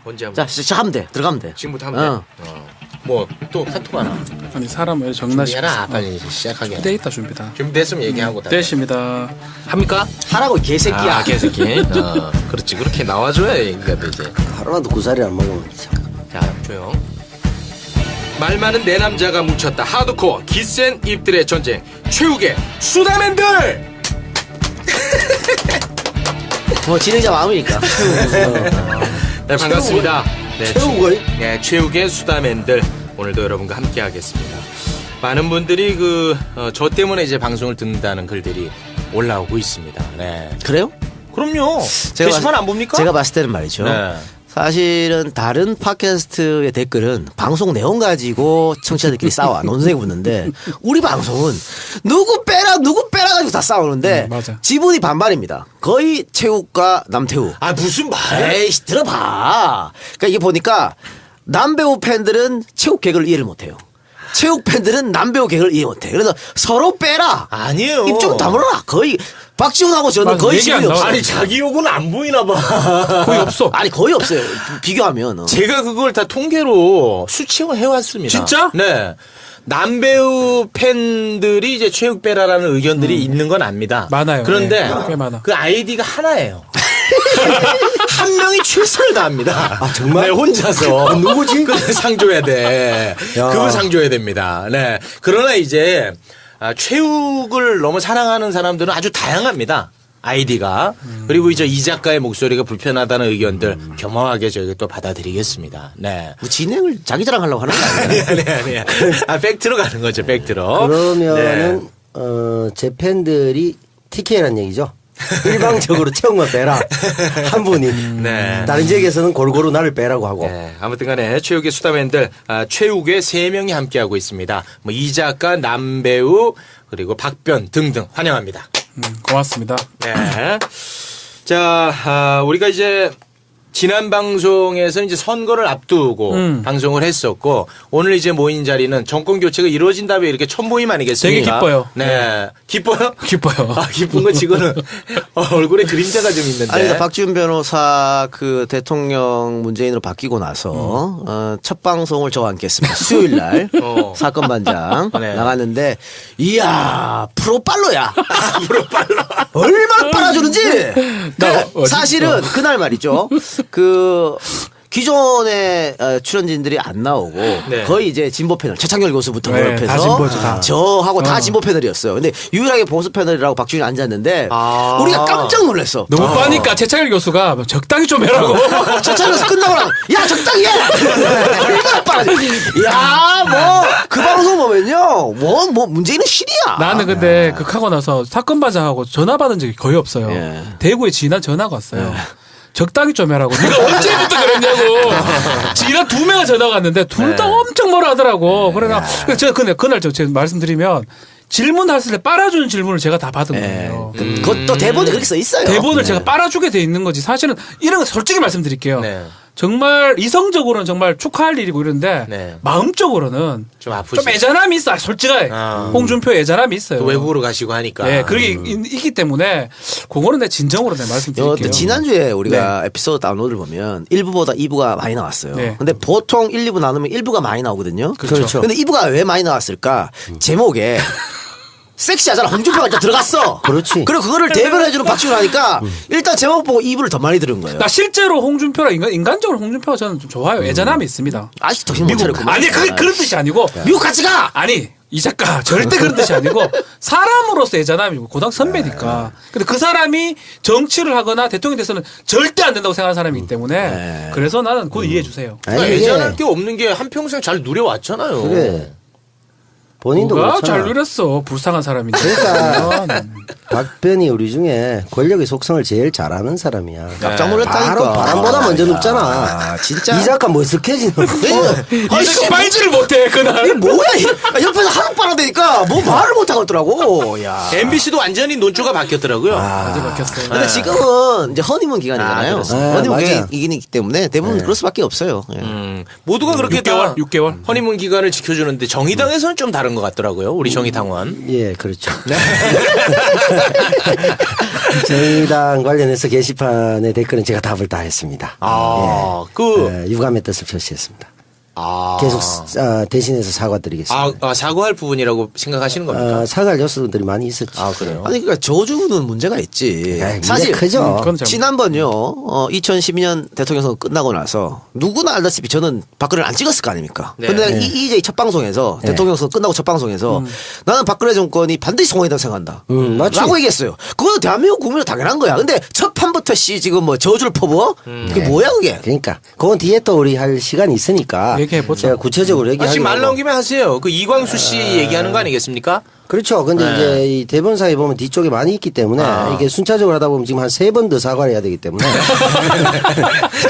언제 하면 자, 시작하면 돼. 들어가면 돼. 지금부터 하면 돼. 뭐 또 카톡 하나. 아니 사람을 정나시. 준비해라 빨리 시작하게. 데이터 준비다. 준비됐으면 얘기하고 다. 됐습니다. 합니까? 하라고 개새끼야. 아 개새끼. 그렇지 그렇게 나와줘야 얘기가 되지. 하루라도 구사리 안 먹으면 참. 자 조용. 말 많은 내 남자가 뭉쳤다. 하드코어 기센 입들의 전쟁. 최욱의 수다맨들. 뭐 진행자 마음이니까. 네 반갑습니다. 네, 최욱의? 네 최욱의 수다맨들 오늘도 여러분과 함께하겠습니다. 많은 분들이 저 때문에 이제 방송을 듣는다는 글들이 올라오고 있습니다. 네. 그래요? 그럼요. 게시판 안 봅니까? 제가 봤을 때는 말이죠. 네. 사실은 다른 팟캐스트의 댓글은 방송 내용 가지고 청취자들끼리 싸워 논쟁이 붙는데 우리 방송은 누구 빼라 가지고 다 싸우는데 맞아. 지분이 반반입니다. 거의 최욱과 남태욱. 아 무슨 말? 에이씨 들어봐. 그러니까 이게 보니까 남배우 팬들은 최욱 개그를 이해를 못해요. 최욱 팬들은 남배우 개그를 이해 못해. 그래서 서로 빼라. 아니에요. 입 좀 다물어라. 거의 박지훈하고 저는 맞아, 거의 얘기 안 지분이 없어요. 나와. 아니 자기 욕은 안 보이나 봐. 거의 없어. 아니 거의 없어요. 비교하면. 제가 그걸 다 통계로 수치를 해왔습니다. 진짜? 네. 남배우 팬들이 이제 최욱 빼라라는 의견들이 있는 건 압니다. 많아요. 그런데 네, 꽤 많아. 그 아이디가 하나예요. 한 명이 최선을 다합니다. 아, 정말? 네, 혼자서. 누구지? 그걸 상줘야 돼. 야. 그걸 상줘야 됩니다. 네. 그러나 이제 최욱을 너무 사랑하는 사람들은 아주 다양합니다. 아이디가. 그리고 이제 이 작가의 목소리가 불편하다는 의견들 겸허하게 저희가 또 받아들이겠습니다. 네. 뭐 진행을 자기 자랑하려고 하는 거 아니에요? 아니야. 팩트로 가는 거죠, 팩트로. 그러면은 제 팬들이 TK라는 얘기죠. 일방적으로 채용만 빼라. 한 분이. 네. 다른 지역에서는 골고루 나를 빼라고 하고. 네, 아무튼 간에 최욱의 수다맨들, 최욱의 3명이 함께하고 있습니다. 뭐 이 작가, 남배우, 그리고 박변 등등 환영합니다. 고맙습니다. 네. 자, 우리가 이제 지난 방송에서 이제 선거를 앞두고 방송을 했었고 오늘 이제 모인 자리는 정권 교체가 이루어진 다음에 이렇게 첫 모임 아니겠습니까? 되게 기뻐요. 네. 기뻐요? 기뻐요. 아, 기쁜 거 지금은 얼굴에 그림자가 좀 있는데. 아니, 그러니까 박지훈 변호사 그 대통령 문재인으로 바뀌고 나서 첫 방송을 저와 함께 했습니다. 수요일 날 사건 반장 네. 나갔는데 이야 프로빨로야. 프로빨로. 얼마나 빨아주는지. 나 사실은 그날 말이죠. 그 기존의 출연진들이 안 나오고 네. 거의 이제 진보 패널 최창렬 교수부터 네, 비롯해서 다 진보죠, 다. 저하고 다 진보 패널이었어요. 근데 유일하게 보수 패널이라고 박지훈이 앉았는데 우리가 깜짝 놀랐어. 너무 빠니까 최창일 교수가 적당히 좀 해라고. 최창렬 교수 끝나고 나면 야 적당히 해. 얼마나 빨아. 야뭐 그 방송 보면요 뭐 문재인은 실이야. 나는 근데 극하고 나서 사건 반장하고 전화 받은 적이 거의 없어요. 예. 대구에 지난 전화가 왔어요. 적당히 좀 해라고. 네가 언제부터 그랬냐고. 지난 2명이 전화가 왔는데 둘 다 엄청 뭐라 하더라고. 그래서 제가 그날 제가 말씀드리면 질문했을 때 빨아주는 질문을 제가 다 받은 거예요. 그것도 대본에 그렇게 써 있어요. 대본을 제가 빨아주게 돼 있는 거지. 사실은 이런 거 솔직히 말씀드릴게요. 네. 정말 이성적으로는 정말 축하할 일이고 이런데 네. 마음적으로는 좀 아프지. 좀 애잔함이 있어. 솔직하게. 홍준표 애잔함이 있어요. 또 외국으로 가시고 하니까. 네, 그게 있기 때문에 그거는 내 진정으로 내 말씀드릴게요. 지난주에 우리가 에피소드 다운로드를 보면 1부보다 2부가 많이 나왔어요. 네. 근데 보통 1, 2부 나누면 1부가 많이 나오거든요. 그렇죠. 근데 2부가 왜 많이 나왔을까? 제목에 섹시하잖아. 홍준표가 일단 들어갔어. 그렇지. 그리고 그거를 대변해주는 박지훈 하니까 일단 제목 보고 2부를 더 많이 들은 거예요. 나 실제로 홍준표랑 인간적으로 홍준표가 저는 좀 좋아요. 애잔함이 있습니다. 아직 정신 못 차렸구나. 아니 그런 뜻이 아니고 미국 같이 가! 아니 이 작가 절대 그런 뜻이 아니고 사람으로서 애잔함이고 고등 선배니까. 근데 그 사람이 정치를 하거나 대통령이 돼서는 절대 안 된다고 생각하는 사람이기 때문에 그래서 나는 그거 이해해 주세요. 그러니까 아니, 이게 애잔할 게 없는 게 한평생 잘 누려왔잖아요. 그래. 본인도 누가 그렇잖아. 잘 누렸어. 불쌍한 사람인데. 그러니까 박변이 우리 중에 권력의 속성을 제일 잘아는 사람이야. 깜짝 놀랐다니까. 바로 바람보다 먼저 눕잖아. 아, 진짜. 이 작가 머쓱해지는. 이제 빨지를 못해 그날. 이게 뭐야? 옆에서 하루 빨아대니까 뭐 말을 못하겠더라고. 야. MBC도 완전히 논조가 바뀌었더라고요. 아주 바뀌었어요. 근데 지금은 이제 허니문 기간이잖아요. 그렇습니다. 허니문 맞아요. 기간이기 때문에 대부분 그럴 수밖에 없어요. 예. 모두가 그렇게 6개월, 6개월. 허니문 기간을 지켜주는데 정의당에서는 좀 다른 것 같더라고요. 우리 정의당원. 예, 그렇죠. 정의당 관련해서 게시판의 댓글은 제가 답을 다 했습니다. 유감의 뜻을 표시했습니다. 계속 대신해서 사과드리겠습니다. 사과할 부분이라고 생각하시는 겁니까? 사과할 요소들이 많이 있었죠. 그래요? 아니 그러니까 저주는 문제가 있지. 사실 크죠. 그건 잘 지난번요 2012년 대통령 선거 끝나고 나서 누구나 알다시피 저는 박근혜를 안 찍었을 거 아닙니까? 네. 근데 이제 첫 방송에서 대통령 선거 끝나고 첫 방송에서 나는 박근혜 정권이 반드시 성공이라고 생각한다. 맞지. 라고 얘기했어요. 그건 대한민국 국민은 당연한 거야. 근데 첫 판부터 지금 뭐 저주를 퍼부어? 그게 뭐야 그게? 그러니까 그건 뒤에 또 우리 할 시간이 있으니까 얘기해보자. 제가 구체적으로 얘기하려고. 지금 말 나온 김에 하세요. 그 이광수 씨 얘기하는 거 아니겠습니까? 그렇죠. 근데 이제 이 대본사에 보면 뒤쪽에 많이 있기 때문에 이게 순차적으로 하다 보면 지금 한 3번 더 사과를 해야 되기 때문에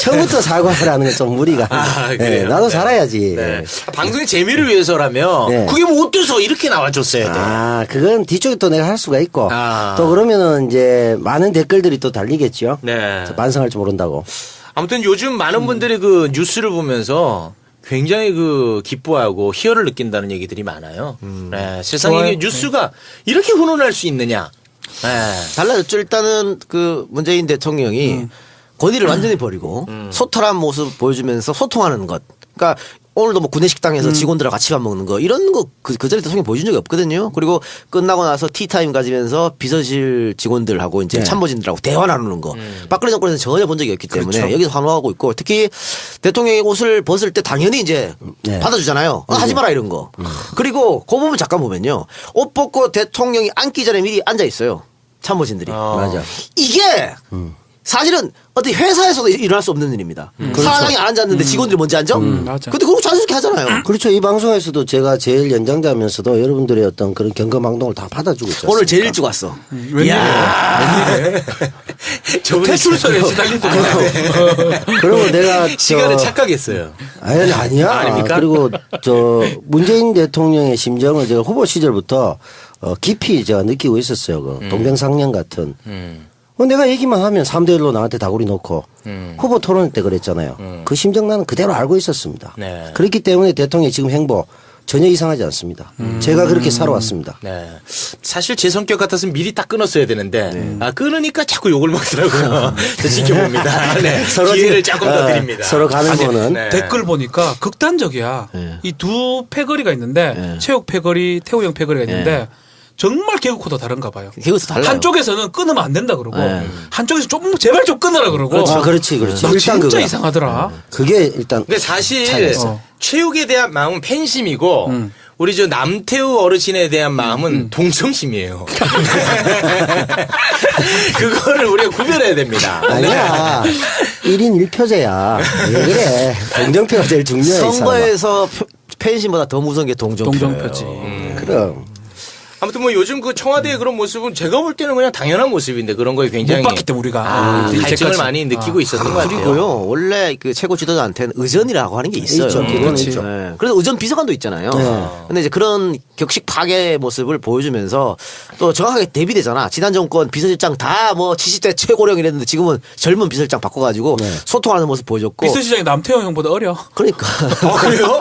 처음부터 사과를 하는 건 좀 무리가. 그래요? 나도 살아야지. 네. 방송의 재미를 위해서라면 네. 그게 뭐 어때서 이렇게 나와줬어야 돼. 그건 뒤쪽에 또 내가 할 수가 있고 아. 또 그러면은 이제 많은 댓글들이 또 달리겠죠. 네. 반성할 줄 모른다고. 아무튼 요즘 많은 분들이 그 뉴스를 보면서 굉장히 그 기뻐하고 희열을 느낀다는 얘기들이 많아요. 네, 세상에 좋아요. 이게 뉴스가 이렇게 훈훈할 수 있느냐. 네. 달라졌죠. 일단은 그 문재인 대통령이 권위를 완전히 버리고 소탈한 모습 보여주면서 소통하는 것. 그러니까 오늘도 뭐 구내식당에서 직원들하고 같이 밥 먹는 거 이런 거 그 전에 대통령이 보여준 적이 없거든요. 그리고 끝나고 나서 티타임 가지면서 비서실 직원들하고 이제 참모진들하고 대화 나누는 거. 박근혜 정권에서 전혀 본 적이 없기 때문에 여기서 환호하고 있고 특히 대통령이 옷을 벗을 때 당연히 이제 받아주잖아요. 하지 마라 이런 거. 그리고 그 부분 잠깐 보면요. 옷 벗고 대통령이 앉기 전에 미리 앉아 있어요. 참모진들이. 맞아. 이게 사실은 어떻게 회사에서도 일어날 수 없는 일입니다. 사장이 안 앉았는데 직원들이 먼저 앉아? 맞아. 근데 그거 자연스럽게 하잖아요. 그렇죠. 이 방송에서도 제가 제일 연장자면서도 여러분들의 어떤 그런 경거망동을 다 받아주고 있죠. 오늘 제일 일찍 왔어. 웬일이에요? 웬일이에요? 저분이 퇴출설에 시달리고 그리고 내가 시간을 착각했어요. 아니야. 아닙니까? 그리고 문재인 대통령의 심정을 제가 후보 시절부터 깊이 제가 느끼고 있었어요. 그 동병상련 같은. 내가 얘기만 하면 3대1로 나한테 다구리 놓고 후보 토론 때 그랬잖아요. 그 심정 나는 그대로 알고 있었습니다. 네. 그렇기 때문에 대통령의 지금 행보 전혀 이상하지 않습니다. 제가 그렇게 살아왔습니다. 네. 사실 제 성격 같았으면 미리 딱 끊었어야 되는데 끊으니까 자꾸 욕을 먹더라고요. 저 지켜봅니다. 네. 기회를 조금 더 드립니다. 서로 가는 거는 네. 댓글 보니까 극단적이야. 이 두 패거리가 있는데 체육 패거리, 태우형 패거리가 있는데 정말 개그코드 다른가 봐요. 개그에서 달라요. 한쪽에서는 끊으면 안 된다 그러고 한쪽에서 좀 제발 좀 끊으라 그러고. 그렇지. 나 일단 진짜 그거야. 이상하더라. 그게 일단 근데 사실 차이였어. 체육에 대한 마음은 팬심이고 우리 저 남태우 어르신에 대한 마음은 동정심이에요. 그거를 우리가 구별해야 됩니다. 아니야. 1인 1표제야. 왜 그래. 동정표가 제일 중요해. 이 사람아. 선거에서 팬심보다 더 무서운 게 동정표예요. 동정표지. 그럼. 아무튼 뭐 요즘 그 청와대의 그런 모습은 제가 볼 때는 그냥 당연한 모습인데 그런 거에 굉장히 못 봤기 때문에 우리가 갈증을 이제까지. 많이 느끼고 있었던 것 같아요. 그리고요, 원래 그 최고 지도자한테는 의전이라고 하는 게 있어요. 있죠. 기본은 그렇지. 있죠. 네. 그래서 의전 비서관도 있잖아요. 근데 이제 그런 격식 파괴 모습을 보여주면서 또 정확하게 대비되잖아. 지난 정권 비서실장 다 뭐 70대 최고령 이랬는데 지금은 젊은 비서실장 바꿔가지고 소통하는 모습 보여줬고. 비서실장이 남태형 형보다 어려. 그러니까. 그래요?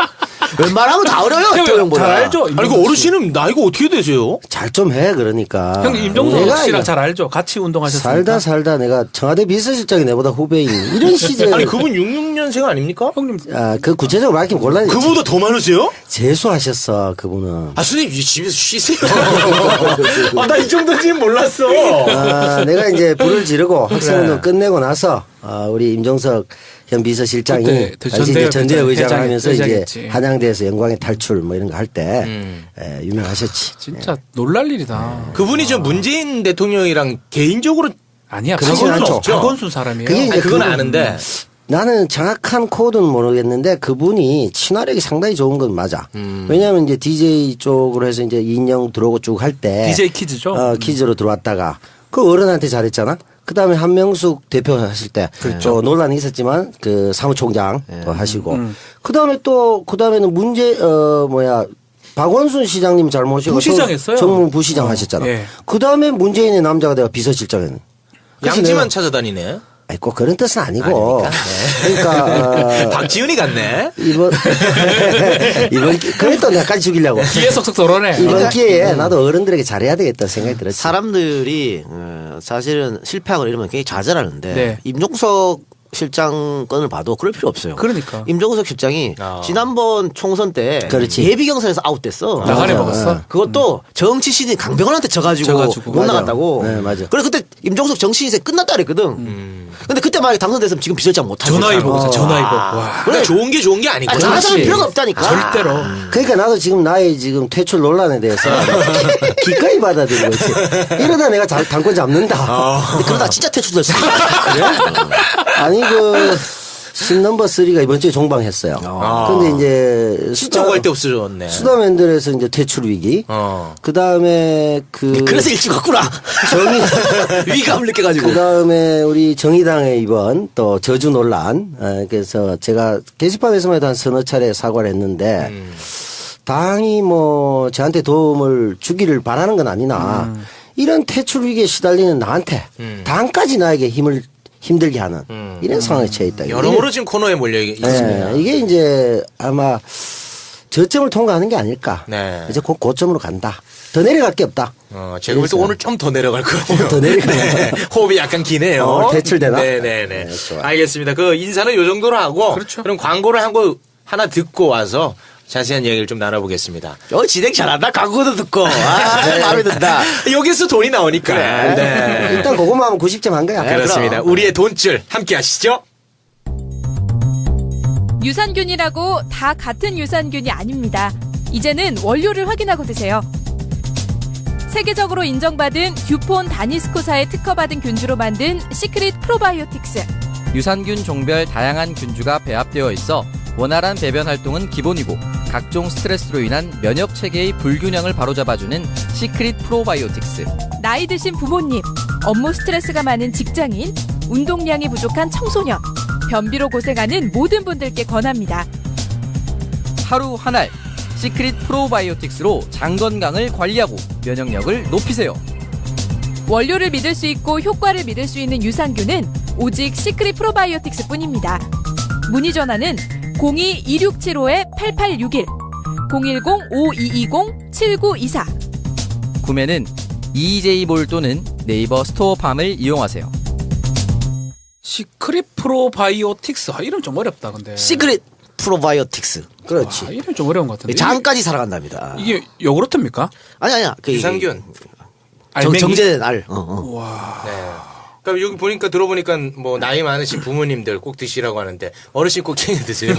웬만하면 다 어려요. 태호 형 태형보다. 잘 알죠? 아니 그 어르신은 나이가 어떻게 되세요? 잘 좀 해 그러니까. 형님 임종석 내가 씨랑 이거 잘 알죠? 같이 운동하셨으니까. 살다 내가 청와대 비서실장이 내보다 후배인 이런 시절. 아니 그분 66년생 아닙니까? 형님 그 구체적으로 밝히면 곤란해. 그보다 더 많으세요? 재수하셨어 그분은. 아 선생님 집에서 쉬세요. 나 이 정도인지는 몰랐어. 내가 이제 불을 지르고 학생운동 끝내고 나서 우리 임종석 현 비서실장이 그때 당시 전대회 의장을 하면서 이제 회장했지. 한양대에서 영광의 탈출 뭐 이런 거 할 때 유명하셨지. 진짜 놀랄 일이다. 그분이 저 문재인 대통령이랑 개인적으로 아니야. 그러진 박원순 않죠. 박원순 사람이에요. 그게 이제 아니, 그건 그분- 아는데 나는 정확한 코드는 모르겠는데 그분이 친화력이 상당히 좋은 건 맞아. 왜냐하면 이제 DJ 쪽으로 해서 이제 인형 들어오고 쭉 할 때 DJ 키즈죠. 키즈로 들어왔다가 그 어른한테 잘했잖아. 그 다음에 한명숙 대표 하실 때 논란이 있었지만 그 사무총장 또 하시고 그 다음에 또 그 다음에는 박원순 시장님 잘 모시고 부시장 했어요. 정무 부시장 하셨잖아. 예. 그 다음에 문재인의 남자가 내가 비서실장했는. 양지만 찾아다니네. 아니, 꼭 그런 뜻은 아니고. 그러니까 박지훈이 같네. 이번 그래 또 내가까지 죽이려고. 뒤에 속속 썰어내. 이번 기회에 나도 어른들에게 잘해야 되겠다 생각이 들었어. 사람들이 사실은 실패하거나 이러면 굉장히 좌절하는데 네. 임종석 실장 건을 봐도 그럴 필요 없어요. 그러니까. 임종석 실장이 지난번 총선 때 그렇지. 예비 경선에서 아웃됐어. 나가리 먹었어. 그것도 정치 신인 강병원한테 져가지고 못 맞아. 나갔다고. 네, 맞아. 그래 그때 임종석 정치 인생 끝났다 그랬거든. 근데 그때 만약에 당선됐으면 지금 비서장 못 하죠. 전화위 보고 전화위 보고. 와. 그래 좋은 게 아니고. 자랑할 필요가 없다니까. 절대로. 그러니까 나도 지금 나의 지금 퇴출 논란에 대해서 기꺼이 받아들이고 있지. 이러다 내가 당권 잡는다. 근데 그러다 진짜 퇴출될 수 있어. 아니 그 신넘버 3가 이번 주에 종방했어요. 근데 이제 진짜 구할 데 없어졌네. 수다맨들에서 이제 퇴출 위기. 그 다음에 그래서 일찍 왔구나. 정의 위감을 느껴가지고. 그 다음에 우리 정의당의 이번 또 저주 논란. 그래서 제가 게시판에서만 해도 한 서너 차례 사과를 했는데 당이 뭐 저한테 도움을 주기를 바라는 건 아니나 이런 퇴출 위기에 시달리는 나한테 당까지 나에게 힘들게 하는 이런 상황에 처해 있다. 여러모로 지금 코너에 몰려 있습니다. 네, 이게 이제 아마 저점을 통과하는 게 아닐까. 네. 이제 곧 고점으로 간다. 더 내려갈 게 없다. 제가 볼 때 오늘 좀 더 내려갈 것 같아요. 더 내려가요. 네, 호흡이 약간 기네요. 대출되나? 네네네. 네, 좋아. 알겠습니다. 그 인사는 요 정도로 하고. 그렇죠. 그럼 광고를 한 거 하나 듣고 와서 자세한 얘기를 좀 나눠보겠습니다. 진행 잘한다. 광고도 듣고. 마음에 든다. 여기서 돈이 나오니까. 네. 일단 그것만 하면 90점 한 거야. 그렇습니다. 우리의 돈줄 함께 하시죠. 유산균이라고 다 같은 유산균이 아닙니다. 이제는 원료를 확인하고 드세요. 세계적으로 인정받은 듀폰 다니스코사의 특허받은 균주로 만든 시크릿 프로바이오틱스. 유산균 종별 다양한 균주가 배합되어 있어 원활한 배변 활동은 기본이고 각종 스트레스로 인한 면역 체계의 불균형을 바로잡아주는 시크릿 프로바이오틱스. 나이 드신 부모님, 업무 스트레스가 많은 직장인, 운동량이 부족한 청소년, 변비로 고생하는 모든 분들께 권합니다. 하루 한 알 시크릿 프로바이오틱스로 장 건강을 관리하고 면역력을 높이세요. 원료를 믿을 수 있고 효과를 믿을 수 있는 유산균은 오직 시크릿 프로바이오틱스 뿐입니다. 문의 전화는 02-2675-8861, 010-5220-7924. 구매는 EJ몰 또는 네이버 스토어팜을 이용하세요. 시크릿 프로바이오틱스. 이름 좀 어렵다 근데. 시크릿 프로바이오틱스. 그렇지. 이름 좀 어려운 것 같은데. 장까지 살아간답니다. 이게 요구르트입니까? 아니야. 유산균. 알맹이? 정제된 알. 와. 네. 그러니까 여기 보니까 들어보니까 뭐 나이 많으신 부모님들 꼭 드시라고 하는데 어르신 꼭 챙겨 드세요.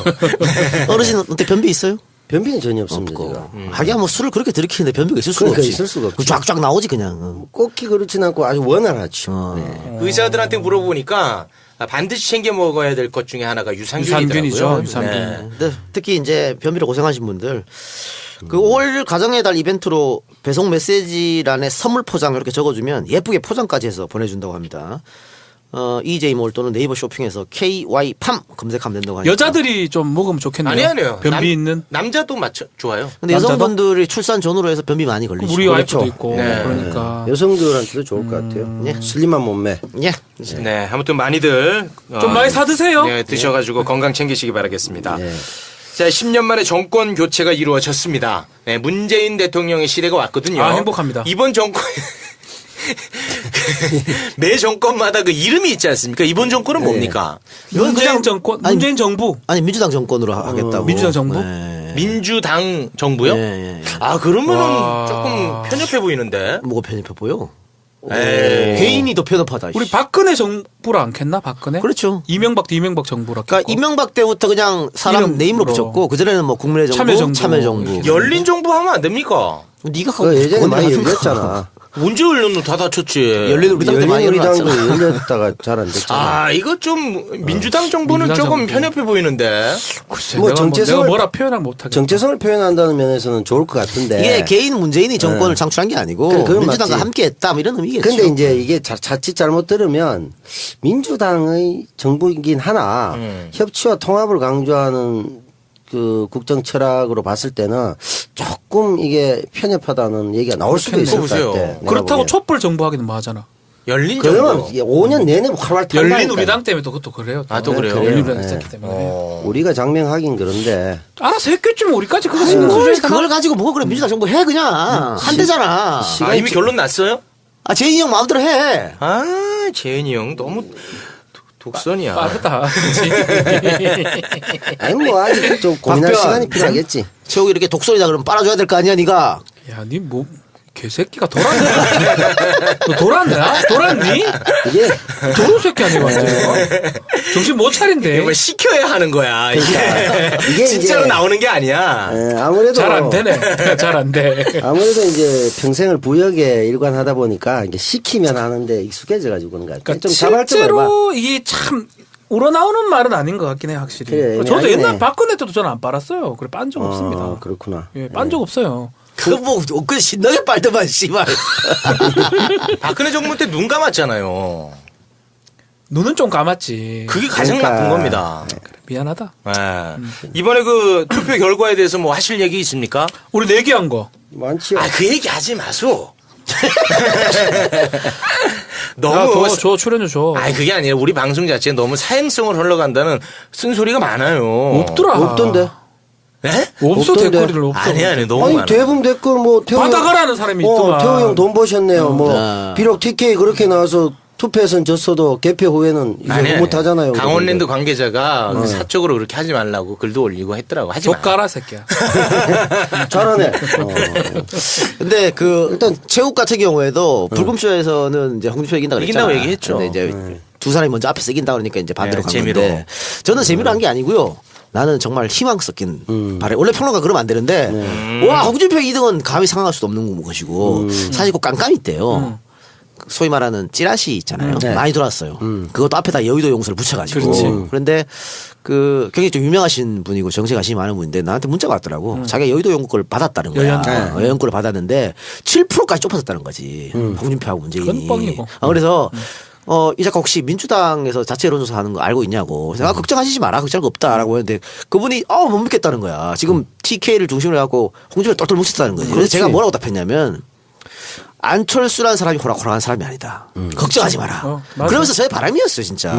어르신한테 변비 있어요? 변비는 전혀 없습니다. 제가. 하기야 뭐 술을 그렇게 들이키는데 변비가 있을 수가 그러니까 없지. 있을 수가 없지. 쫙쫙 나오지 그냥. 꼭히 그렇진 않고 아주 원활하죠. 네. 의사들한테 물어보니까 반드시 챙겨 먹어야 될 것 중에 하나가 유산균이더라고요. 유산균이죠, 유산균. 네. 근데 특히 이제 변비로 고생하신 분들 그 5월 가정의 달 이벤트로 배송 메시지란에 선물 포장 이렇게 적어주면 예쁘게 포장까지 해서 보내준다고 합니다. EJ몰 또는 네이버 쇼핑에서 KY팜 검색하면 된다고 하니까. 여자들이 좀 먹으면 좋겠네요. 아니요. 변비 있는. 남자도 좋아요. 근데 남자도? 여성분들이 출산 전후로 해서 변비 많이 걸리죠. 우리 와이프도 그렇죠. 있고. 네. 그러니까. 여성들한테도 좋을 것 같아요. 예. 슬림한 몸매. 예. 네, 아무튼 많이들 좀 많이 사 드세요. 네, 드셔가지고 건강 챙기시기 바라겠습니다. 네. 자, 10년 만에 정권 교체가 이루어졌습니다. 네, 문재인 대통령의 시대가 왔거든요. 아, 행복합니다. 이번 정권 매 정권마다 그 이름이 있지 않습니까? 이번 정권은 뭡니까? 문재인 정권, 아니, 문재인 정부. 아니 민주당 정권으로 하겠다고. 민주당 정부? 네. 민주당 정부요? 예. 아, 그러면은 와. 조금 편협해 보이는데. 뭐가 편협해 보여? 에이. 개인이 더 편협하다. 우리 씨. 박근혜 정부라 않겠나? 박근혜? 그렇죠. 이명박도 이명박 정부라. 그러니까 이명박 때부터 그냥 사람 이름으로. 네임으로 붙였고 그전에는 뭐 국민의 정부, 참여정부. 열린 정부 하면 안 됩니까? 네가 그 예전에 많이 열렸잖아. 언제 열렸노? 다 닫혔지. 열린 우리 당도 많이 열린 우리당도 열렸잖아. 열렸다가 잘 안 됐잖아. 아, 이거 좀 민주당 정부는 민주당 조금 정부. 편협해 보이는데. 글쎄, 뭐 내가 정체성을- 내가 뭐라 표현을 못하겠다. 정체성을 표현한다는 면에서는 좋을 것 같은데. 이게 개인 문재인이 정권을 창출한 게 아니고 그래, 그건 민주당과 맞지. 함께했다 뭐 이런 의미겠죠. 근데 이제 이게 자칫 잘못 들으면 민주당의 정부이긴 하나 협치와 통합을 강조하는 그 국정 철학으로 봤을 때는 조금 이게 편협하다는 얘기가 나올 수도 있을 것 보세요. 같아. 내가 그렇다고 보기엔. 촛불 정부 하기는 뭐 하잖아. 열린 그러면 정부. 5년 내내 활활 탄다니까요. 열린 우리당 때문에 또 그것도 그래요. 아, 또 그래요? 열린당 네. 있었기 때문에. 우리가 장명하긴 그런데 알아서 했겠지 뭐 우리까지 그거 신경 그걸, 쓰지 그걸 가지고 뭐 그래 민주당 정부 해 그냥 한대잖아. 아, 이미 결론 났어요? 아 제인이 형 마음대로 해. 아, 재현이 형 너무 독선이야. 빠르다. 아니 뭐 아직 좀 고민할 박변. 시간이 필요하겠지. 최욱이 이렇게 독소리다 그러면 빨아줘야 될 거 아니야 네가. 야, 니 뭐 개새끼가 돌았네. 너 돌았냐? 돌았니? 이게 도로 새끼 아니야 완전. 정신 못 차린대. 이거 시켜야 하는 거야. 이게 진짜로 이제- 나오는 게 아니야. 아무래도 잘 안 되네. 잘 안 돼. 아무래도 이제 평생을 부역에 일관하다 보니까 이게 시키면 하는데 익숙해져 가지고 그런 것 같아요. 그러니까 좀 자발적으로 해봐. 실제로 이게 참 우러나오는 말은 아닌 것 같긴 해 확실히. 그래, 저도 아니네. 옛날 박근혜 때도 저는 안 빨았어요. 그래 빤 적 없습니다. 그렇구나. 예, 빤 적 없어요. 그뭐 신나게 빨더만 씨발. 박근혜 정부 때 눈 감았잖아요. 눈은 좀 감았지. 그게 가장 그러니까. 나쁜 겁니다. 그래, 미안하다. 네. 이번에 그 투표 결과에 대해서 뭐 하실 얘기 있습니까? 우리 내기한 거. 많지요. 아, 그 얘기 하지 마소. 야, 너무 줘 출연료 줘. 아니 그게 아니라 우리 방송 자체에 너무 사행성을 흘러간다는 쓴소리가 많아요. 없더라. 없던데. 네? 없어 없던데. 댓글이 없어. 아니 너무 아니 많아. 대부분 댓글 뭐 태호 받아가라는 사람이 있더만. 태호 형 돈 버셨네요. 뭐 아. 비록 TK 그렇게 나와서 투표에선 졌어도 개표 후에는 이제 못 하잖아요. 강원랜드 관계자가 사적으로 그렇게 하지 말라고 글도 올리고 했더라고. 하지 마. 족가라 새끼야. 잘하네. 근데 그 일단 최욱 같은 경우에도 불금쇼에서는 이제 홍준표 이긴다 그랬잖아. 이긴다고 얘기했죠. 근데 이제 두 사람이 먼저 앞에서 이긴다 그러니까 이제 반대로 네, 간 재미로. 건데 저는 재미로 한 게 아니고요. 나는 정말 희망 섞인 바람. 원래 평론가 그러면 안 되는데 와 홍준표 2등은 감히 상황할 수도 없는 것이고 사실 그 깜깜이 있대요. 소위 말하는 찌라시 있잖아요. 네. 많이 돌았어요. 그것도 앞에다 여의도 용서를 붙여가지고. 그렇지. 그런데 그 굉장히 좀 유명하신 분이고 정치에 관심이 많은 분인데 나한테 문자가 왔더라고. 자기가 여의도 용서를 받았다는 거야. 여연권을 받았는데 7%까지 좁혀졌다는 거지. 홍준표하고 문재인이. 그건 뻥이고. 그래서 이 작가 혹시 민주당에서 자체 여론조사 하는 거 알고 있냐고. 그래서 걱정하시지 마라. 걱정할 거 없다라고 했는데 그분이 못 믿겠다는 거야. 지금 TK를 중심으로 해갖고 홍준표 똘똘 뭉쳤다는 거지. 그래서 제가 뭐라고 답했냐면 안철수라는 사람이 호락호락한 사람이 아니다. 걱정하지 마라. 맞아. 그러면서 저의 바람이었어요, 진짜.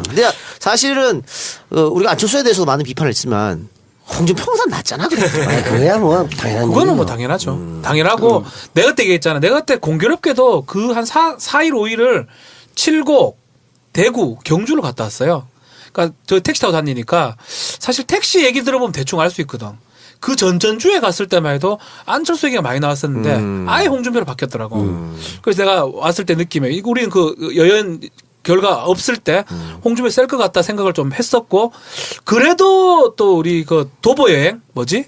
근데 사실은 우리가 안철수에 대해서도 많은 비판을 했지만 홍준표 항상 낫잖아. 그래야 뭐 당연한 그거는 일이죠. 뭐 당연하죠. 당연하고 내가 그때 얘기했잖아. 내가 그때 공교롭게도 그 한 4일 5일을 칠곡, 대구, 경주를 갔다 왔어요. 그러니까 저 택시 타고 다니니까 사실 택시 얘기 들어보면 대충 알 수 있거든. 그 전전주에 갔을 때만 해도 안철수 얘기가 많이 나왔었는데 아예 홍준표로 바뀌었더라고. 그래서 내가 왔을 때 느낌에 우리는 그 여연 결과 없을 때 홍준표 셀 것 같다 생각을 좀 했었고 그래도 또 우리 그 도보 여행 뭐지?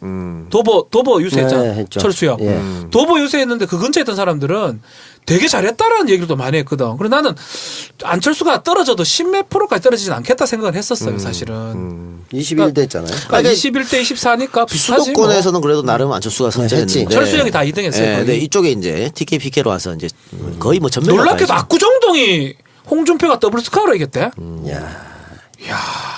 도보 유세했잖아. 네, 했죠. 철수요. 예. 도보 유세했는데 그 근처에 있던 사람들은 되게 잘했다라는 얘기를 또 많이 했거든. 그래서 나는 안철수가 떨어져도 10몇 프로까지 떨어지진 않겠다 생각을 했었어요, 사실은. 21 됐잖아요. 그러니까 21대 24니까 비슷하지 뭐. 수도권에서는 그래도 나름 안철수가 선제했는데. 철수 형이 다 2등 했어요. 네, 거의. 근데 이쪽에 이제 TK, PK로 와서 이제 거의 뭐 전면. 놀랍게도 압구정동이 홍준표가 더블 스코어로 이겼대. 근데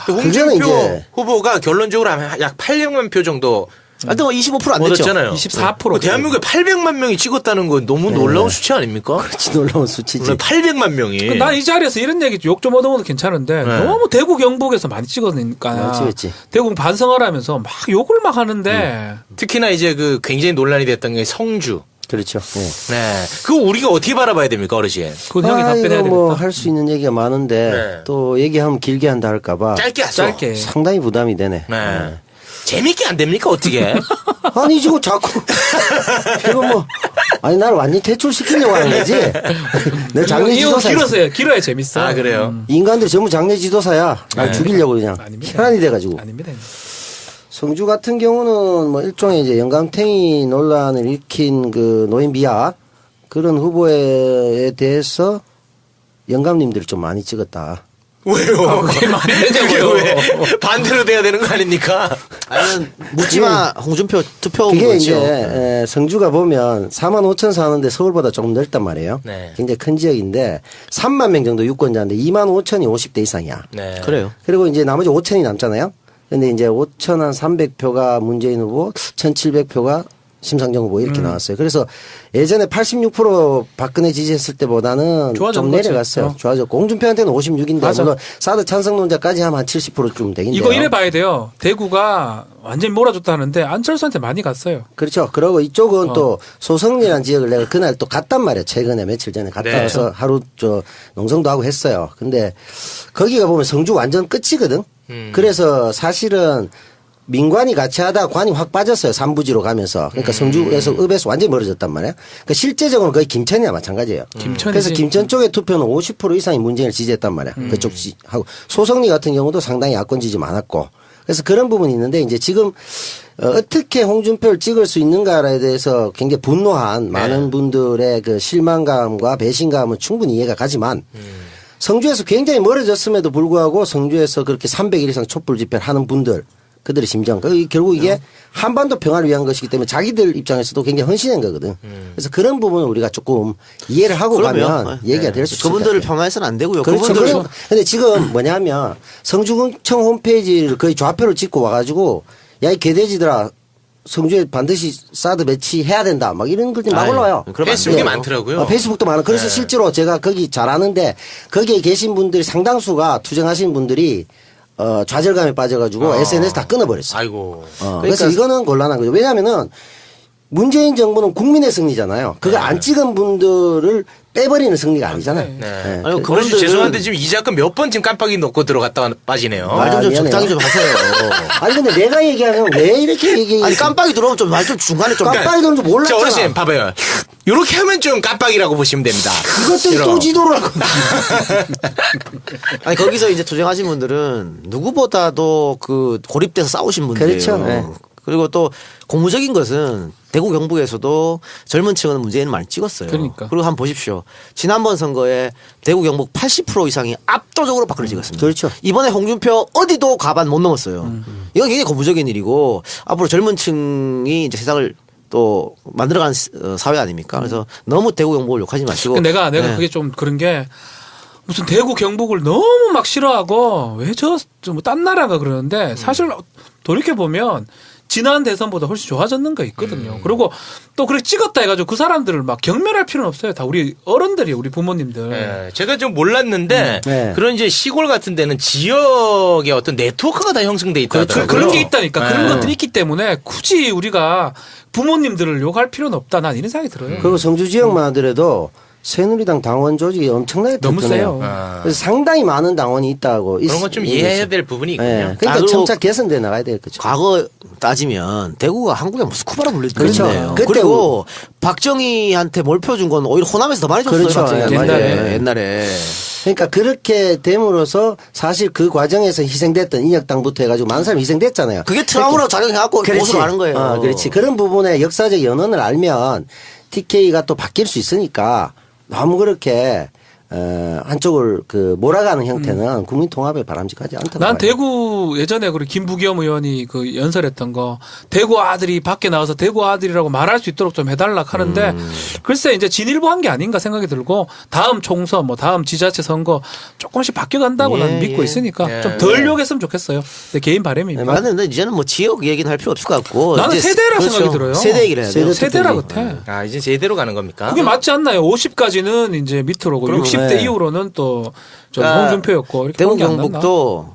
그거는 홍준표 이제- 후보가 결론적으로 약 800만 표 정도 하여튼 뭐 25%안 됐죠. 얻었잖아요. 24%. 그 대한민국에 800만 명이 찍었다는 건 너무 놀라운 수치 아닙니까? 그렇지 놀라운 수치지. 800만 명이. 난 이 자리에서 이런 얘기 욕 좀 얻어먹어도 괜찮은데 네. 너무 대구 경북에서 많이 찍었으니까 많이 찍었지. 대구 반성을 하면서 막 욕을 막 하는데 특히나 이제 그 굉장히 논란이 됐던 게 성주. 그렇죠. 예. 네. 그거 우리가 어떻게 바라봐야 됩니까, 어르신? 그건 형이 답변해야 되겠다. 뭐할 수 있는 얘기가 많은데 네. 또 얘기하면 길게 한다 할까봐 짧게 하소. 짧게. 상당히 부담이 되네. 네. 재밌게 안 됩니까, 어떻게? 아니 지금 자꾸 이거 뭐 아니 나를 완전히 퇴출시키려고 하는 거지. 내 장례 이거 지도사. 길어야 재밌어. 아, 그래요? 인간들 전부 장례 지도사야. 날 죽이려고 그냥 아닙니다. 혈안이 돼가지고. 아닙니다. 성주 같은 경우는 뭐 일종의 이제 영감탱이 논란을 일으킨 그 노인 비하 그런 후보에 대해서 영감님들을 좀 많이 찍었다. 왜요? 그게 말이 그게 되냐고요. 왜 반대로 돼야 되는 거 아닙니까? 아니면 묻지마 홍준표 투표 그게 거죠. 이제 성주가 보면 4만 5천 사는데 서울보다 조금 넓단 말이에요. 네. 굉장히 큰 지역인데 3만 명 정도 유권자인데 2만 5천이 50대 이상이야. 네. 그래요. 그리고 이제 나머지 5천이 남잖아요. 근데 이제 5천 한 300표가 문재인 후보, 1,700표가 심상정 후보 이렇게 나왔어요. 그래서 예전에 86% 박근혜 지지했을 때보다는 좀 좋아진 거지. 내려갔어요. 좋아졌고 홍준표한테는 56인데 맞아. 물론 사드 찬성론자까지 하면 한 70%좀 되긴데요. 이거 이래 봐야 돼요. 대구가 완전히 몰아줬다는데 안철수한테 많이 갔어요. 그렇죠. 그러고 이쪽은 또 소성리라는 지역을 내가 그날 또 갔단 말이에요. 최근에 며칠 전에 갔다 네. 와서 하루 농성도 하고 했어요. 근데 거기가 보면 성주 완전 끝이거든. 그래서 사실은 민관이 같이 하다가 관이 확 빠졌어요. 삼부지로 가면서. 그러니까 성주에서 읍에서 완전히 멀어졌단 말이에요. 그러니까 실제적으로 거의 김천이나 마찬가지예요. 김천이지. 그래서 김천 쪽의 투표는 50% 이상이 문재인을 지지했단 말이야. 그쪽 하고 소성리 같은 경우도 상당히 야권 지지 많았고. 그래서 그런 부분이 있는데 이제 지금 어떻게 홍준표를 찍을 수 있는가에 대해서 굉장히 분노한 많은 분들의 그 실망감과 배신감은 충분히 이해가 가지만 성주에서 굉장히 멀어졌음에도 불구하고 성주에서 그렇게 300일 이상 촛불 집회를 하는 분들 그들의 심정. 결국 이게 한반도 평화를 위한 것이기 때문에 자기들 입장에서도 굉장히 헌신한 거거든. 그래서 그런 부분을 우리가 조금 이해를 하고 가면 얘기가 될 수 있을 것 그분들을 같아요. 폄하해서는 안 되고요. 그렇죠. 그분들 근데 지금 뭐냐면 성주구청 홈페이지를 거의 좌표를 찍고 와가지고 야, 이 개돼지들아 성주에 반드시 사드 배치해야 된다. 막 이런 글들이 막 아유, 올라와요. 그러면 안 페이스북에 돼요. 많더라고요. 페이스북도 많아. 그래서 네. 실제로 제가 거기 잘 아는데 거기에 계신 분들이 상당수가 투쟁하시는 분들이 좌절감에 빠져가지고 SNS 다 끊어버렸어요. 아이고. 그래서 이거는 곤란한 거죠. 왜냐하면은 문재인 정부는 국민의 승리잖아요. 그걸 안 찍은 분들을 빼버리는 승리가 아니잖아요. 네. 네. 아니, 그런지 그분들은- 죄송한데 지금 이 작가 몇 번 지금 깜빡이 넣고 들어갔다가 빠지네요. 말 좀 미안해요. 적당히 좀 하세요. 아니 근데 내가 얘기하면 왜 이렇게 얘기해? 아니 깜빡이 들어오면 좀 말 좀 중간에 좀 깜빡이 들어오는 줄 자, 몰랐잖아. 어르신 봐봐요. 이렇게 하면 좀 깜빡이라고 보시면 됩니다. 그것도 이런. 또 지도를 하고. 아니 거기서 이제 투쟁하신 분들은 누구보다도 그 고립돼서 싸우신 분들이에요. 그렇죠. 네. 그리고 또 고무적인 것은 대구 경북에서도 젊은 층은 문재인을 많이 찍었어요. 그러니까. 그리고 한번 보십시오. 지난번 선거에 대구 경북 80% 이상이 압도적으로 박근혜 찍었습니다. 그렇죠. 이번에 홍준표 어디도 과반 못 넘었어요. 이건 굉장히 고무적인 일이고 앞으로 젊은 층이 이제 세상을 또 만들어가는 사회 아닙니까? 그래서 너무 대구 경북을 욕하지 마시고. 근데 내가 네. 그게 좀 그런 게 무슨 대구 경북을 너무 막 싫어하고 왜 뭐 딴 나라가 그러는데 사실 돌이켜 보면 지난 대선보다 훨씬 좋아졌는 거 있거든요. 그리고 또 그렇게 찍었다 해가지고 그 사람들을 막 경멸할 필요는 없어요. 다 우리 어른들이 우리 부모님들. 네, 제가 좀 몰랐는데 네. 그런 이제 시골 같은 데는 지역의 어떤 네트워크가 다 형성돼 있다 그렇죠. 하더라고요. 그런 게 있다니까. 네. 그런 것들이 있기 때문에 굳이 우리가 부모님들을 욕할 필요는 없다. 난 이런 생각이 들어요. 그리고 성주 지역만 하더라도 새누리당 당원 조직이 엄청나게 너무 튼튼해요. 세요. 아. 그래서 상당히 많은 당원이 있다고. 그런 것 좀 이해해야 될 부분이 있군요. 네. 그러니까 그리고 점차 개선돼 나가야 될 거죠. 과거 따지면 대구가 한국의 모스크바라 불리거든요. 그렇죠. 그때 그리고 박정희한테 몰표 준 건 오히려 호남에서 더 많이 줬어요. 그렇죠. 박정희한테. 옛날에. 옛날에. 그러니까 그렇게 됨으로써 사실 그 과정에서 희생됐던 인혁당부터 해가지고 많은 사람이 희생됐잖아요. 그게 트라우마로 작용해갖고 보수로 가는 거예요. 그렇지. 그런 부분에 역사적 연원을 알면 TK가 또 바뀔 수 있으니까 너무 그렇게 한쪽을 그 몰아가는 형태는 국민 통합에 바람직하지 않다고 난 봐요. 대구 예전에 그 김부겸 의원이 그 연설했던 거 대구 아들이 밖에 나와서 대구 아들이라고 말할 수 있도록 좀 해달라 하는데 글쎄 이제 진일보 한 게 아닌가 생각이 들고 다음 총선 뭐 다음 지자체 선거 조금씩 바뀌어간다고 예, 난 믿고 예. 있으니까 예. 좀 덜 욕했으면 좋겠어요. 내 개인 바람입니다. 맞는데 이제는 뭐 지역 얘기는 할 필요 없을 것 같고. 나는 이제 세대라 생각이 들어요. 세대 얘기를 해야 돼요. 세대라 같아. 아, 이제 제대로 가는 겁니까? 그게 맞지 않나요? 50까지는 이제 밑으로고 그럼, 60대 네. 이후로는 또 좀 그러니까 홍준표였고 이렇게 대구 그런 게안 났나? 경북도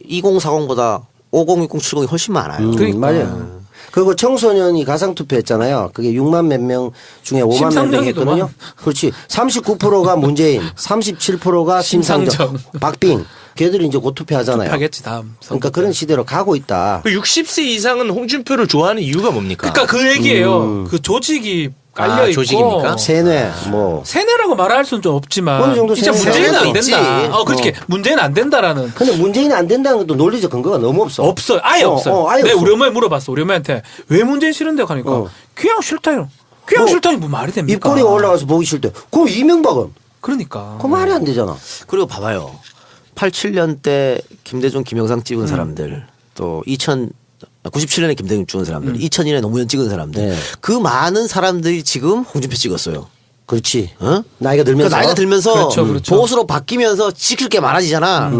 2040보다 5060, 70이 훨씬 많아요. 그러니까. 맞아요. 그리고 청소년이 가상투표했잖아요. 그게 6만 몇 명 중에 5만 몇 명 심상정이더만. 했거든요. 그렇지. 39%가 문재인, 37%가 심상정, 심상정. 박빙. 걔들이 이제 곧 투표하잖아요. 하겠지 다음. 그러니까 그런 시대로 가고 있다. 그 60세 이상은 홍준표를 좋아하는 이유가 뭡니까? 그러니까 그 얘기예요. 그 조직이 깔려 아, 있고 조직입니까? 세뇌, 뭐. 세뇌라고 말할 수는 좀 없지만 어느 정도 진짜 세뇌. 문재인은 안 세뇌도 된다. 있지. 그렇게 문재인은 안 된다라는 근데 문재인이 안 된다는 것도 논리적 근거가 너무 없어. 없어요. 아예 없어요. 아예 내가 없어. 우리 엄마에 물어봤어. 우리 엄마한테 왜 문재인 싫은데 하니까 어. 그냥 싫다요. 그냥 뭐, 싫다니 뭐 말이 됩니까? 입꼬리가 올라가서 보기 싫대. 그럼 이명박은? 그러니까. 그 말이 안 되잖아. 그리고 봐봐요. 87년 때 김대중, 김영삼 찍은 사람들, 또 97년에 김대중 찍은 사람들, 2001년에 노무현 찍은 사람들, 네. 그 많은 사람들이 지금 홍준표 찍었어요. 그렇지. 어? 나이가 들면서. 나이가 들면서 그렇죠. 보수로 바뀌면서 지킬 게 많아지잖아.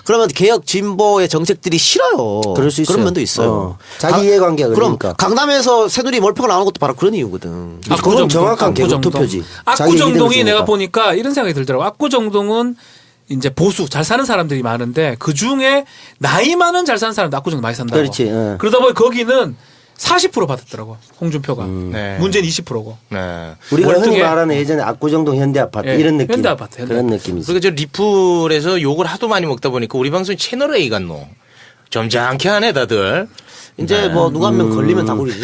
그러면 개혁 진보의 정책들이 싫어요. 그럴 수 있어요. 그런 면도 있어요. 자기 이해관계가 그럼 그러니까. 강남에서 새누리 몰표가 나오는 것도 바로 그런 이유거든. 그건 정확한 개혁 투표지. 자기 압구정동이 이해를 내가 주니까. 보니까 이런 생각이 들더라고. 압구정동은 이제 보수 잘 사는 사람들이 많은데 그 중에 나이 많은 잘 사는 사람들 압구정동 많이 산다고. 그렇지, 예. 그러다 보니 거기는 40% 받았더라고. 홍준표가. 네. 문재인 20%고. 네. 우리가 흔히 월등에- 말하는 예전에 압구정동 현대아파트 예, 이런 느낌. 현대아파트, 그런 느낌이지. 그리고 저 리플에서 욕을 하도 많이 먹다 보니까 우리 방송이 채널 A 같노. 점잖게 하네 다들. 이제 뭐 누가 한 명 걸리면 다 구리지.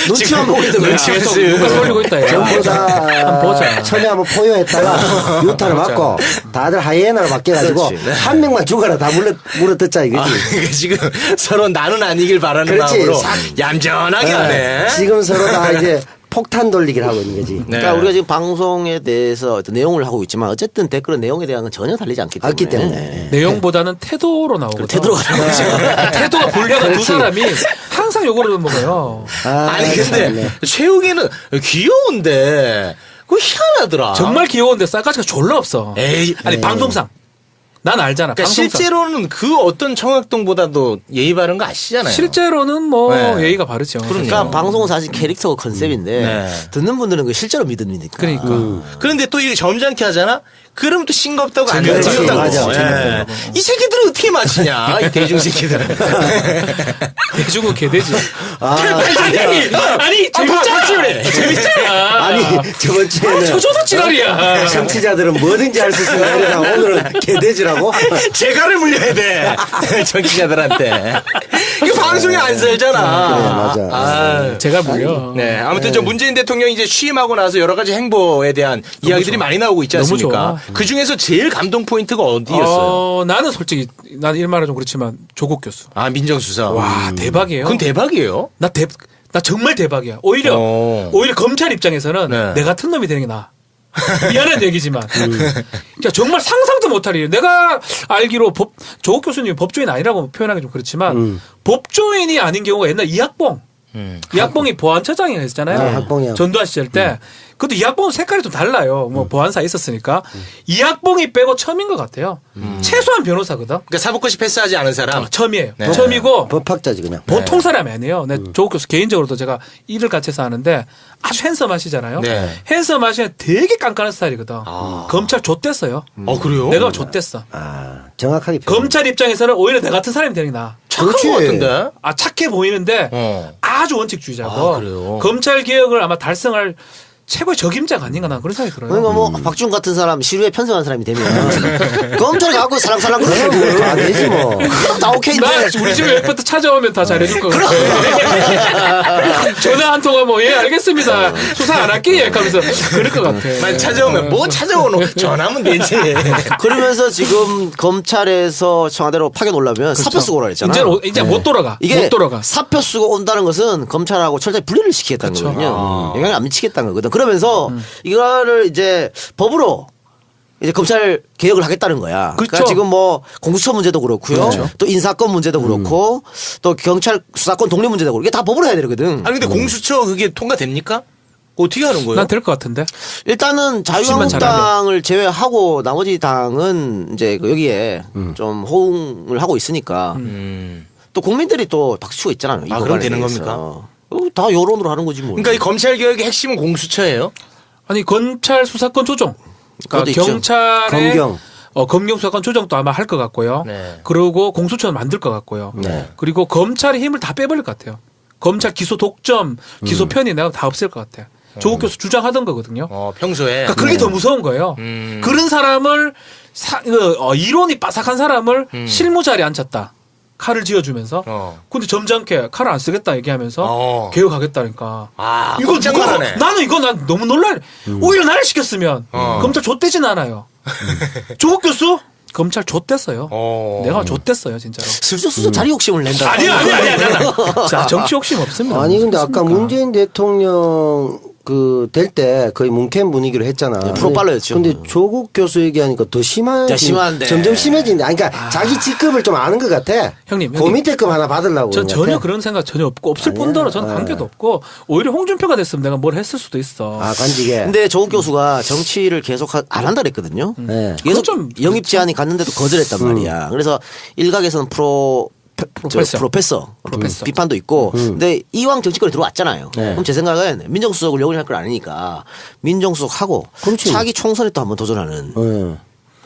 눈치만 보고 있는 거야. 눈치만 누가 쏠리고 있다. 얘. 전부 다 보자. 처음에 한번 포효했다가 유타를 맞고 다들 하이에나로 바뀌어가지고 그렇지. 네. 한 명만 죽어라 다 물어뜯자 이거지. 그러니까 지금 서로 나는 아니길 바라는 그렇지. 마음으로 얌전하게 하네. 지금 서로 다 이제 폭탄 돌리기를 하고 있는 거지. 네. 그러니까 우리가 지금 방송에 대해서 어떤 내용을 하고 있지만 어쨌든 댓글은 내용에 대한 건 전혀 달리지 않기 때문에. 않기 때문에. 내용보다는 태도로 나오거든. 태도가 다르죠. 태도가 불량한 두 사람이 항상 요거를 먹어요. 아니 근데 최욱이는 귀여운데 그거 희한하더라. 정말 귀여운데 싸가지가 졸라 없어. 에이, 아니 방송상. 난 알잖아. 그러니까 방송상. 실제로는 그 어떤 청학동보다도 예의 바른 거 아시잖아요. 실제로는 뭐 네. 예의가 바르죠. 그러니까 방송은 사실 캐릭터가 컨셉인데 네. 듣는 분들은 그 실제로 믿으니까. 그러니까. 그런데 또 이게 점잖게 하잖아. 그럼 또 싱겁다고 안 재미없다고. 재미없다고. 맞아. 예. 이 새끼들은 어떻게 맞히냐? 이 대중 새끼들은. 대중은 개돼지. 아니 재밌잖아. 재밌잖아. 아니 저번 주에는 저도 지랄이야. 청취자들은 뭐든지 할 수 있으면 이러다 오늘은 개돼지라고? 재갈을 물려야 돼. 정치자들한테. 이거 방송에 안 살잖아. 그래, 맞아. 아. 제가 물려. 네. 아무튼 저 문재인 대통령이 이제 취임하고 나서 여러 가지 행보에 대한 이야기들이 많이 나오고 있지 너무 않습니까? 좋아. 그 중에서 제일 감동 포인트가 어디였어요? 나는 솔직히 난 일말은 좀 그렇지만 조국 교수. 아, 민정수사. 와 대박이에요. 그건 대박이에요. 나 정말 대박이야. 오히려 검찰 입장에서는 네. 내 같은 놈이 되는 게 나아. 미안한 얘기지만. 그러니까 정말 상상도 못할 일. 내가 알기로 조국 교수님 법조인 아니라고 표현하기 좀 그렇지만 법조인이 아닌 경우가 옛날 이학봉. 이학봉이 보안처장이 했잖아요. 네, 학봉이요. 전두환 시절 때. 그것도 이학봉은 색깔이 좀 달라요. 뭐 보안사 있었으니까. 이학봉이 빼고 처음인 것 같아요. 최소한 변호사거든. 그러니까 사법고시 패스하지 않은 사람. 처음이에요. 네. 처음이고 법학자지 그냥. 보통 사람이 아니에요. 내 조국 교수 개인적으로도 제가 일을 같이 해서 하는데 아주 핸섬하시잖아요. 네. 핸섬하시면 되게 깐깐한 스타일이거든. 검찰 좆됐어요. 그래요? 내가 좆됐어. 정확하게 표현. 검찰 입장에서는 오히려 내 같은 사람이 되는 게 나아. 착한 그렇지. 것 같은데? 아 착해 보이는데 아주 원칙주의자고 아, 그래요? 검찰 개혁을 아마 달성할 최고의 적임자가 아닌가 난 그런 생각이 들어요. 그러니까 뭐 박준 같은 사람 시류에 편성한 사람이 되면 검찰이 갖고 살랑살랑 그러고 다 되지 뭐. 다 오케이인데. 나 우리 집에 웹부터 찾아오면 다 잘해줄 것 같아. 전화 한 통화 뭐 예 알겠습니다. 수사 안 할게 하면서 그럴 것 같아. 만 찾아오면 뭐 찾아오노? 전화하면 되지. 그러면서 지금 검찰에서 청와대로 파견 오려면 사표 쓰고 오라 그랬잖아. 이제 못 돌아가. 이게 못 돌아가. 사표 쓰고 온다는 것은 검찰하고 철저히 분리를 시키겠다는 그쵸. 거거든요. 영향을 안 미치겠다는 거거든. 그러면서 이거를 이제 법으로 이제 검찰 개혁을 하겠다는 거야. 그렇죠. 그러니까 지금 뭐 공수처 문제도 그렇고요. 또 인사권 문제도 그렇고 또 경찰 수사권 독립 문제도 그렇고 이게 다 법으로 해야 되거든. 아니 근데 공수처 그게 통과됩니까? 어떻게 하는 거예요? 난 될 것 같은데. 일단은 잘하면. 자유한국당을 제외하고 나머지 당은 이제 그 여기에 좀 호응을 하고 있으니까 또 국민들이 또 박수치고 있잖아요. 이 그럼 법안에 되는 대해서. 다 여론으로 하는 거지 뭐. 그러니까 이 검찰 개혁의 핵심은 공수처예요. 아니 검찰 수사권 조정. 그것도 그러니까 있죠. 경찰의 검경. 검경 수사권 조정도 아마 할 것 같고요. 네. 그리고 공수처는 만들 것 같고요. 네. 그리고 검찰의 힘을 다 빼버릴 것 같아요. 검찰 기소 독점, 기소 편의 내가 다 없앨 것 같아요. 조국 교수 주장하던 거거든요. 평소에. 그러니까 그게 더 무서운 거예요. 그런 사람을 이론이 빠삭한 사람을 실무 자리에 앉혔다. 칼을 쥐어주면서. 근데 점잖게 칼을 안 쓰겠다 얘기하면서 개혁하겠다니까. 이거 누가 나는 난 너무 놀랄. 오히려 나를 시켰으면 검찰 좆되진 않아요. 조국 교수 검찰 좆됐어요. 내가 좆됐어요 진짜로. 슬쩍슬쩍 자리 욕심을 낸다. 아니야. 자 정치 욕심 없습니다. 아니 근데 아까 문재인 대통령 될 때 거의 문캠 분위기로 했잖아. 프로빨러였죠. 근데 조국 교수 얘기하니까 더 심한데. 점점 심해진다. 아니, 그러니까 자기 직급을 좀 아는 것 같아. 형님. 그 밑에 급 하나 받으려고. 전 그런 것 전혀 같아. 그런 생각 전혀 없고 없을 아니야. 뿐더러 저는 관계도 없고 오히려 홍준표가 됐으면 내가 뭘 했을 수도 있어. 아, 간직에. 근데 조국 교수가 정치를 계속 안 한다 그랬거든요. 네. 계속 좀 영입 제안이 갔는데도 거절했단 말이야. 그래서 일각에서는 프로페서 비판도 있고. 근데 이왕 정치권에 들어왔잖아요. 네. 그럼 제 생각은 민정수석을 영원히 할 걸 아니니까 민정수석 하고 그렇지. 차기 총선에 또 한번 도전하는. 네.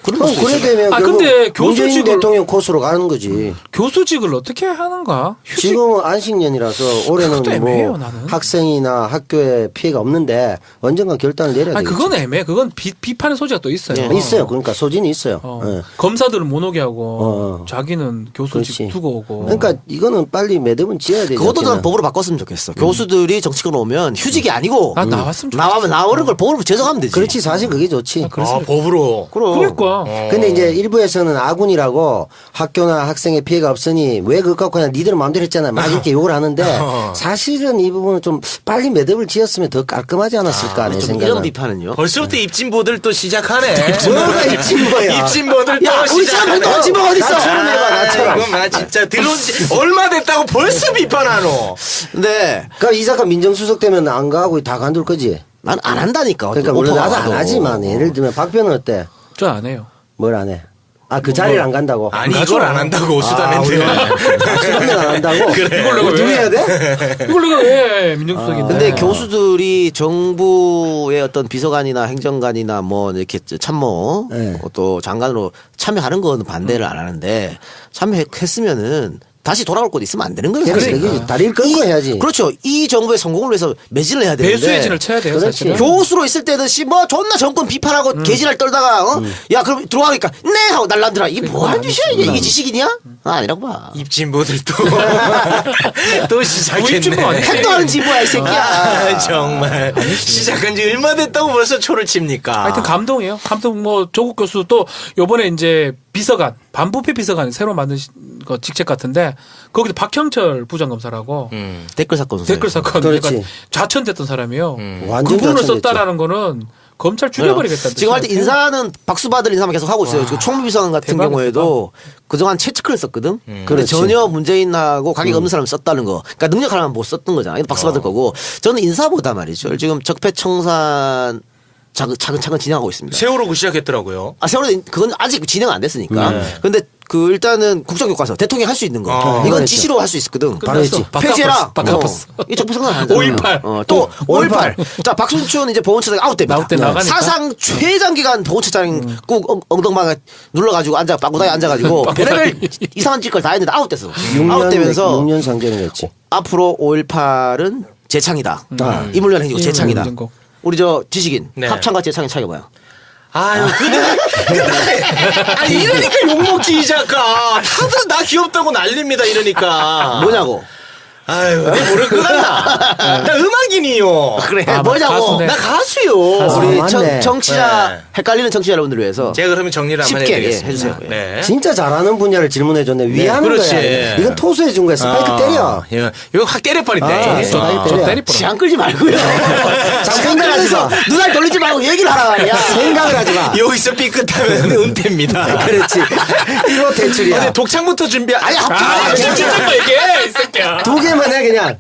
그런 그럼 것도 그래 있어요. 되면 아, 결국 근데 문재인 교수직을- 대통령 코스로 가는 거지. 교수직을 어떻게 하는가? 휴직 지금은 안식년이라서 올해는 그것도 애매해요, 뭐 나는. 학생이나 학교에 피해가 없는데 언젠가 결단을 내려야 아니 되겠지. 그건 애매해. 그건 비판의 소지가 또 있어요. 네. 있어요. 그러니까 소진이 있어요. 예. 검사들은 못 오게 하고 어. 자기는 교수직 그렇지. 두고 오고. 그러니까 이거는 빨리 매듭은 지어야 되죠. 그것도 난 법으로 바꿨으면 좋겠어. 교수들이 정치권 오면 휴직이 아니고 난 나왔으면 좋겠어. 나오는 걸 법으로 제정하면 되지. 그렇지 사실 그게 좋지. 아, 법으로. 그럼. 그러니까. 근데 이제 일부에서는 아군이라고 학교나 학생의 피해가 없으니 왜 그거 갖고 그냥 니들 마음대로 했잖아 막 이렇게 욕을 하는데 사실은 이 부분은 좀 빨리 매듭을 지었으면 더 깔끔하지 않았을까 내 좀 생각은. 이런 비판은요. 벌써부터 입진보들 또 시작하네. 뭐가 입진보야. 입진보들 야, 또 우리처럼 시작하네. 또 입진보 어딨어? 나처럼 해봐, 나처럼. 이건 나 진짜 들어온 지 얼마 됐다고 벌써 비판하노. 근데 그러니까 이 사건 민정수석 되면 안 가고 다 간둘 거지. 난 안 한다니까. 그러니까 물론 오퍼가 나도 안 와도. 하지만 예를 들면 박변은 어때? 저 안 해요. 뭘 안 해? 아 그 자리를 안 간다고? 아니 이걸 안 한다고 수다맨들. 수단면 안 한다고? 이걸 내가 누구 왜 해야 돼? 이걸 내가 왜 민정수석인데? 근데 교수들이 정부의 어떤 비서관이나 행정관이나 뭐 이렇게 참모 네. 또 장관으로 참여하는 건 반대를 안 하는데 참여했으면은 다시 돌아올 곳 있으면 안 되는 거예요. 그래, 사실. 그게 다리를 끊고 해야지. 그렇죠. 이 정부의 성공을 위해서 매진을 해야 되는데. 배수의 진을 쳐야 돼요. 그렇지. 사실은. 교수로 있을 때는 뭐 존나 정권 비판하고 개지랄 떨다가 야 그럼 들어가니까 네 하고 날라들아 이게 뭐 하는 짓이야 이게 지식이냐? 아니라고 봐. 입진보들 또 시작했네. 입진보 아니야? 행동하는 지뭐야 이 새끼야. 아, 정말 시작한 지 얼마 됐다고 벌써 초를 칩니까? 하여튼 감동이에요. 감동 뭐 조국 교수 또 요번에 이제 비서관 반부패 비서관이 새로 만든 거 직책 같은데 거기도 박형철 부장검사라고 댓글 사건 댓글 사건 그렇지. 그러니까 좌천됐던 사람이에요. 완전 그분을 좌천됐죠. 썼다라는 거는 검찰 죽여버리겠다는 지금 할 때 뜻이에요. 인사는 박수 받을 인사만 계속 하고 있어요. 지금 총무비서관 같은 대박이다. 경우에도 그동안 최측근을 썼거든. 근데 그렇지. 전혀 문재인하고 관계가 없는 사람을 썼다는 거. 그러니까 능력 하나만 못 썼던 거잖아. 이거 박수 받을 거고. 저는 인사보다 말이죠. 지금 적폐청산 차근차근 진행하고 있습니다. 세월호고 시작했더라고요. 아, 세월호 그건 아직 진행 안 됐으니까. 근데 그 일단은 국정교과서 대통령이 할 수 있는 거. 이건 그랬죠. 지시로 할 수 있거든. 바로 했지. 폐지해라. 바꿔봤어. 이 적폐청산 안 하잖아. 5.18. 또 5.18. 자, 박순춘 이제 보훈처장 아웃됩니다. 아웃돼 나가니까. 사상 최장기간 보훈처장 꾹 엉덩방에 눌러가지고 바구다에 앉아가지고 별의별 이상한 짓걸 다 했는데 아웃됐어. 아웃되면서 6년 상정이었지. 앞으로 5.18은 재창이다. 이물련 행위고 재창이다. 행정고. 우리 저 지식인 네. 합창과 재창의 차이가 뭐야? 아유, 근데 아니 이러니까 욕먹지 이 작가. 다들 나 귀엽다고 난립니다 이러니까. 뭐냐고? 아유, 내 모를 것 같나? 나 음악인이요. 그래 아, 뭐냐고? 가수네. 나 가수요. 우리 맞네. 정치자 네. 헷갈리는 청취자 여러분들 위해서 제가 그러면 정리를 한번 쉽게 해드리겠습니다. 해주세요. 네. 진짜 잘하는 분야를 질문해줬네. 위하는 그렇지. 거야. 이건 토수해 준 거야. 스파이크 때려. 이거 확 때려버린대. 아, 저 때려. 때리 뿌려. 시간 끌지 말고요. 생각하지 마. 눈알 돌리지 말고 얘기를 하라. 야. 생각을 하지 마. 여기서 삐끗하면 은퇴입니다. 그렇지. 이거 대출이야. 근데 독창부터 준비. 아니 합창. 진짜 좀 얘기해 이 새끼야. 두 개만 해 그냥.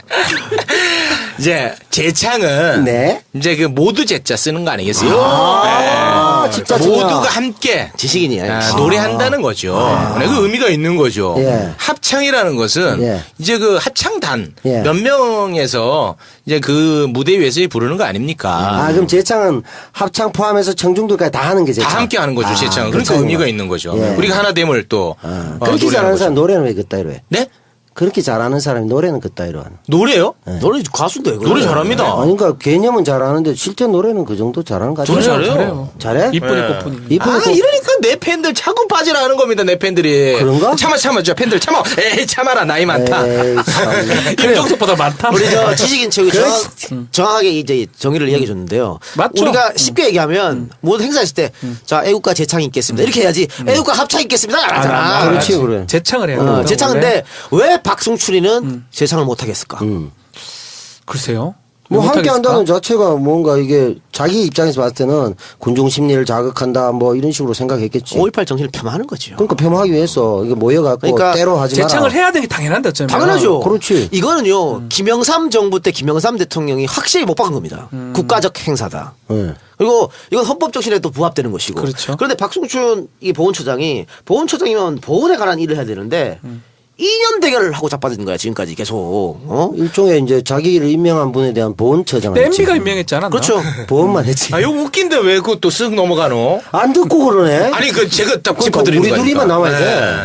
이제 재창은 네. 이제 그 모두 제자 쓰는 거 아니겠어요? 아, 진짜 모두가 함께 지식인이야. 역시. 노래한다는 거죠. 네, 그 의미가 있는 거죠. 예. 합창이라는 것은 예. 이제 그 합창단 예. 몇 명에서 이제 그 무대 위에서 부르는 거 아닙니까? 아, 그럼 재창은 합창 포함해서 청중들까지 다 하는 게 재창. 다 함께 하는 거죠, 재창은. 그 그러니까 의미가 있는 거죠. 예. 우리가 하나됨을 또 그렇게 노래하는 잘하는 거죠. 사람 노래는 왜 그따위로 해? 네? 그렇게 잘하는 사람이 노래는 그따위로 하는. 노래요? 너는 가수인데 그거. 노래 잘합니다. 아니, 그러니까 개념은 잘하는데 실제 노래는 그 정도 잘하는 거 같아요. 노래 잘해요. 잘해? 이쁜이 네. 꽃분이. 이쁜이 아, 꽃- 이러니까 내 팬들 자꾸 빠지라 하는 겁니다, 내 팬들이. 그런가? 참아, 저 팬들 참아. 에이, 참아라, 나이 많다. 에이, 참. 김종석보다 많다. 우리 저 지식인 체육이 정확하게 이제 정의를 이야기해 줬는데요. 맞죠? 우리가 쉽게 얘기하면 모든 행사했을 때 자 애국가 재창이 있겠습니다. 이렇게 해야지 애국가 합창이 있겠습니다. 안 하잖아. 그렇지, 그래. 재창을 해야 돼요. 재창인데 왜 박승춘이는 재창을 못 하겠을까? 글쎄요. 뭐 함께 못하겠을까? 한다는 자체가 뭔가 이게 자기 입장에서 봤을 때는 군중 심리를 자극한다 뭐 이런 식으로 생각했겠지. 5.18 정신을 폄하하는 거죠. 그러니까 폄하하기 위해서 이게 모여갖고 그러니까 때로 하지 마라. 재창을 해야 되는 게 당연한데 어쩌면. 당연하죠. 그렇지. 이거는요 김영삼 정부 때 김영삼 대통령이 확실히 못 박은 겁니다. 국가적 행사다. 네. 그리고 이건 헌법 정신에 또 부합되는 것이고. 그렇죠. 그런데 박승춘 이 보훈처장이면 보훈에 관한 일을 해야 되는데 2년 대결을 하고 자빠진 거야 지금까지 계속. 일종의 이제 자기를 임명한 분에 대한 보훈처장을 댐비가 임명했지 않았나? 그렇죠. 보훈만 했지. 아, 이거 웃긴데 왜 그것도 쓱 넘어가노? 안 듣고 그러네. 아니, 제가 딱 그러니까 짚어드리는 우리 거니까. 둘이만 남아야 돼.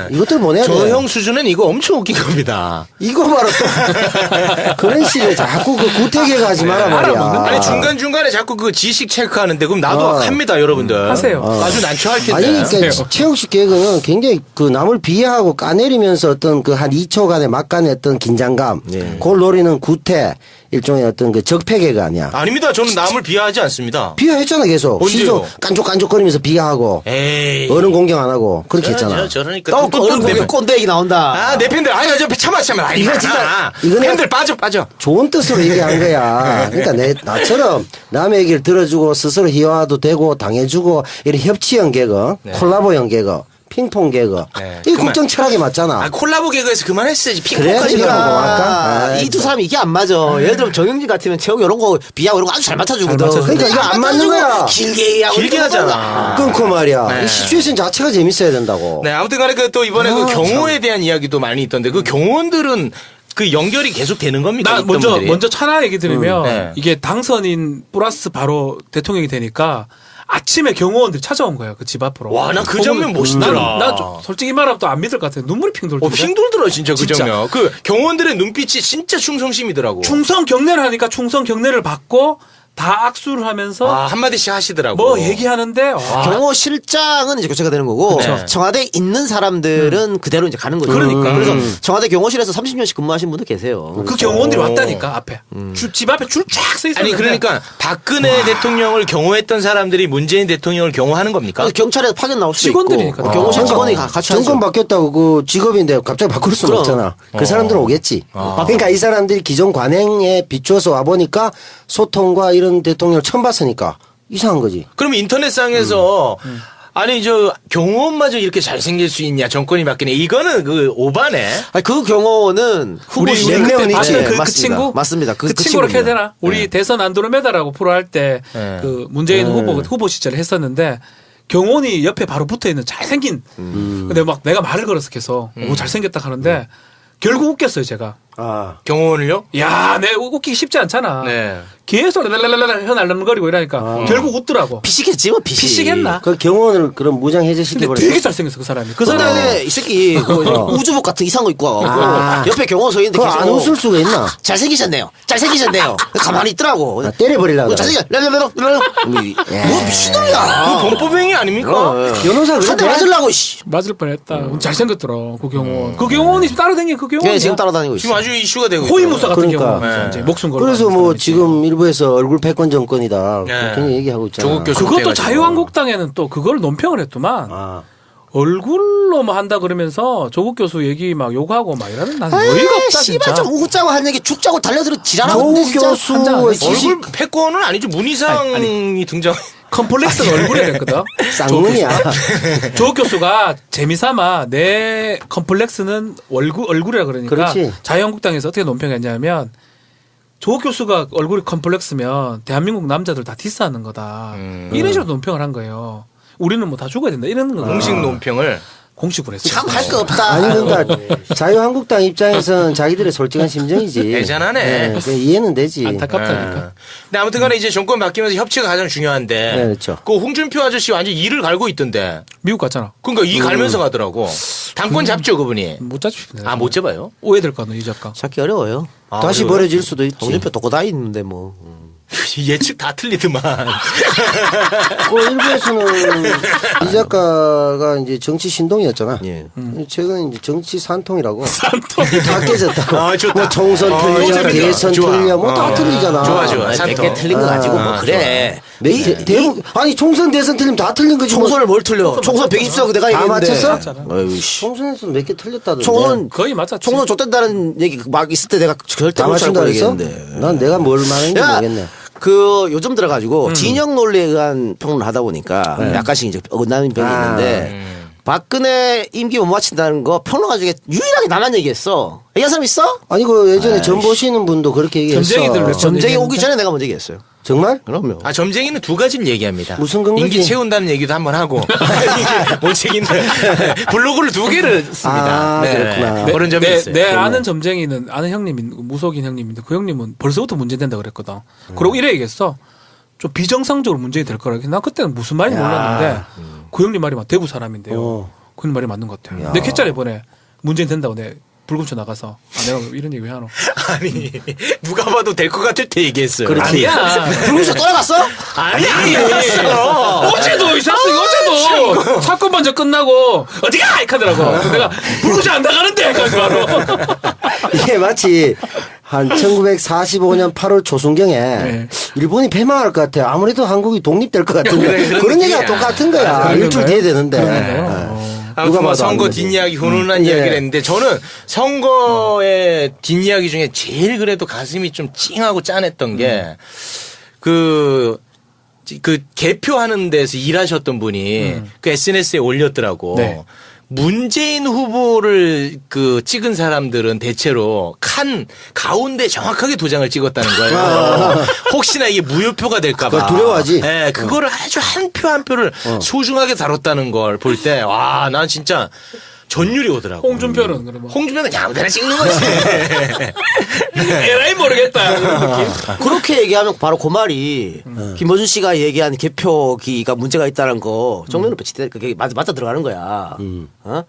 네. 이것들 뭐 내야 돼. 저 형 수준은 이거 엄청 웃긴 겁니다. 이거 바로 또 그런 식으로 자꾸 그 구태개가 하지 마라 말이야. 아니, 중간중간에 자꾸 그 지식 체크하는데, 그럼 나도 합니다, 여러분들. 하세요. 아주 난처할 텐데. 아니, 그러니까 최욱식 개그는 굉장히 그 남을 비하하고 까내리면서 어떤 그 한 2초간의 막간의 어떤 긴장감, 그걸 노리는 구태, 일종의 어떤 그 적폐 개그 아니야. 아닙니다. 저는 남을 비하하지 않습니다. 비하했잖아 계속. 언제요? 시조 깐족깐족거리면서 비하하고 에이. 어른 공경 안 하고 그렇게 했잖아. 저러니까 또 어른 공개 꼰대 얘기 나온다. 아, 내 팬들. 아니, 저 참아. 아니, 이거 진짜- 이거 이거는- 팬들 빠져. 좋은 뜻으로 얘기한 거야. 그러니까 나처럼 남의 얘기를 들어주고 스스로 희화도 되고 당해주고 이런 협치형 개그, 콜라보형 개그, 핑퐁 개그. 네, 이 그만. 국정 철학이 맞잖아. 아, 콜라보 개그에서 그만했어야지. 그래? 핑크까지 그러니까 가고. 뭐 아까? 그러니까 이 두 사람이 이게 안 맞아. 예를 들면 정영진 같으면 최욱 이런 거 비하고 이런 거 아주 잘 맞춰주거든. 잘 맞춰주고. 근데 그러니까 이거 안 맞는 맞춰주고 거야. 길게 얘기하고 길게 이런 거 하잖아. 끊고 말이야. 네. 이 시츄에이션 자체가 재밌어야 된다고. 네, 아무튼 간에 그 또 이번에 그 경호에 대한 이야기도 많이 있던데, 그 경호원들은 그 연결이 계속 되는 겁니까? 나 있던 분들이? 먼저 천하 얘기 드리면 네. 이게 당선인 플러스 바로 대통령이 되니까 아침에 경호원들이 찾아온 거예요. 그 집 앞으로. 와, 나 그 장면 멋있더라. 난 좀 솔직히 말하면 또 안 믿을 것 같아요. 눈물이 핑 돌던데. 핑 돌더라, 진짜 그 진짜. 장면. 그 경호원들의 눈빛이 진짜 충성심이더라고. 충성 경례를 하니까 충성 경례를 받고 다 악수를 하면서 아, 한마디씩 하시더라고. 뭐 얘기하는데 경호실장은 이제 교체가 되는 거고 그쵸. 청와대에 있는 사람들은 그대로 이제 가는 거죠. 그러니까. 그래서 청와대 경호실에서 30년씩 근무하신 분도 계세요. 그 경호원들이 왔다니까 앞에 집 앞에 줄 쫙 서 있었는데 아니, 그러니까 박근혜 대통령을 경호했던 사람들이 문재인 대통령을 경호하는 겁니까? 그래서 경찰에서 파견 나올 수도 직원들이니까. 있고 경호실 직원이 같이 하죠. 정권 바뀌었다고 그 직업인데 갑자기 바꿀 수는 그럼. 없잖아. 그 사람들은 오겠지. 그러니까 이 사람들이 기존 관행에 비춰서 와보니까 소통과 이런 대통령을 처음 봤으니까 이상한 거지. 그럼 인터넷상에서 아니, 경호원마저 이렇게 잘생길 수 있냐, 정권이 바뀌네. 이거는 그 오바네. 아니, 그 경호원은 후보 우리 시절 그때 때 봤던 그 맞습니다. 친구 맞습니다. 그 친구로 해야 친구입니다. 되나? 우리 대선 안드로메다라고 프로 할 때 그 문재인 후보 시절에 했었는데 경호원이 옆에 바로 붙어 있는 잘생긴. 근데 막 내가 말을 걸어서 계속 오 잘생겼다 하는데 결국 웃겼어요 제가. 아. 경호원을요? 야, 내 웃기기 쉽지 않잖아. 네. 계속 랄랄랄랄 혀날름거리고 이러니까 결국 웃더라고. 피식했지 뭐 피식. 피식했나? 그 경호원을 그럼 무장 근데 해제시켜버렸어. 되게 잘생겼어 그 사람이. 그 사람이 그다음에 이 새끼 그 우주복 같은 이상한 거 입고 와. 옆에 경호원 서 있는데 그거 안 계속 웃을 수가 있나? 잘생기셨네요. 잘생기셨네요. 가만히 있더라고. 아, 때려버리려고. 잘생겨. 뭐 미친놈이야. 그 범법행위 아닙니까? 변호사 한 대 그래? 맞으려고 씨. 맞을 뻔했다. 잘생겼더라 그 경호원. 그 경호원이 따로 다니는 그 경호원. 네, 지금 따라다니고 있어. 지금 아주 이슈가 되고 호위무사 같은 그러니까. 경우 이제 목숨 걸고 그래서 하는 뭐 사람이지. 지금 일부에서 얼굴 패권 정권이다. 네. 그렇게 얘기하고 있잖아. 조국 교수 그것도 돼가지고. 자유한국당에는 또 그걸 논평을 했더만 아. 얼굴로 뭐 한다 그러면서 조국 교수 얘기 막 욕하고 막 이러는 난 어이가 없다 씨발 진짜. 좀 웃자고 한 얘기 죽자고 달려들어 지랄하고 조국 교수의 지식 얼굴 패권은 아니죠. 문희상이 등장. 컴플렉스가 얼굴에 됐거든. 쌍문이야. 조국 교수가 재미삼아 내 컴플렉스는 얼굴이라 그러니까 그렇지. 자유한국당에서 어떻게 논평했냐면 조국 교수가 얼굴이 컴플렉스면 대한민국 남자들 다 디스하는 거다. 이런 식으로 논평을 한 거예요. 우리는 뭐 다 죽어야 된다 이런 거 공식 논평을. 공식으로 했어요. 참 할 거 없다. 아니 그러니까 자유한국당 입장에서는 자기들의 솔직한 심정이지. 애잔하네. 그 이해는 되지. 안타깝다니까. 근데 아무튼간에 이제 정권 바뀌면서 협치가 가장 중요한데. 네, 그렇죠. 그 홍준표 아저씨 완전 이를 갈고 있던데. 미국 갔잖아. 그러니까 이 갈면서 가더라고. 당권 잡죠 그분이. 못 잡히네. 아, 못 잡아요? 오해될 거는 이 작가. 찾기 어려워요. 다시 그래요? 버려질 수도 있지. 홍준표 도고 다 있는데 뭐. 예측 다 틀리더만. 그 일부에서는 이 작가가 이제 정치 신동이었잖아. 예. 최근 이제 정치 산통이라고. 다 깨졌다고. 아, 좋다. 뭐 총선 틀려, 재밌다. 대선 좋아. 틀려, 뭐 다 틀리잖아. 좋아, 좋아. 아니, 산통. 100개 틀린 거 가지고 뭐 그래. 대부분 아니 총선 대선 틀리면 다 틀린 거지. 뭐. 총선을 뭘 틀려? 총선 120석 내가 다 얘기했는데. 맞췄어? 어휴 씨. 총선에서 몇 개 틀렸다던데. 총선 거의 맞았지. 총선 줬댄다는 얘기 막 있을 때 내가 절대 다 못 맞춘다 살고 그랬어? 얘기했는데. 난 내가 뭘 말하는지 야, 모르겠네. 그 요즘 들어가지고 진영 논리에 의한 평론을 하다 보니까 약간씩 이제 어긋나는 편이 있는데 박근혜 임기 못 마친다는 거 평론가 중에 유일하게 나만 얘기했어. 얘기한 사람 있어? 아니 그 예전에 전 보시는 분도 그렇게 얘기했어. 전쟁이들 왜 전쟁이 얘기했는데? 오기 전에 내가 먼저 얘기했어요. 정말? 그럼요. 아, 점쟁이는 두 가지를 얘기합니다. 무슨 근거지? 임기 채운다는 얘기도 한번 하고. 못 책임다. 블로그를 두 개를 씁니다. 아, 그렇구나. 그런 점이 있어요. 내 아는 점쟁이는 아는 형님인 무속인 형님인데 그 형님은 벌써부터 문제된다 그랬거든. 그리고 이래 얘기했어. 좀 비정상적으로 문제가 될 거라. 난 그때는 무슨 말인지 몰랐는데 그 형님 말이 대구 사람인데요. 그 형님 말이 맞는 것 같아요. 내 캣짤에 보내. 문제 된다고 내 불금쳐 나가서 내가 이런 얘기 왜 하노? 아니, 누가 봐도 될 것 같을 때 얘기했어요. 그렇지. 아니야. 불구서 떠나갔어? 아니, 아니었어. 어제도 있었어. 어제도 사건 먼저 끝나고 어디가 이렇게 하더라고. 내가 불금쳐 안 나가는데 그래서 바로. 이게 마치 한 1945년 8월 초순경에 네. 일본이 패망할 것 같아. 아무래도 한국이 독립될 것 같은데 그래, 그런 그런 얘기가 느낌이야. 똑같은 거야. 그런 일주일 건가요? 뒤에 되는데. 그런가요? 아무튼 뭐 봐도 선거 안 되지. 뒷이야기, 훈훈한 예. 이야기를 했는데 저는 선거의 뒷이야기 중에 제일 그래도 가슴이 좀 찡하고 짠했던 게 그 개표하는 데서 일하셨던 분이 그 SNS에 올렸더라고. 네. 문재인 후보를 찍은 사람들은 대체로 가운데 정확하게 도장을 찍었다는 거예요. 혹시나 이게 무효표가 될까봐. 그걸 두려워하지. 네, 그거를 아주 한 표 한 표를 소중하게 다뤘다는 걸 볼 때, 와, 난 진짜 전율이 오더라고. 홍준표는 그러면 홍준표는 그냥 아무데나 찍는 거지. 에라이 모르겠다 그런 느낌. 그렇게 얘기하면 바로 그 말이 김어준 씨가 얘기한 개표기가 문제가 있다는 거 정면으로 배치돼 그게 맞아 들어가는 거야. 어?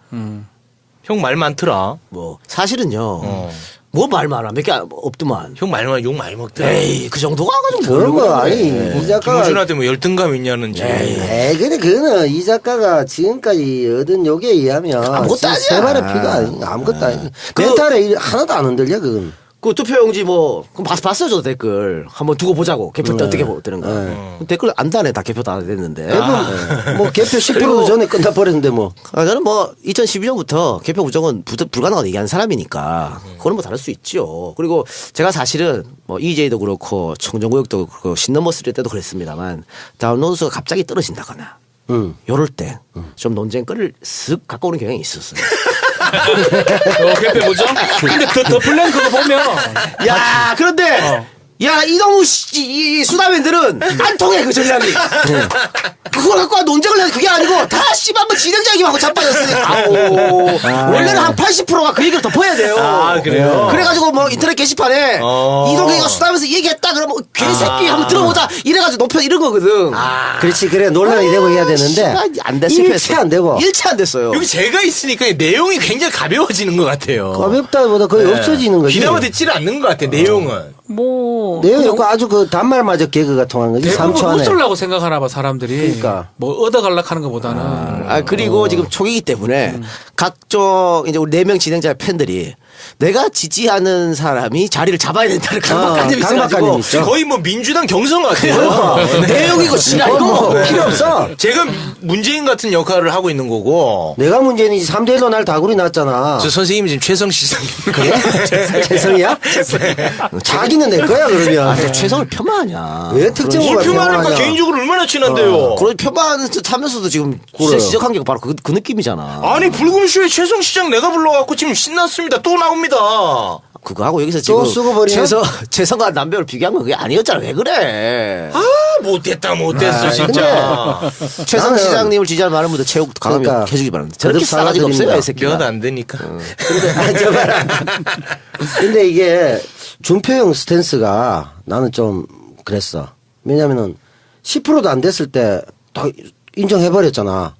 형 말 많더라. 뭐 사실은요. 뭐 말 많아 몇 개 없더만. 형 말만 욕 많이 먹더라. 에이 그 정도가 가지고 그런 거 모르는 아니. 거네. 이 작가가 김우준한테 뭐 열등감 있냐는지. 에이, 근데 그거는 이 작가가 지금까지 얻은 요기에 의하면 아무것도 아니야. 세 발의 피가 아니 아무것도 아니. 멘탈에 하나도 안 흔들려 그건. 그 투표용지 뭐 그럼 봤어요 저도 댓글 한번 두고 보자고 개표 때 어떻게 되는가. 댓글 안 다네 다 개표 다 됐는데. 뭐 개표 10% 전에 끝나버렸는데 뭐. 저는 뭐 2012년부터 개표 부정은 불가능하다고 얘기하는 사람이니까 그거는 뭐 다를 수 있죠. 그리고 제가 사실은 뭐 EJ도 그렇고 청정구역도 그렇고 신넘버스릴 때도 그랬습니다만 다운로드 수가 갑자기 떨어진다거나 요럴 때 좀 논쟁거리를 쓱 갖고 오는 경향이 있었어요. 개표 보죠? 근데 더 플랜 그거 보면 야 그런데 야 이동우 씨, 이 수다맨들은 안 통해 그 전략이. 그걸 갖고 논쟁을 해 그게 아니고 다 씨발 한번 진행자 얘기만 하고 자빠졌으니까. 원래는 한 80%가 그 얘기를 덮어야 돼요. 아, 그래요? 그래가지고 뭐 인터넷 게시판에 이동우가 수다면서 얘기했다 그러면 개새끼 한번 들어보자 이래가지고 높여 이런 거거든. 그렇지 그래 논란이 되고 해야 되는데 씨발, 안 됐어. 일체 안 되고. 일체 안 됐어요. 여기 제가 있으니까 내용이 굉장히 가벼워지는 것 같아요. 가볍다보다 거의 없어지는 거지. 귀담아 듣지를 않는 것 같아, 내용은. 뭐 내용이 없고 아주 그 단말마저 개그가 통한 거지. 3초 대부분 안에. 웃으려고 생각하나 봐 사람들이. 그러니까. 뭐 얻어갈락 하는 것보다는. 그리고 지금 초기이기 때문에 각종 이제 우리 4명 진행자 팬들이 내가 지지하는 사람이 자리를 잡아야 된다는 강박관념이 강박관념이 있어가지고 있어. 거의 뭐 민주당 경선 같아요. 내용이고 지랄 이거 뭐 필요 없어. 제가 문재인 같은 역할을 하고 있는 거고. 내가 문제는 3대1로 날 다구리 났잖아. 저 선생님이 지금 최성 시장님. 그래? 재성이야? 자기는 내 거야 그러면. 최성을 폄하하냐. 왜 특정으로 물표만할까 명하냐. 개인적으로 얼마나 친한데요. 그런 폄하하는 듯 하면서도 지금 그래요. 지적한 게 바로 그 느낌이잖아. 아니 불금쇼에 최성 시장 내가 불러갖고 지금 신났습니다. 또 나옵니다. 그거 하고 여기서 또 지금 쓰고 버리면? 최성과 남배우를 비교한 건 그게 아니었잖아. 왜 그래? 아 못됐다 못됐어 진짜. 최성 나는- 시장님을 지지하는 많은 분들 체육 강하게 그러니까 해주기 바랍니다. 저렇게 거듭 싸가지가 없어요, 사과드립니다. 이 새끼가. 몇 안 되니까. 근데 이게 준표형 스탠스가 나는 좀 그랬어. 왜냐면은 10%도 안 됐을 때 다 인정해버렸잖아.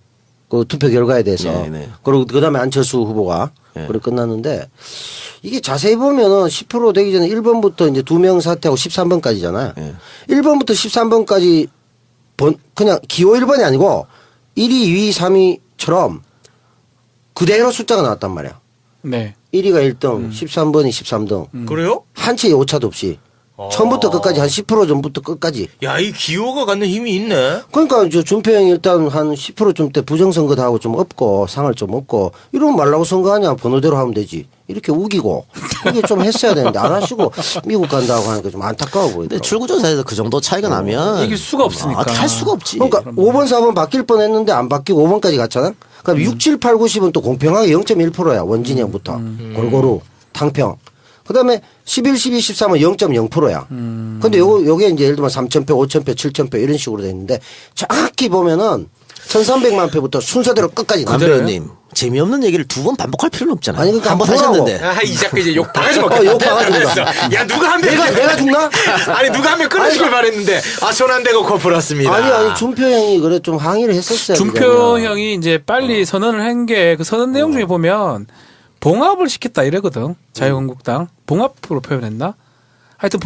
그 투표 결과에 대해서. 네, 네. 그리고 그 다음에 안철수 후보가. 네. 그래 끝났는데 이게 자세히 보면은 10% 되기 전에 1번부터 이제 2명 사퇴하고 13번까지잖아요. 1번부터 13번까지 그냥 기호 1번이 아니고 1위, 2위, 3위처럼 그대로 숫자가 나왔단 말이야. 네. 1위가 1등, 13번이 13등. 그래요? 한 채의 오차도 없이. 처음부터 끝까지 한 10% 전부터 끝까지. 야, 이 기호가 갖는 힘이 있네. 그러니까 저 준표 형이 일단 한 10%쯤 때 부정선거도 하고 좀 없고 상을 좀 없고 이러면 말라고 선거하냐 번호대로 하면 되지. 이렇게 우기고 이게 좀 했어야 되는데 안 하시고 미국 간다고 하니까 좀 안타까워 근데 보이더라고. 출구조사에서 그 정도 차이가 나면 이길 수가 없으니까. 할 수가 없지. 그러니까 5번, 4번 바뀔 뻔했는데 안 바뀌고 5번까지 갔잖아. 그럼 6, 7, 8, 9, 10은 또 공평하게 0.1%야 원진이 형부터 골고루 탕평. 그다음에 11, 12, 13은 0.0%야. 근데 요게 이제 예를 들면 3,000표, 5,000표, 7,000표 이런 식으로 돼 있는데 정확히 보면은 1,300만 표부터 순서대로 끝까지 남 나와요. 배우님 재미없는 얘기를 두 번 반복할 필요는 없잖아요. 아니, 그러니까 한 번 뭐라고. 하셨는데. 아, 이 작가 이제 욕 바가지 먹겠다. 욕 바가지 먹겠다. 야, 누가 한 명. 내가 죽나? 아니, 누가 한 명 끊으시길 바랬는데, 아, 손 안 대고 코 풀었습니다. 아니 준표 형이 그래 좀 항의를 했었어요. 준표 형이 이제 빨리 선언을 한 게 그 선언 내용 중에 보면 봉합을 시켰다 이러거든. 자유한국당 봉합으로 표현했나? 하여튼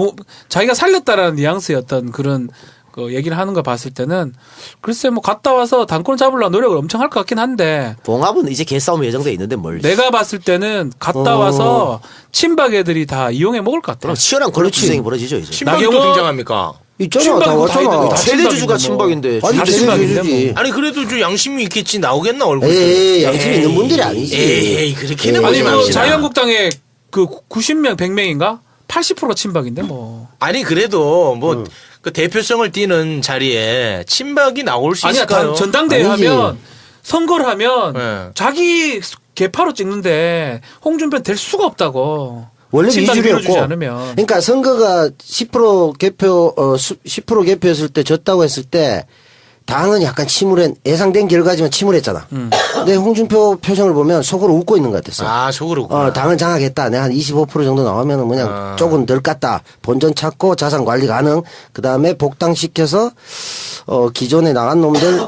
자기가 살렸다라는 뉘앙스의 어떤 그런 그 얘기를 하는 거 봤을 때는 글쎄 뭐 갔다 와서 당권 잡으려고 노력을 엄청 할 것 같긴 한데 봉합은 이제 개싸움이 예정돼 있는데 뭘. 내가 봤을 때는 갔다 와서 친박 애들이 다 이용해 먹을 것 같아. 그럼 치열한 권력 투쟁이 벌어지죠 이제. 친박이 또 나경원- 등장합니까? 있잖아 친박은 다 다 왔잖아. 있는데 세대 주주가 친박인데 친박인데. 아니 다 세대 친박인데 주주지. 아니, 그래도 좀 양심이 있겠지. 나오겠나, 얼굴. 에이 양심이 있는 분들이 아니지. 에이, 그렇게는 아니 보지 그 맙시다. 자유한국당의 그 90명 100명인가 80% 친박인데 뭐. 아니, 그래도 뭐, 그 대표성을 띠는 자리에 친박이 나올 수 아니야 있을까요? 전당대회 아니지. 하면 선거를 하면 네. 자기 개파로 찍는데 홍준표 될 수가 없다고. 원래 친박이 위주였고. 밀어주지 않으면. 그러니까 선거가 10% 개표 10% 개표했을 때 졌다고 했을 때 당은 약간 침울한 예상된 결과지만 침울했잖아. 근데 홍준표 표정을 보면 속으로 웃고 있는 것 같았어. 아, 속으로. 당은 장악했다. 내가 한 25% 정도 나오면은 그냥 조금 덜 깠다. 본전 찾고 자산 관리 가능. 그 다음에 복당시켜서 기존에 나간 놈들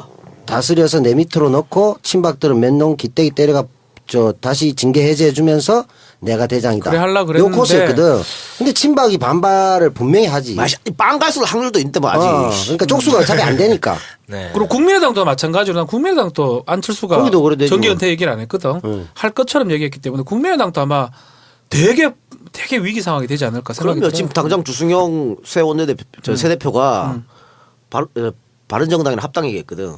다스려서 내 밑으로 넣고 친박들은 몇 놈 기대기 때려가 다시 징계 해제해주면서 내가 대장이다. 그래 하려고 요 그랬는데. 코스였거든. 근데 친박이 반발을 분명히 하지. 빵 갈수록 확률도 있는데 뭐 아직. 그러니까 쪽수가 어차피 안 되니까. 네. 그리고 국민의당도 마찬가지로 난 국민의당도 안철수가 거기도 그래 되지 정기 뭐. 은퇴 얘기를 안 했거든. 할 것처럼 얘기했기 때문에 국민의당도 아마 되게 위기 상황이 되지 않을까 생각이 그럼요. 들어요. 지금 당장 주승용 새 원내대표 새 대표가 바른정당이랑 합당이겠거든.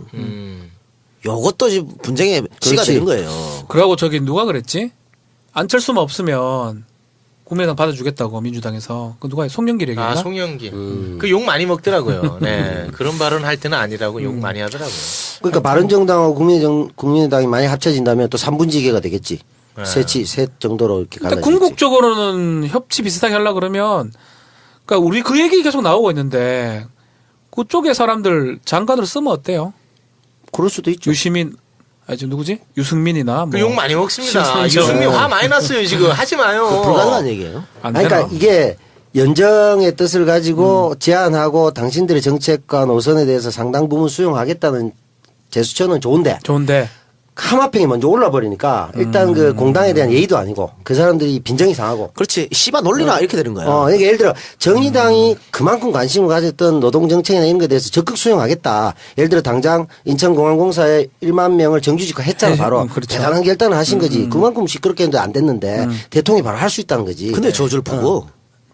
요것도 지금 분쟁의 시가 그렇지. 되는 거예요. 그러고 저기 누가 그랬지? 안철수만 없으면 국민의당 받아주겠다고 민주당에서 그 누가 송영길 얘기했나? 아, 송영기. 그 욕 많이 먹더라고요. 네. 그런 발언 할 때는 아니라고 욕 많이 하더라고요. 그러니까 바른정당하고 국민의당이 많이 합쳐진다면 또 3분지계가 되겠지. 셋 정도로 이렇게 근데 갈라지겠지. 궁극적으로는 협치 비슷하게 하려고 그러면 그러니까 우리 그 얘기 계속 나오고 있는데 그쪽에 사람들 장관으로 쓰면 어때요? 그럴 수도 있죠. 유시민 지금 누구지? 유승민이나 뭐 그 욕 많이 먹습니다. 신승민 유승민 화 많이 났어요, 지금. 하지 마요. 불가능한 얘기예요. 안 아니, 되나? 그러니까 이게 연정의 뜻을 가지고 제안하고 당신들의 정책과 노선에 대해서 상당 부분 수용하겠다는 제스처는 좋은데 좋은데 하마평이 먼저 올라버리니까 일단 그 공당에 대한 예의도 아니고 그 사람들이 빈정이 상하고 그렇지. 씨바 논리나 이렇게 되는 거야. 그러니까 예를 들어 정의당이 그만큼 관심을 가졌던 노동정책이나 이런 것에 대해서 적극 수용하겠다. 예를 들어 당장 인천공항공사에 1만 명을 정규직화 했잖아 바로. 그렇죠. 대단한 결단을 하신 거지. 그만큼 시끄럽게 했는데 안 됐는데 대통령이 바로 할 수 있다는 거지. 근데 저주를 보고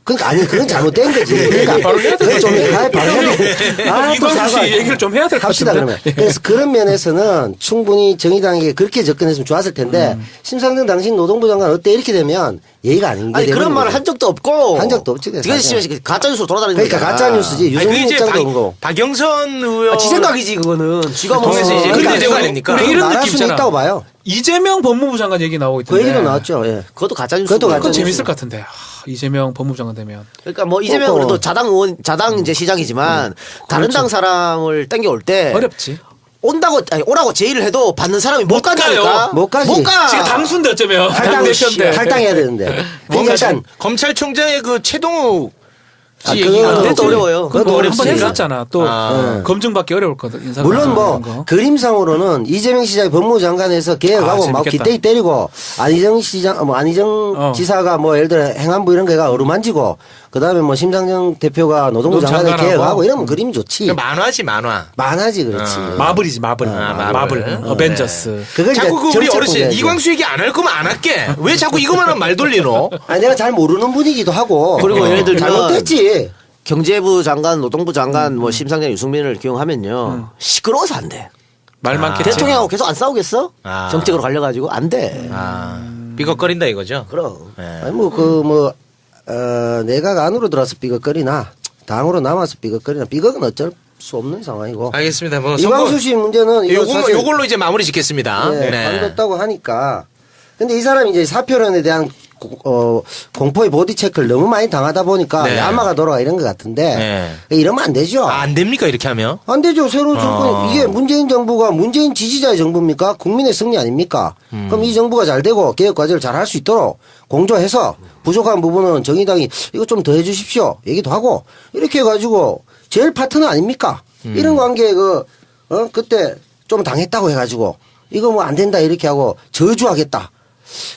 그러니까 아니 그건 잘못된 거지. 그러니까 바로 해야 그건 좀 바로 해야 돼. 또 이광수 씨 사과. 얘기를 좀 해야 될 것 합시다 같은데. 그러면. 그래서 그런 면에서는 충분히 정의당에게 그렇게 접근했으면 좋았을 텐데 심상정 당신 노동부 장관 어때 이렇게 되면 예의가 아닌 게 아니 그런 되는 말을 거지. 한 적도 없고 한 적도 없지, 그래서. 이건 지금 가짜 뉴스로 돌아다니는 그러니까 거야. 가짜 뉴스지. 아니, 그게 유승민 이제 입장도 온 거. 박영선 의원. 지 생각이지 그거는. 지가 뭐 통해서 이제 그러니까 근데 아닙니까? 우리 이런 말할 느낌 수는 있잖아. 있다고 봐요. 이재명 법무부 장관 얘기 나오고 그 있던데. 얘기도 나왔죠. 예. 그것도 가짜 뉴스. 그것도 가짜 그건 뉴스. 재밌을 것 같은데. 이재명 법무부 장관 되면. 그러니까 뭐 이재명 그래도 자당 이제 시장이지만 다른 당 사람을 땡겨올 때 어렵지. 오라고 제의를 해도 받는 사람이 못 간다니까. 가요. 못 가지. 못 가. 지금 당수인데 어쩌면. 탈당, 당대표인데. 탈당해야 되는데. 그러니까 일단 검찰총장의 그 최동욱 그건 또 어려워요. 그건 그것도 한번 어렵지. 했었잖아. 또 아. 검증받기 어려울 거든. 인사 물론 뭐 검증 거. 그림상으로는 이재명 시장이 법무부 장관에서 개혁하고 막 재밌겠다. 기대기 때리고 안희정 시장 뭐 안희정 지사가 뭐 예를 들어 행안부 이런 거가 어루만지고 그다음에 뭐 심상정 대표가 노동부 장관을 장관하고. 개혁하고 이러면 그림이 좋지. 만화지 만화. 만화지 그렇지. 마블이지 마블. 마블. 어벤져스. 그걸 이제 자꾸 그 우리 정책 어르신 공개해야지. 이광수 얘기 안 할 거면 안 할게. 왜 자꾸 이거만 하면 말 돌리노? 아니 내가 잘 모르는 분이기도 하고 그리고 예를 들면 잘못됐지. 경제부 장관, 노동부 장관, 뭐 심상정, 유승민을 기용하면요 시끄러워서 안 돼. 말 많겠지. 대통령하고 계속 안 싸우겠어? 아. 정책으로 갈려가지고 안 돼. 삐걱거린다 이거죠. 그럼. 아니 내가 안으로 들어와서 삐걱거리나 당으로 남아서 삐걱거리나 삐걱은 어쩔 수 없는 상황이고. 알겠습니다. 뭐 이광수 씨 문제는 이거 사실 요걸로 이제 마무리 짓겠습니다. 관뒀다고 하니까. 근데 이 사람이 이제 사표론에 대한 공포의 보디 체크를 너무 많이 당하다 보니까 네. 야마가 돌아가 이런 것 같은데 이러면 안 되죠. 안 됩니까 이렇게 하면? 안 되죠. 새로운 정권 이게 문재인 정부가 문재인 지지자의 정부입니까? 국민의 승리 아닙니까? 그럼 이 정부가 잘 되고 개혁 과제를 잘 할 수 있도록 공조해서 부족한 부분은 정의당이 이거 좀 더 해주십시오. 얘기도 하고 이렇게 해가지고 제일 파트너 아닙니까? 이런 관계에 그때 좀 당했다고 해가지고 이거 뭐 안 된다 이렇게 하고 저주하겠다.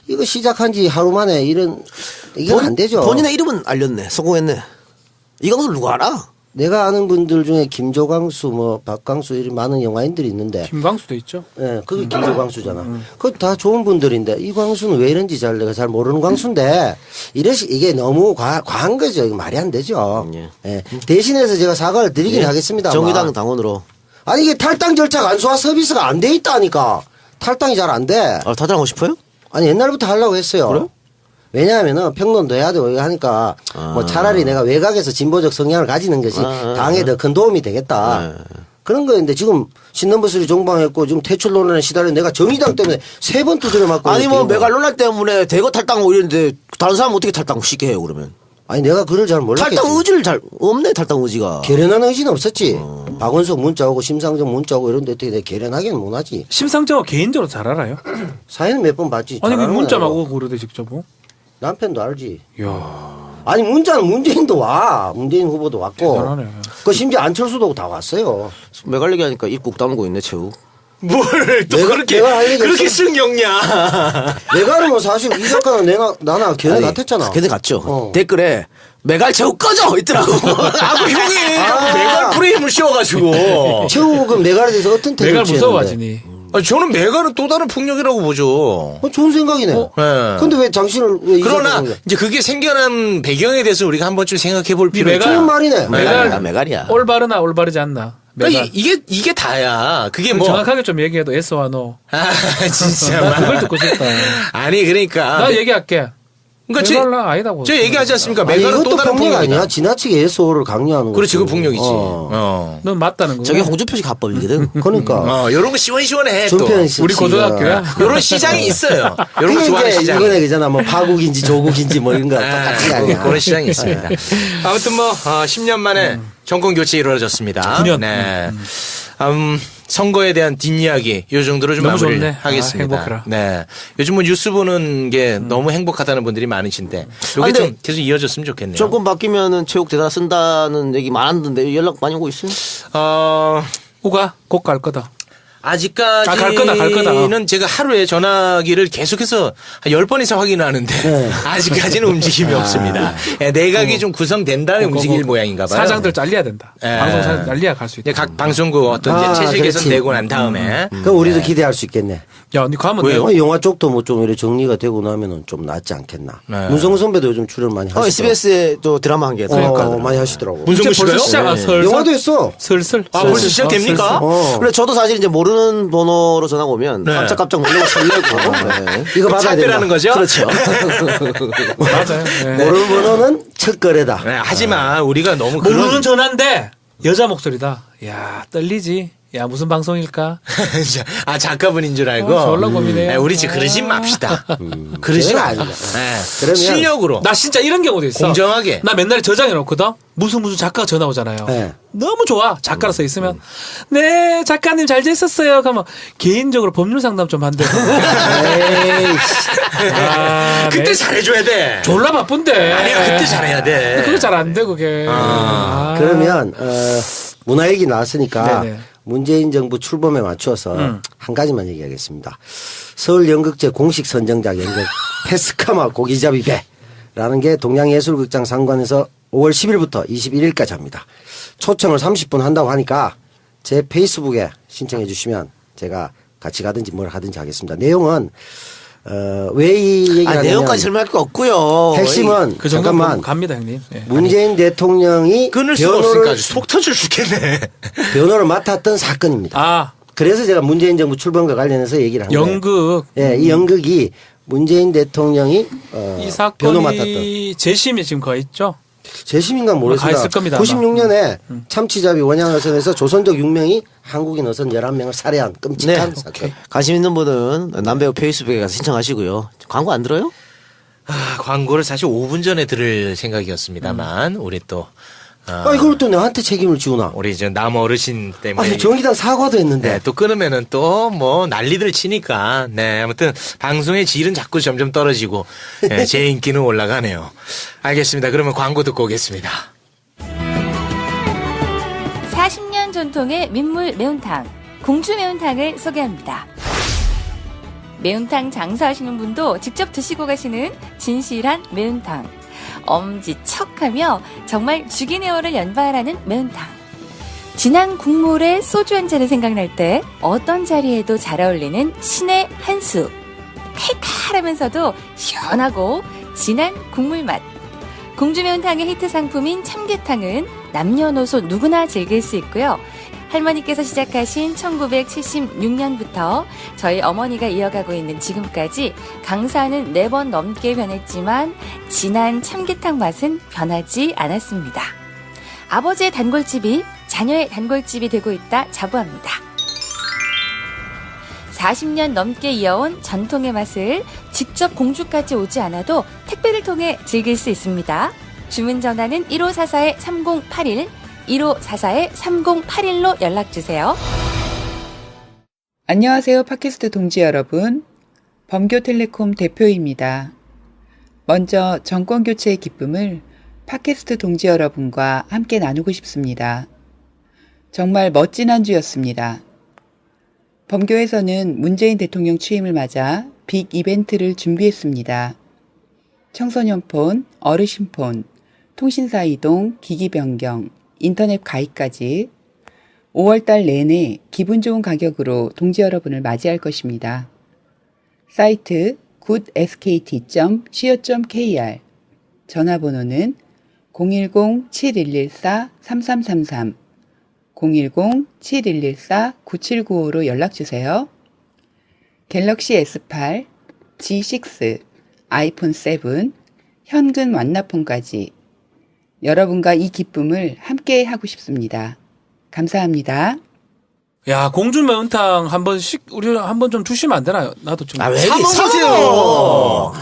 이거 시작한 지 하루 만에 이게 안 되죠. 본인의 이름은 알렸네. 성공했네. 이광수 누구 알아? 내가 아는 분들 중에 김조광수, 뭐 박광수 이런 많은 영화인들이 있는데, 김광수도 있죠. 예, 그게 김조광수잖아. 그거 다 좋은 분들인데 이 광수는 왜 이런지 내가 잘 모르는 광수인데 이게 너무 과한 거죠. 이거 말이 안 되죠. 예. 대신해서 제가 사과를 드리긴 하겠습니다. 정의당 당원으로. 아니 이게 탈당 절차 간소화 서비스가 안 돼 있다니까. 탈당이 잘 안 돼. 탈당하고 싶어요? 아니 옛날부터 하려고 했어요. 그래? 왜냐하면은 평론도 해야 되고 이거 하니까 뭐 차라리 내가 외곽에서 진보적 성향을 가지는 것이 당에 더 큰 도움이 되겠다. 그런 거였는데 지금 신넘버스리 종방했고 지금 퇴출 논란에 시달린 내가 정의당 때문에 3번 두드려 맞고 아니 뭐 이렇게 메갈 논란 때문에 대거 탈당하고 이랬는데 다른 사람 어떻게 탈당 쉽게 해요 그러면? 아니 내가 그걸 잘 몰랐겠지. 탈당 의지를 없네 탈당 의지가. 결연한 의지는 없었지. 박원석 문자 오고 심상정 문자 오고 이런데 어떻게 내가 결연하게는 못하지. 심상정은 개인적으로 잘 알아요? 사연은 몇 번 봤지. 아니 그 잘하는 문자 건 막 아니고. 오고 그러대 직접 뭐. 남편도 알지. 이야. 아니 문자는 문재인도 와. 문재인 후보도 왔고. 대단하네. 그 심지어 안철수도 다 왔어요. 메갈 얘기하니까 입국 다물고 있네 최욱. 뭘 또 내가 할 얘기 그렇게 없어? 승격냐? 내가 그러면 사실 이 작가는 나나 걔네 같았잖아. 걔네 같죠. 어. 댓글에 메갈 최욱 꺼져 있더라고. 아, 그 형이 메갈 프레임을 씌워가지고. 최욱은 메갈에 대해서 어떤 태도를 내가 취했는데? 무서워하지니. 저는 메갈은 또 다른 폭력이라고 보죠. 좋은 생각이네. 네. 근데 왜 당신을 왜 그러나 이제 이제 그게 생겨난 배경에 대해서 우리가 한번 좀 생각해 볼 필요가 메갈- 있죠. 좋은 말이네. 메갈이야. 올바르나 올바르지 않나. 그러니까 메갈. 이게 다야. 그게 뭐. 정확하게 좀 얘기해도 S와 No. 아, 진짜. 나 그걸 듣고 싶다. 아니, 그러니까. 나 얘기할게. 그러니까 메갈라 아니다고. 저 얘기하지 않습니까? 아니, 메갈은 또 이것도 다른 폭력 폭력이다. 아니야? 지나치게 SO를 강요하는 거. 그렇지, 그 폭력이지. 어. 넌 맞다는 거. 저게 홍준표식 합법이거든. 그러니까. 요런 거 시원시원해 또. 준편 씨. 우리 고등학교야. 요런 시장이 있어요. 요런 거 그게 좋아하는 이제 시장. 이거네 그잖아. 뭐 파국인지 조국인지 뭐 이런 거 똑같은 거 아니야. 그런 시장이 있습니다. 아무튼 뭐 10년 만에 정권 교체 이루어졌습니다. 9년. 네. 선거에 대한 뒷이야기 요 정도로 좀 너무 마무리를 좋네. 하겠습니다. 행복해라. 네. 요즘 뭐 뉴스 보는 게 너무 행복하다는 분들이 많으신데 이게 근데 좀 계속 이어졌으면 좋겠네요. 정권 바뀌면은 최욱 대사 쓴다는 얘기 많았는데 연락 많이 오고 있어요? 우가 곧 갈 거다. 아직까지는 갈 거다. 제가 하루에 전화기를 계속해서 한 10번 이상 확인하는데 네. 아직까지는 움직임이 없습니다. 예, 내각이 좀 구성된 다음에 움직일 모양인가 봐요. 사장들 잘려야 된다. 예. 방송사 잘려야 갈 수 있다. 네, 각 방송국 어떤 아, 이제 체질 개선 그렇지. 되고 난 다음에 그럼 우리도 기대할 수 있겠네. 야, 니 가면 왜요? 돼요? 영화 쪽도 뭐 좀 이렇게 정리가 되고 나면은 좀 낫지 않겠나. 네. 문성우 선배도 요즘 출연 많이 하시더라고. SBS에 또 드라마 한 개. 많이 하시더라고. 문성우 이제 벌써 씨가요? 시작. 네. 슬슬. 영화도 했어. 슬슬. 아, 벌써 시작됩니까? 그래 저도 사실 이제 모르는 번호로 전화 오면 네. 깜짝깜짝 놀라고 설레고. 네. 이거 받아야 된다. 차별하는 거죠? 그렇죠. 맞아요. 네. 모르는 번호는 첫 거래다. 네, 하지만 우리가 너무 모르는 그런 전화인데 여자 목소리다. 야, 떨리지. 야 무슨 방송일까? 아 작가분인 줄 알고. 졸라 고민해요. 우리 지금 그러지 맙시다. 그러지 마. 아니다. 네. 그러면 실력으로 나 진짜 이런 경우도 있어. 공정하게. 나 맨날 저장해 놓거든. 무슨 작가가 전화 오잖아요. 네. 너무 좋아. 작가로 써 있으면 네 작가님 잘 지냈었어요. 그러면 개인적으로 법률 상담 좀 한대. 아, 그때 네. 잘해줘야 돼. 졸라 바쁜데. 아니야 그때 잘해야 돼. 그거 잘 안 돼 그게. 아. 그러면 문화 얘기 나왔으니까 네네. 문재인 정부 출범에 맞춰서 한 가지만 얘기하겠습니다. 서울 연극제 공식 선정작 연극 페스카마 고기잡이배라는 게 동양예술극장 상관에서 5월 10일부터 21일까지 합니다. 초청을 30분 한다고 하니까 제 페이스북에 신청해 주시면 제가 같이 가든지 뭘 하든지 하겠습니다. 내용은 왜 이 얘기를 하냐면 내용까지 설명할 거 없고요. 핵심은 그 정도 잠깐만 갑니다 형님. 네. 문재인 대통령이 끊을 수가 없으니까 아주 속 터질 죽겠네. 변호를 맡았던 사건입니다. 아 그래서 제가 문재인 정부 출범과 관련해서 얘기를 한 거예요. 연극. 예, 이 연극이 문재인 대통령이 이 변호 맡았던 사건이 재심이 지금 거의 있죠. 재심인가 모르겠습니다. 가 있을 겁니다, 아마. 96년에 참치잡이 원양어선에서 조선족 6명이 한국인 어선 11명을 살해한 끔찍한 사건. 관심 있는 분은 남배우 페이스북에 가서 신청하시고요. 광고 안 들어요? 아, 광고를 사실 5분 전에 들을 생각이었습니다만 우리 또 이걸 또 나한테 책임을 지우나. 우리 이제 남 어르신 때문에 아니 정의당 사과도 했는데. 네, 또 끊으면은 또 뭐 난리들 치니까 네 아무튼 방송의 질은 자꾸 점점 떨어지고 네, 제 인기는 올라가네요. 알겠습니다. 그러면 광고 듣고 오겠습니다. 40년 전통의 민물 매운탕, 공주 매운탕을 소개합니다. 매운탕 장사하시는 분도 직접 드시고 가시는 진실한 매운탕. 엄지척하며 정말 죽이네어를 연발하는 매운탕. 진한 국물에 소주 한 잔이 생각날 때 어떤 자리에도 잘 어울리는 신의 한 수. 칼칼하면서도 시원하고 진한 국물 맛. 공주 매운탕의 히트 상품인 참게탕은 남녀노소 누구나 즐길 수 있고요. 할머니께서 시작하신 1976년부터 저희 어머니가 이어가고 있는 지금까지 강사는 4번 넘게 변했지만 진한 참게탕 맛은 변하지 않았습니다. 아버지의 단골집이 자녀의 단골집이 되고 있다 자부합니다. 40년 넘게 이어온 전통의 맛을 직접 공주까지 오지 않아도 택배를 통해 즐길 수 있습니다. 주문 전화는 1544-3081 1544-3081로 연락주세요. 안녕하세요. 팟캐스트 동지 여러분. 범교텔레콤 대표입니다. 먼저 정권교체의 기쁨을 팟캐스트 동지 여러분과 함께 나누고 싶습니다. 정말 멋진 한 주였습니다. 범교에서는 문재인 대통령 취임을 맞아 빅 이벤트를 준비했습니다. 청소년폰, 어르신폰, 통신사 이동, 기기 변경, 인터넷 가입까지 5월달 내내 기분 좋은 가격으로 동지 여러분을 맞이할 것입니다. 사이트 goodskt.co.kr 전화번호는 010-7114-3333 010-7114-9795로 연락주세요. 갤럭시 S8, G6, 아이폰 7, 현금 완납폰까지 여러분과 이 기쁨을 함께 하고 싶습니다. 감사합니다. 야 공주 매운탕 한 번씩 우리 한 번 좀 주시면 안 되나요? 나도 좀. 왜 사 먹으세요. 사세요?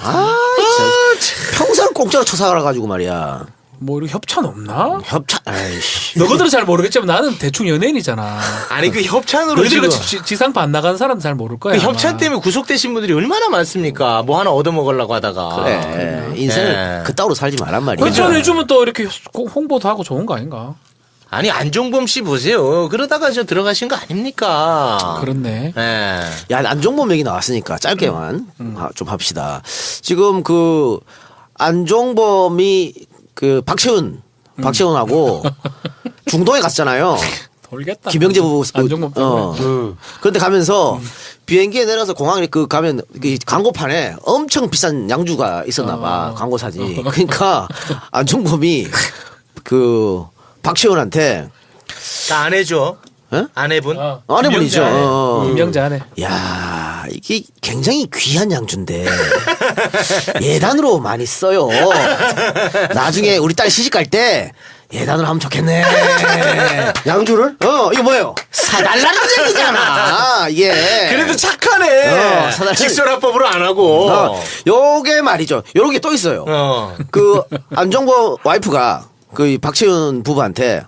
평생 공짜로 쳐사가라 가지고 말이야. 뭐 이렇게 협찬 없나? 협찬. 아이씨. 너희들은 잘 모르겠지만 나는 대충 연예인이잖아. 아니 그 협찬으로 너희들 지금 그 지상파 안 나가는 사람은 잘 모를 거야. 그 협찬 때문에 구속되신 분들이 얼마나 많습니까? 뭐 하나 얻어먹으려고 하다가. 그래. 인생을 네. 그따위로 살지 말란 말이야. 협찬해주면 또 이렇게 홍보도 하고 좋은 거 아닌가? 아니 안종범 씨 보세요. 그러다가 저 들어가신 거 아닙니까? 그렇네. 네. 야, 안종범 얘기 나왔으니까 짧게만 좀 합시다. 지금 그 안종범이 그 박채훈하고 중동에 갔잖아요. 돌겠다. 김영재 부부. 안종범 때문에. 그런데 가면서 비행기에 내려서 공항에 그 가면 그 광고판에 엄청 비싼 양주가 있었나 봐. 광고 사진. 그러니까 안종범이 그 박채훈한테 아내죠. 예? 아내분. 아내분이죠. 김영재 아내. 야, 이게 굉장히 귀한 양주인데 예단으로 많이 써요. 나중에 우리 딸 시집 갈 때 예단을 하면 좋겠네. 양주를? 이거 뭐예요? 사달라는 얘기잖아. 예. 그래도 착하네. 사달라는- 직설화법으로 안 하고. 요게 말이죠. 요런 게 또 있어요. 그 안정범 와이프가 그 박채윤 부부한테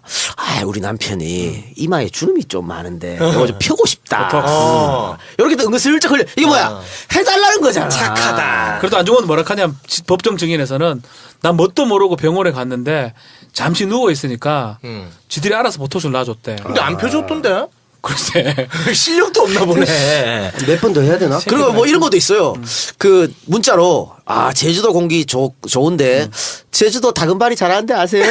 우리 남편이 이마에 주름이 좀 많은데 이거 좀 펴고 싶다. 이렇게 또 은근슬쩍 흘려. 이게 뭐야? 해달라는 거잖아. 착하다. 그래도 안종원 뭐라 하냐 법정 증인에서는 난 뭣도 모르고 병원에 갔는데 잠시 누워 있으니까 지들이 알아서 보톡스를 놔줬대. 근데 안 펴줬던데? 글쎄. 실력도 없나 보네. 몇 번 더 해야 되나? 그리고 뭐 이런 것도 있어요. 그 문자로 제주도 공기 좋은데 제주도 다금바리 잘하는데 아세요?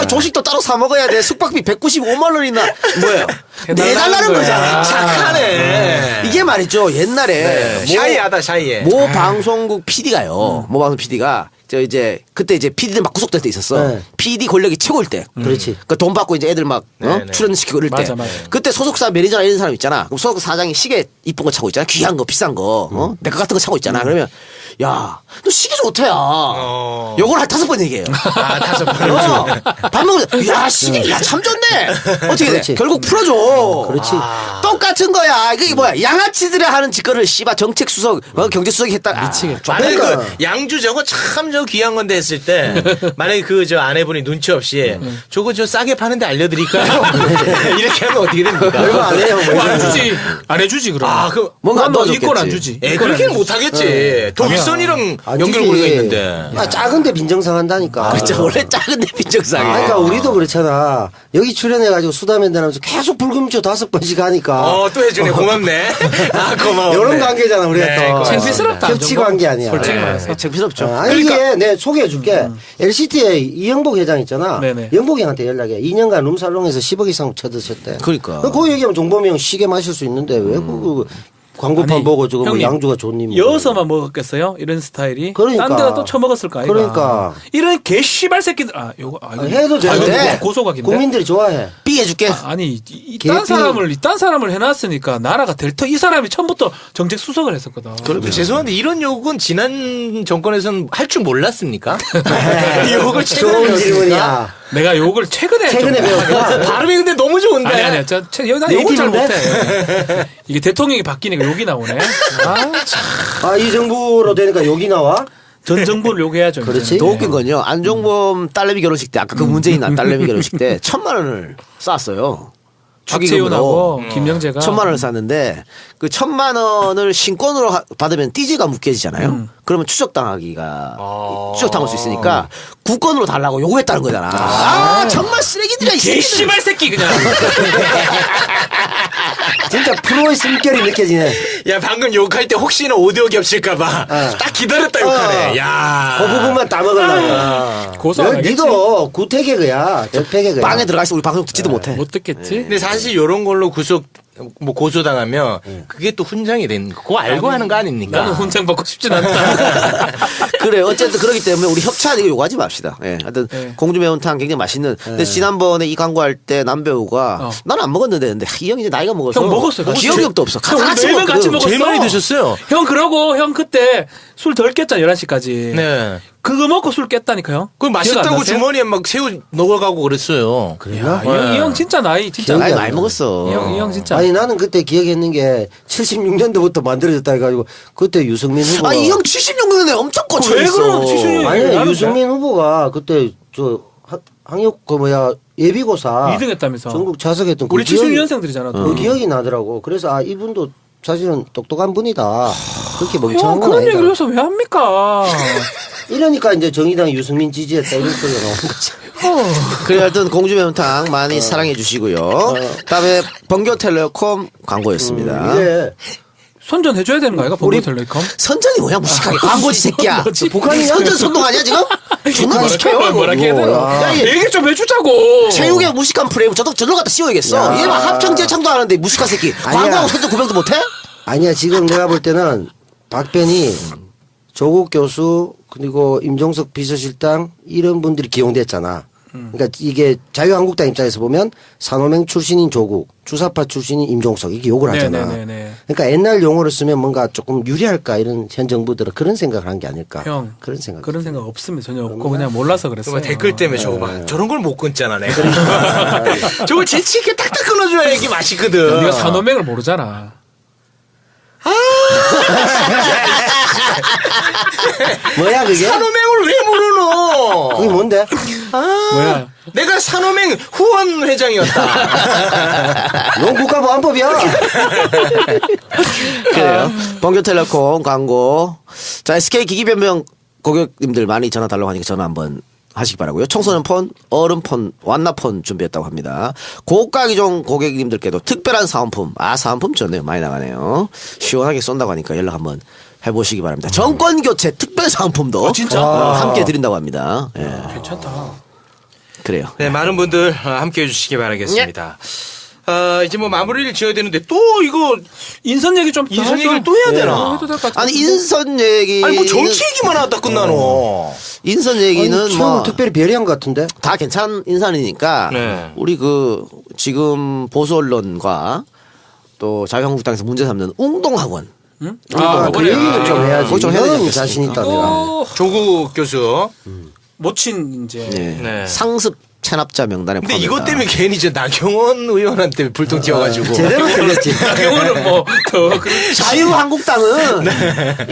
조식도 따로 사 먹어야 돼. 숙박비 195만 원이나 뭐예요? 내달라는 거잖아. 착하네. 이게 말이죠. 옛날에 샤이하다 샤이해. 모 방송국 PD가요. 모 방송 PD가 그때 이제 PD들 막 구속될 때 있었어. 네. PD 권력이 최고일 때. 그렇지. 그 돈 받고 이제 애들 막 네네. 출연시키고 이럴 때. 맞아, 맞아. 그때 소속사 매니저나 이런 사람 있잖아. 그럼 소속사 사장이 시계 이쁜 거 차고 있잖아. 귀한 거, 비싼 거, 내 거 같은 거 차고 있잖아. 그러면 야, 너 시계 좋다야. 요걸 한 5번 얘기해요. 5번. 밥 먹으면 야 시계 참 좋네. 어떻게 돼? 그렇지. 결국 풀어줘. 그렇지. 똑같은 거야. 이게 뭐야? 양아치들이 하는 짓거리를 씨발 정책 수석, 경제 수석이 했다. 미치겠다. 만약에 그 양주 저거 참 저 귀한 건데 했을 때 만약에 그 저 아내분이 눈치 없이 저거 저 싸게 파는데 알려드릴까요? 이렇게 하면 어떻게 됩니까? 별거 안 해요. 뭐 안 주지. 안 해주지 그럼. 그 뭔가 안 너 도와줬겠지. 이건 안 주지. 그렇게는 못하겠지. 독일선이랑 연결고리가 있는데. 작은데 빈정상한다니까. 그렇죠. 원래 작은데 빈정상해. 그러니까 우리도 그렇잖아. 여기 출연해가지고 수다맨다면서 계속 불금쇼 5번씩 하니까. 또 해주네. 고맙네. 고마워. 이런 관계잖아 우리가 네, 또. 고맙습니다. 창피스럽다. 겹치 관계 아니야. 솔직히 말해서. 창피스럽죠. 아니 이게 내 소개해줄게. LCT에 이영복 회장 있잖아. 네네. 영복이 형한테 연락해. 2년간 룸살롱에서 10억 이상 쳐드셨대. 그러니까. 그 얘기하면 종범이 형 시계 마실 수 있는데 왜 그 광고판 아니, 보고 저거 뭐 형님, 양주가 좋니 뭐. 여서만 먹었겠어요? 이런 스타일이. 그러니까. 딴 데가 또 처먹었을 거 아이가. 그러니까. 이런 개씨발 새끼들. 이거 해도 되는데 이거 고소각인데. 국민들이 좋아해. 삐 해줄게. 아니 이딴 사람을 해놨으니까 나라가 이 사람이 처음부터 정책 수석을 했었거든. 죄송한데 이런 욕은 지난 정권에서는 할 줄 몰랐습니까? 이 욕을 최근에 좋은 배웠습니까? 질문이야. 내가 욕을 최근에 배웠구나. 발음이 근데 너무 좋은데. 아니 난 욕을 잘 못해. 이게 대통령이 바뀌니까 욕이 나오네. 이 정부로 되니까 여기 나와? 전 정부를 욕해야죠. 이제. 그렇지. 더 웃긴 건요. 안종범 딸내미 결혼식 때 아까 그 문재인 딸내미 결혼식 때 1,000만 원을 쌌어요. 박채윤하고 김영재가 1,000만 원을 쌌는데 그 1,000만 원을 신권으로 받으면 띠지가 묶여지잖아요. 그러면 추적당할 수 있으니까 국권으로 달라고 요구했다는 거잖아. 정말 쓰레기들이야 이 새끼들. 개씨발 새끼 그냥. 진짜 프로의 숨결이 느껴지네. 야 방금 욕할 때 혹시나 오디오 겹칠까봐 딱 기다렸다 욕하네. 야. 그 부분만 다 먹으려고. 고소 안 하겠지. 니도 구태개그야. 대패개그야. 방에 들어가 있어 우리 방송 듣지도 못해. 못 듣겠지. 근데 사실 이런 걸로 고소당하면 그게 또 훈장이 되는 거. 그거 알고 하는 거 아닙니까? 나는 훈장 받고 싶진 않다. 그래 어쨌든 그러기 때문에 우리 협찬 이거 요구하지 맙시다. 예, 하여튼 네. 공주 매운탕 굉장히 맛있는. 근데 지난번에 이 광고할 때 남배우가 나는 안 먹었는데 근데 이 형이 이제 나이가 먹어서 형 먹었어요. 기억력도 없어. 형, 우리 같이 네명 같이 먹거든. 먹었어. 제일 많이 드셨어요. 형 그러고 형 그때 술 덜 깼잖아 11시까지. 네. 그거 먹고 술 깼다니까요. 그 맛있다고 주머니에 막 새우 넣어가고 그랬어요. 야, 이 형 진짜 나이 진짜 나이 많이 먹었어. 이 형 진짜. 아니 나는 그때 기억했는 게 76년도부터 만들어졌다 해가지고 그때 유승민 후보가 이 형 76년에 엄청 꽂혀 왜 있어. 그러노? 76 아니 나는데? 유승민 후보가 그때 저 항역 예비고사 2등 했다면서. 전국 자석했던 우리 기억이- 76년생들이잖아. 그 기억이 나더라고. 그래서 이분도 사실은 똑똑한 분이다. 그렇게 멍청한 형 건 그런 아니다. 얘기를 해서 왜 합니까? 이러니까 이제 정의당 유승민 지지했다 이런 소리가 나오는 거지. 그래 하여튼 공주 매운탕 많이 사랑해 주시고요. 그다음에 번교텔레콤 광고였습니다. 이게 선전 해줘야 되는 거 아이가? 번개텔레콤? 선전이 뭐야 무식하게 광고지 새끼야. 뭐지? 북한이 선전 선동 아니야 지금? 존나 무식해요. 뭐라 해야 되나? 야, 이 얘기 좀 해주자고. 체육의 무식한 프레임 저로 갖다 씌워야겠어. 얘 막 합창제창도 하는데 무식한 새끼. 아니야. 광고하고 선전 구별도 못해? 아니야 지금 내가 볼 때는 박변이 조국 교수 그리고 임종석 비서실장 이런 분들이 기용됐잖아. 그러니까 이게 자유한국당 입장에서 보면 산호맹 출신인 조국, 주사파 출신인 임종석 이게 욕을 하잖아. 네네네. 그러니까 옛날 용어를 쓰면 뭔가 조금 유리할까 이런 현 정부들은 그런 생각을 한 게 아닐까. 형, 그런 생각. 그런 생각 없습니다. 전혀 없고 그냥 몰라서 그랬어요. 정말 댓글 때문에 저거 봐. 저런 걸 못 끊잖아, 내가. 저걸 재치 있게 딱딱 끊어줘야 이게 맛있거든. 네가 산호맹을 모르잖아. 뭐야 그게? 산호맹을 왜 모르노? 그게 뭔데? 뭐야? 내가 산호맹 후원 회장이었다. 넌 국가보안법이야. 그래요. 번교텔레콤 광고. 자, SK 기기변명 고객님들 많이 전화 달라고 하니까 전화 한번 하시기 바라고요. 청소년 폰, 어른 폰, 완나폰 준비했다고 합니다. 고가 기종 고객님들께도 특별한 사은품. 사은품 좋네요. 많이 나가네요. 시원하게 쏜다고 하니까 연락 한번 해보시기 바랍니다. 정권 교체 특별 사은품도 진짜? 함께 드린다고 합니다. 예. 괜찮다. 그래요. 네, 많은 분들 함께 해주시기 바라겠습니다. 이제 뭐 마무리를 지어야 되는데 또 이거 인선 얘기 좀 인선 하죠. 얘기를 또 해야 되나? 해도 될 것 같아요. 아니 인선 얘기. 아니 뭐 정치 얘기만 하다 끝나노. 인선 얘기는 아니, 뭐 특별히 배려한 것 같은데. 다 괜찮은 인선이니까 네. 우리 그 지금 보수 언론과 또 자유한국당에서 문제 삼는 웅동학원 응? 그 그래요. 얘기도 좀 해야지. 그거 좀 해야 되지 이건 않겠습니까? 자신 있다 내가. 또 조국 교수. 모친 이제 네. 네. 상습 체납자 명단에 근데 포함된다. 이것 때문에 괜히 저 나경원 의원한테 불똥 튀어가지고. 제대로 들렸지. 나경원은 뭐더 자유한국당은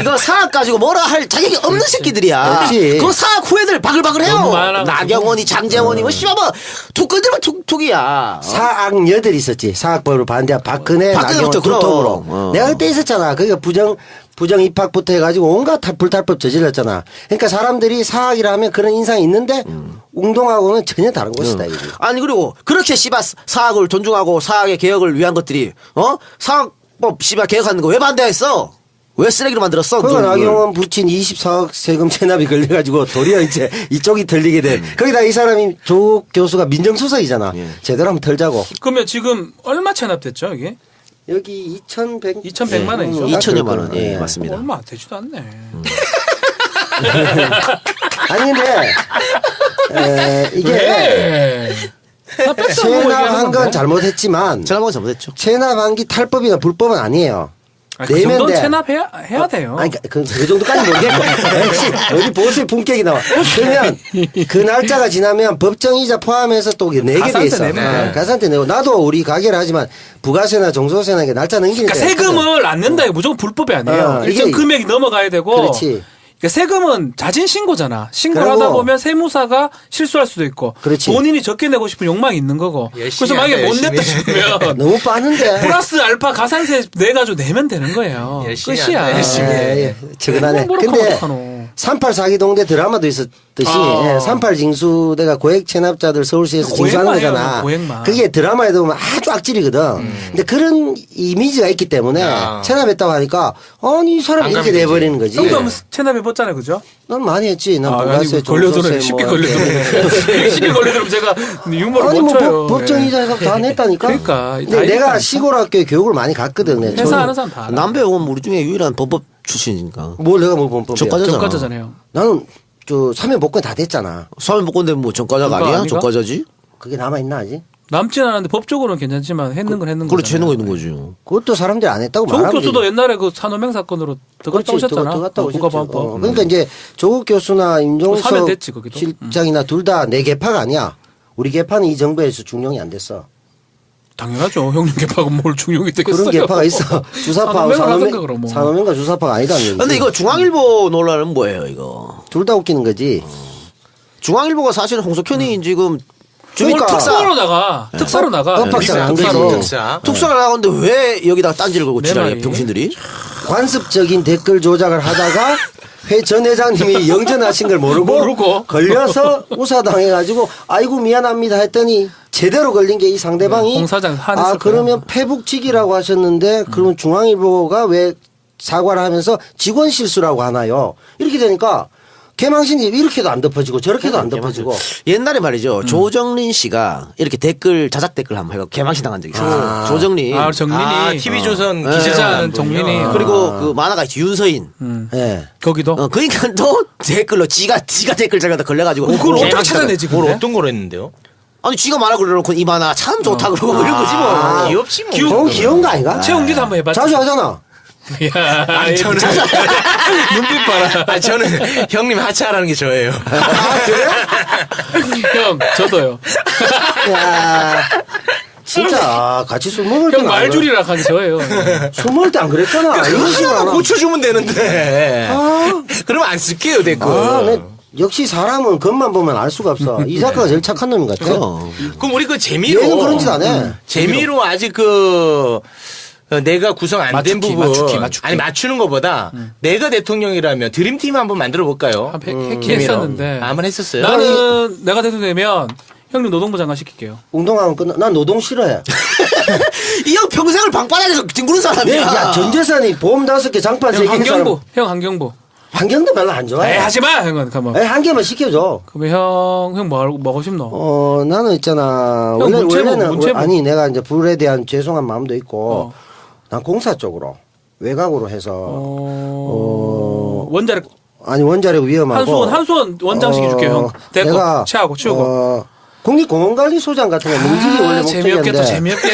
이거 사학 가지고 뭐라 할 자격이 없는 새끼들이야. 그렇지. 그 사학 후예들 바글바글해요. 너무 많아가지고. 나경원이 장재원이 뭐 씨발 뭐 툭건들면 툭툭이야. 사학녀들 있었지. 사학법을 반대한 박근혜, 나경원 박근혜부터 그럼. 두통으로. 내가 그때 있었잖아. 그러니까 부정 입학부터 해가지고 온갖 불탈법 저질렀잖아. 그러니까 사람들이 사학이라면 그런 인상이 있는데 웅동하고는 전혀 다른 것이다 이거지. 아니 그리고 그렇게 씨발 사학을 존중하고 사학의 개혁을 위한 것들이 사학법 씨발 개혁하는 거 왜 반대했어? 왜 쓰레기로 만들었어? 그거 그걸. 나경원 부친 24억 세금 체납이 걸려가지고 도리어 이제 이쪽이 털리게 된. 거기다 이 사람이 조국 교수가 민정수석이잖아. 제대로 한번 털자고. 그러면 지금 얼마 체납됐죠 이게? 여기 2,100. 2,100만 원이죠. 2천여만 원. 예. 예, 맞습니다. 얼마 되지도 않네. 아니 근데 이게 왜? 체납한 건 잘못했지만 지난번에 잘못했죠. 체납한 게 탈법이나 불법은 아니에요. 그 정도 내면 돼. 체납해야 돼요. 아니, 그 정도까지 모르겠고. 역시, 어디 보수의 품격이 나와. 그러면, 그 날짜가 지나면 법정이자 포함해서 또 내게 돼 가산세 있어. 내면 돼. 가산세 내고. 나도 우리 가게를 하지만, 부가세나 종소세나 이게 날짜 넘기는 그러니까 세금을 안 낸다 이거 무조건 불법이 아니에요. 일정 이게- 금액이 넘어가야 되고. 그렇지. 그러니까 세금은 자진 신고잖아. 신고를 그리고- 하다 보면 세무사가 실수할 수도 있고 그렇지. 본인이 적게 내고 싶은 욕망이 있는 거고. 열심히 그래서 만약에 한다, 못 냈다 열심히. 싶으면 너무 빠는데. 플러스 알파 가산세 내가지고 내면 되는 거예요. 열심히 끝이야. 한다, 열심히. 예, 적은하네. 뭐라 근데, 카노. 38 사기동대 드라마도 있었듯이, 38 징수대가 고액 체납자들 서울시에서 고액만 징수하는 해요, 거잖아. 고액만. 그게 드라마에도 보면 아주 악질이거든. 근데 그런 이미지가 있기 때문에 야. 체납했다고 하니까, 아니, 이 사람이 이렇게 반감이 내버리는 거지. 형도 한번 체납해봤잖아요, 그죠? 난 많이 했지. 난 아니, 부가세, 걸려들어요. 쉽게 걸려들어요. 쉽게 걸려들면 제가 유머를 아니 못 뭐 쳐요. 법정이자가 다 냈다니까. 그러니까. 다 근데 내가 했다니까. 시골 학교에 교육을 많이 갔거든. 내 회사 하는 사람 다 알아. 남배우는 우리 중에 유일한 범법 출신이니까. 뭘 내가 뭐 범법이야. 저까지 전과자잖아요. 나는 저 사면 복권 다 됐잖아. 사면복권데 뭐 전과자가 전과 아니야? 아닌가? 전과자지? 그게 남아 있나 아직? 남진 않았는데 법적으로는 괜찮지만 했는 건 했는 거죠. 그렇지, 해는 거 있는 거지. 그것도 사람들이 안 했다고 조국 말하면 교수도 되지. 옛날에 그 산호맹 사건으로 들어갔다 오셨잖아. 들어갔다 오셨지. 국가보안법. 그러니까 이제 조국 교수나 사면 임종석 됐지, 거기도. 실장이나 둘 다 내 개파가 아니야. 우리 개파는 이 정부에서 중용이 안 됐어. 당연하죠. 형님 개파가 뭘 중용이 되겠어요. 그런 개파가 있어. 주사파하고 산호맹을 하든가 그러면. 산호맹과 주사파가 아니다는 얘기지. 근데 이거 중앙일보 논란은 뭐예요, 이거? 둘 다 웃기는 거지. 중앙일보가 사실은 홍석현이 지금 그러니까. 특사로 나가. 특사로 나가. 엇박사 안 특사로. 되지. 특사. 특사가 나가는데 왜 여기다가 딴지를 걸고 내 지랄이야, 말이. 병신들이? 관습적인 댓글 조작을 하다가 전 회장님이 영전하신 걸 모르고 걸려서 우사당해가지고 아이고 미안합니다 했더니 제대로 걸린 게 이 상대방이 홍 사장 화냈을 아 그러면 페북치기라고 하셨는데 그러면 중앙일보가 왜 사과를 하면서 직원 실수라고 하나요? 이렇게 되니까 개망신이 이렇게도 안 덮어지고 저렇게도 안 덮어지고. 옛날에 말이죠. 조정린 씨가 이렇게 댓글 자작 댓글 한번 해가 개망신 당한 적이 있어요. 조정린. 아, 정민이. TV조선 기자는 정민이. 그리고 그 만화가 있지 윤서인. 예. 거기도. 그러니까 또 댓글로 지가 댓글 잘가다 걸려가지고. 그걸 어떻게 개망신 찾아내지, 뭘 근데? 어떤 걸 했는데요? 아니 지가 만화 그려놓고 이 만화 참 좋다 그러고 뭐 이런 거지 뭐. 귀엽지 뭐. 너무 귀여운 거 아이가? 최홍기도 한번 해봤지. 자주 하잖아. 야, 아니, 저는 눈빛 봐라. 아, 저는 형님 하차하라는 게 저예요. 형, 저도요. 야, 진짜 같이 술 먹을 때 형 말줄이라 하는 게 저예요. 술 먹을 때 안 그랬잖아. 이런 식으로 하나 안 하고. 고쳐주면 되는데. 그러면 안 쓸게요 댓글. 네. 역시 사람은 겉만 보면 알 수가 없어. 이 작가가 제일 착한 놈인 것 같아. 그럼 우리 그 재미로 얘는 그런 짓 안 해. 재미로 아직 그 내가 구성 안 된 맞추기, 부분 맞추기. 아니 맞추는 것보다 내가 대통령이라면 드림팀 한번 만들어 볼까요? 했었는데. 한번 했었어요. 나는 내가 대통령이면 형님 노동부 장관 시킬게요. 운동하면 끝나. 난 노동 싫어해. 이 형 평생을 방바닥에서 뒹구는 사람이야. 야, 전 재산이 보험 5개, 장판 3개. 형 환경부. 형 환경부. 환경도 별로 안 좋아해. 에이, 하지 마. 형은 가만. 에이, 한 개만 시켜줘. 그러면 형 뭐 하고 싶노? 나는 있잖아. 형 원래는 문체부. 아니 내가 이제 불에 대한 죄송한 마음도 있고 난 공사 쪽으로 외곽으로 해서 원자력 아니 원자력 위험하고 한수원 원장식 해줄게요 형. 내가 대고 채하고 치우고. 국립공원관리소장 같은 거 문직이 원래 재미없겠다. 목적이었는데 재미없게.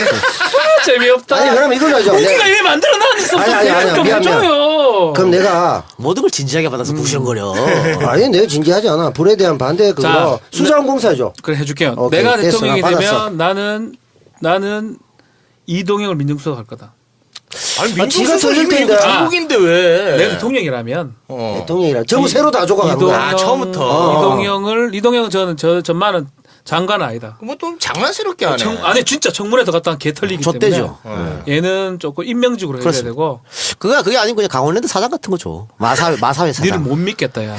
재미없다. 아니 그럼 이걸로 하죠. 우리가 왜 만들어 놨어? 아니, 좀 미안. 해줘요. 그럼 내가 모든 걸 진지하게 받아서 부시렁거려. 아니 내가 진지하지 않아. 불에 대한 반대 그거 자, 수자원공사죠. 그래 해줄게요. 오케이, 내가 됐어. 대통령이 나 받았어. 되면 나는 이동영을 민정수석 할 거다. 아니 지가 터질 텐데. 중국인데 왜? 내가 대통령이라면 대통령이라 전부 새로 다 줘가는 거야. 처음부터. 이동영은 저는 전만은 장관 아니다. 뭐 또 장난스럽게 하네. 아니 진짜 청문회도 갔다 개 털리기 좆대죠. 때문에 얘는 조금 인명직으로 해야 그렇습니다. 되고. 그게 아니고 그냥 강원랜드 사장 같은 거 줘. 마사회 니를 사장. 못 믿겠다 야.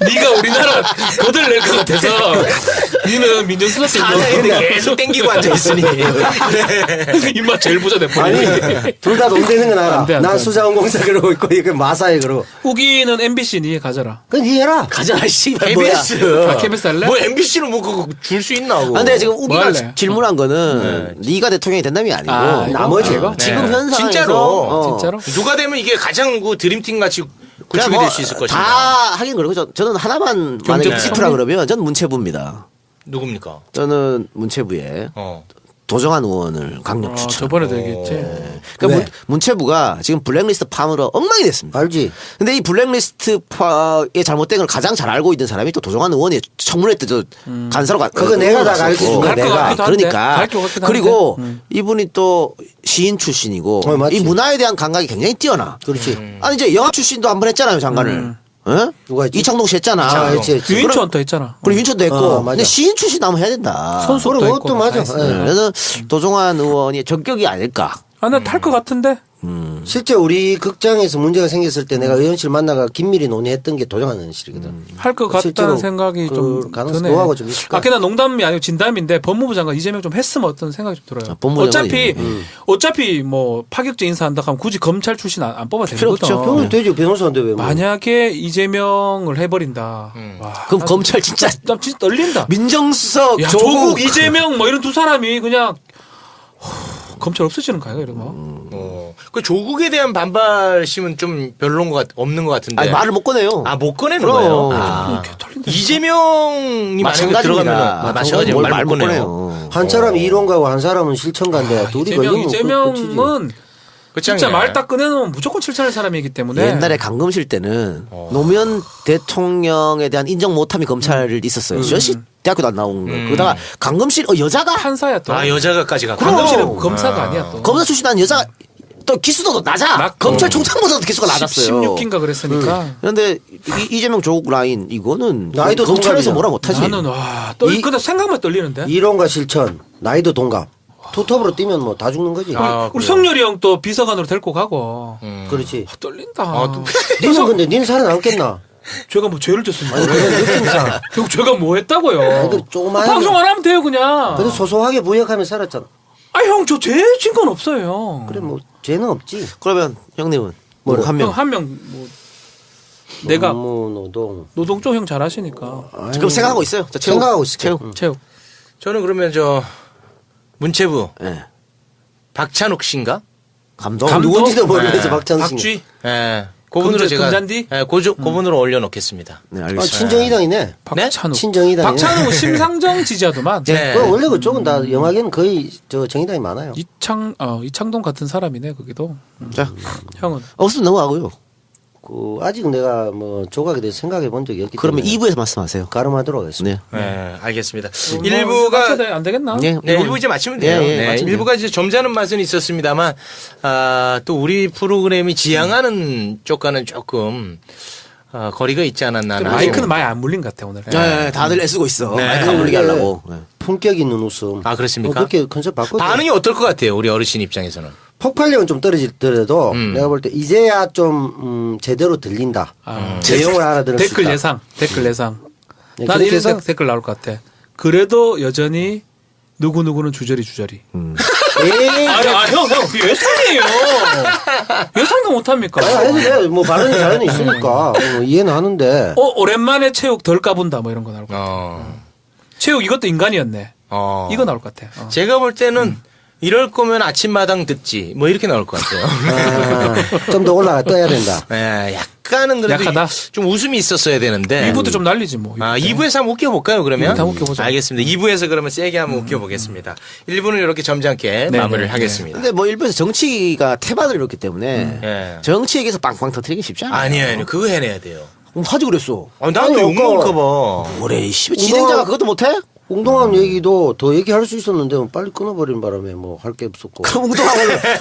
니가 우리나라 거들 낼 것 같아서 니는 민정수석 사장인데 계속 땡기고 앉아있으니. 입맛 제일 부자 대표님. 아니 둘 다 동되는 건 알아. 안 돼, 안 난 돼. 수자원공사 그러고 있고 이거 마사에 그러고. 후기는 MBC 니 가져라. 그건 니 해라. 가자 씨. KBS. 아, KBS 할래? 뭐 MBC로 뭐 그거 줄 수 있나? 그거. 근데 지금 뭐 우기가 할래? 질문한 거는 네가 대통령이 된다는 게 아니고 아, 이거? 나머지 아, 이거? 지금 네. 현 상황에서 진짜로. 진짜로? 누가 되면 이게 가장 그 드림팀 같이 구축이 그냥 될 수 있을 것인가? 다 하긴 그러고 저는 하나만 만약에 경제 짚으라 그러면 저는 문체부입니다. 누굽니까? 저는 문체부에 도정환 의원을 강력 추천. 저번에도 얘기했지. 그러니까 왜? 문체부가 지금 블랙리스트 파문으로 엉망이 됐습니다. 알지. 근데 이 블랙리스트 파의 잘못된 걸 가장 잘 알고 있는 사람이 또 도정환 의원이 청문회 때 저 간사로 그거 내가 다 가르쳐준 거야, 갈 것 내가. 같기도 한데. 그러니까 갈 것 같기도 그리고 한데. 이분이 또 시인 출신이고 맞지. 이 문화에 대한 감각이 굉장히 뛰어나. 그렇지. 아니 이제 영화 출신도 한 번 했잖아요 장관을. 어? 누가 했지? 이창동 씨 했잖아. 했지, 했지. 유인천 또 했잖아. 그리고 윤천도 했고. 맞아. 근데 시인 출신 나면 해야 된다. 선수도 그럼 했고. 그것도 맞아. 다 했어. 예. 그래서 도정환 의원이 적격이 아닐까. 아, 나탈것 같은데. 실제 우리 극장에서 문제가 생겼을 때 내가 의원실 만나가 긴밀히 논의했던 게 도정환 의원실이거든. 할 것 실제로 같다는 생각이 그 좀 가능성 드네. 노하우가 좀 있을까? 아, 그냥 농담이 아니고 진담인데 법무부 장관 이재명 좀 했으면 어떤 생각이 좀 들어요. 법무부 어차피 뭐 파격적 인사한다 하면 굳이 검찰 출신 안 뽑아도 필요 되거든. 없죠. 병원 되죠. 변호사인데 왜? 뭐. 만약에 이재명을 해버린다. 와, 그럼 나 검찰 진짜 진짜 떨린다. 민정수석 야, 조국 이재명 뭐 이런 두 사람이 그냥 검찰 없어지는 거야 이러면. 그 조국에 대한 반발심은 좀 별로인 것 없는 것 같은데. 아니, 말을 못 꺼내요. 아, 못 꺼내는 그럼. 거예요. 이렇게 털린다. 이재명이 만약에 들어가면 마찬가지로 뭘 말 못 꺼내요. 한 사람이 이론가고 한 사람은 실천가인데 둘이 걸리면 이재명은 진짜 끝장이네. 말 딱 꺼내놓으면 무조건 실천할 사람이기 때문에. 옛날에 강금실 때는 노무현 대통령에 대한 인정 못함이 검찰에 있었어요. 저씨 대학교도 안 나온 거. 그러다가 강금실 여자가 판사야 또. 아, 여자가까지 갔고. 강금실은 검사가 아니야 또. 검사 출신한 여자가 또 기수도 낮아. 낮고. 검찰총장보다도 기수가 낮았어요. 16기인가 그랬으니까. 그런데 이재명 조국 라인 이거는 나이도 검찰에서 동갑이잖아. 뭐라 못하지. 나는 와, 근데 생각만 떨리는데. 이론과 실천, 나이도 동갑. 투톱으로 뛰면 뭐 다 죽는 거지. 우리 성렬이 형 또 비서관으로 데리고 가고. 그렇지. 떨린다. 니는 근데 니는 살아남겠나? 제가 뭐 죄를 졌습니까? 아니, 그냥 느낌상. 결국 제가 뭐 했다고요? 그래도 조그마한 방송 안 하면 돼요 그냥. 그래도 소소하게 부역하며 살았잖아. 아 형 저 죄 진 건 없어요. 그래 뭐 죄는 없지. 그러면 형님은 뭐래? 한 명. 한 명 뭐 내가 노동. 노동 쪽 형 잘하시니까. 그럼 생각하고 있어요. 자, 체육. 생각하고 있을게요. 체육. 체육. 저는 그러면 문체부 예. 박찬욱 씨인가? 감독. 누군지도 모르면서 네. 박찬욱 씨. 박쥐. 예. 그분으로 금잔- 제가 금잔디? 그분으로 올려놓겠습니다. 네, 아, 알겠습니다. 친정이당이네. 박찬욱. 친정이당이네. 박찬욱은 심상정 지지하더만. 네. 그 원래 그쪽은 다 영화계는 거의 저 정의당이 많아요. 이창동 같은 사람이네 거기도. 자, 형은 없으면 넘어가고요. 그 아직 내가 뭐 조각에 대해서 생각해 본 적이 없기 그러면 때문에 2부에서 말씀하세요. 가름하도록 하겠습니다. 네. 네, 알겠습니다. 뭐 일부가 안 되겠나? 네, 네, 일부 이제 마치면 돼요. 예, 예, 네, 마치면 일부가 이제 점잖은 맛은 있었습니다만, 또 우리 프로그램이 지향하는 쪽과는 조금, 거리가 있지 않았나. 하는 마이크는 많이 안 물린 것 같아 오늘. 네, 다들 애쓰고 있어. 네. 마이크 안 물리게 하려고. 네. 품격 있는 웃음. 아, 그렇습니까? 그렇게 컨셉 바꿨죠. 반응이 어떨 것 같아요, 우리 어르신 입장에서는? 폭발력은 좀 떨어지더라도 내가 볼 때 이제야 좀 제대로 들린다. 내용을 알아들을 수 댓글 있다. 예상. 댓글 예상. 네, 난 그렇게 이런 해서 댓글 나올 것 같아. 그래도 여전히 누구누구는 주저리. 에이, 형, 그게 예상이에요. 예상도 못합니까? 해도 돼. 뭐 발언이 자연히 있으니까 이해는 하는데. 오랜만에 체육 덜 까분다 뭐 이런 거 나올 것 같아. 체육 이것도 인간이었네. 이거 나올 것 같아. 제가 볼 때는 이럴 거면 아침마당 듣지, 뭐 이렇게 나올 것 같아요. 좀 더 올라가 떠야 된다. 네, 약간은 그래도 약하다? 좀 웃음이 있었어야 되는데. 2부도 좀 날리지 뭐. 2부에서 한번 웃겨볼까요, 그러면? 2부 다 웃겨보자. 알겠습니다. 2부에서 그러면 세게 한번 웃겨보겠습니다. 1부는 이렇게 점잖게 네, 마무리를 네, 하겠습니다. 근데 뭐 일부에서 정치가 태반을 이뤘기 때문에 예. 정치 얘기에서 빵빵 터뜨리기 쉽지 않아요. 아니에요. 그거 해내야 돼요. 하지 그랬어. 나도 아니, 욕먹을까봐. 뭐래, 진행자가 그것도 못해? 웅동함 얘기도 더 얘기할 수 있었는데 빨리 끊어버린 바람에 뭐 할 게 없었고. 그럼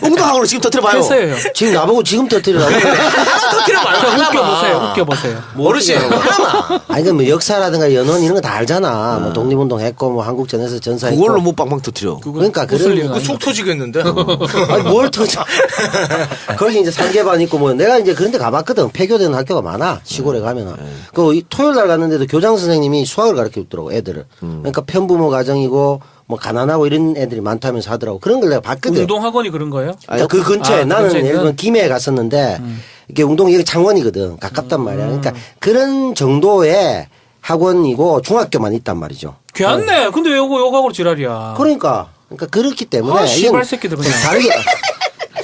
웅동학원으로 지금 터뜨려봐요. 했어요. 지금 나보고 지금 터뜨리라고. 터뜨려 말고 웃겨보세요. 어르신, 하나만. 아니, 뭐 역사라든가 연원 이런 거 다 알잖아. 뭐 독립운동 했고, 뭐 한국전에서 전사했고. 그걸로 뭐 빵빵 터뜨려. 그러니까 웃을 그런 리는 속 터지겠는데? 아니 뭘 터져? 거기 이제 상계반 있고 뭐 내가 이제 그런데 가봤거든. 폐교되는 학교가 많아 시골에 가면은. 그 토요일 날 갔는데도 교장 선생님이 수학을 가르쳐 줬더라고 애들을. 그러니까 편부모 가정이고 뭐 가난하고 이런 애들이 많다면서 하더라고. 그런 걸 내가 봤거든. 운동학원이 그런 거예요? 아니, 그 근처에 그 나는 근처에 예를 있는? 들면 김해에 갔었는데 이게 운동 여기 창원이거든. 가깝단 말이야. 그러니까 그런 정도의 학원이고 중학교만 있단 말이죠. 괜찮네. 근데 왜 요거하고 지랄이야. 그러니까 그렇기 때문에 아, 씨발 이건 새끼들 좀 그냥. 다르게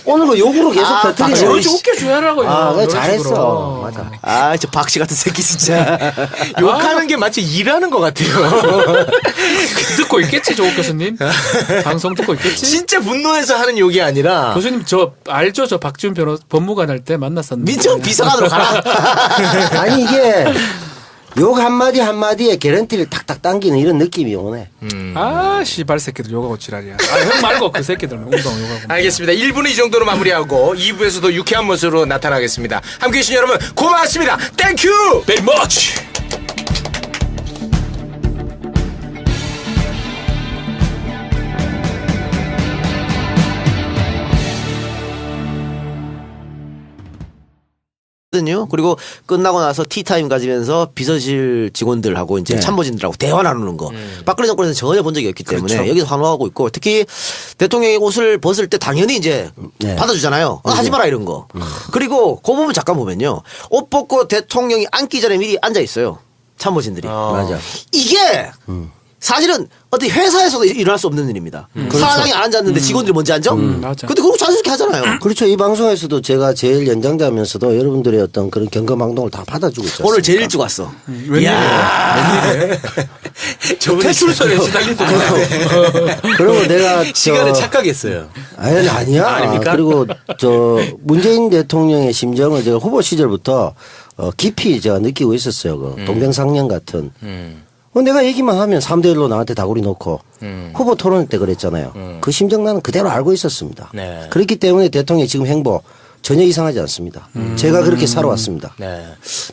오늘 뭐 욕으로 계속 터뜨리네. 저러지 웃겨줘야라고요. 아, 그래, 이런 잘했어. 식으로. 맞아. 아, 저 박씨 같은 새끼 진짜. 욕하는 게 마치 일하는 것 같아요. 듣고 있겠지, 조옥 교수님? 방송 듣고 있겠지? 진짜 분노해서 하는 욕이 아니라. 교수님, 알죠? 저 박지훈 법무관 할 때 만났었는데. 민정 비서관으로 가라. 아니 이게 욕 한마디 한마디에 개런티를 탁탁 당기는 이런 느낌이 오네. 아, 씨발 새끼들 욕하고 지랄이야. 형 말고 그 새끼들은 운동 욕하고. 알겠습니다. 1부는 이 정도로 마무리하고 2부에서도 유쾌한 모습으로 나타나겠습니다. 함께해 주신 여러분 고맙습니다. 땡큐! Very much! 거든요. 그리고 끝나고 나서 티타임 가지면서 비서실 직원들하고 이제 참모진들하고 대화 나누는 거. 박근혜 정권에서 전혀 본 적이 없기 때문에 여기서 환호하고 있고 특히 대통령이 옷을 벗을 때 당연히 이제 받아주잖아요. 하지 마라 이런 거. 그리고 그 부분 잠깐 보면요. 옷 벗고 대통령이 앉기 전에 미리 앉아 있어요. 참모진들이. 맞아. 이게 사실은 어떻게 회사에서도 일어날 수 없는 일입니다. 사장이 안 앉았는데 직원들이 먼저 앉아? 맞아. 근데 그거 자연스럽게 하잖아요. 그렇죠. 이 방송에서도 제가 제일 연장자면서도 여러분들의 어떤 그런 경거망동을 다 받아주고 있죠. 오늘 제일 일찍 왔어. 웬일이야. 퇴출설에 시달리더라고. 그리고 내가 시간에 착각했어요. 아니야. 아닙니까? 그리고 문재인 대통령의 심정을 제가 후보 시절부터 깊이 제가 느끼고 있었어요. 그 동병상련 같은. 내가 얘기만 하면 3대1로 나한테 다구리 놓고 후보 토론 때 그랬잖아요. 그 심정 나는 그대로 알고 있었습니다. 네. 그렇기 때문에 대통령의 지금 행보 전혀 이상하지 않습니다. 제가 그렇게 살아왔습니다. 네.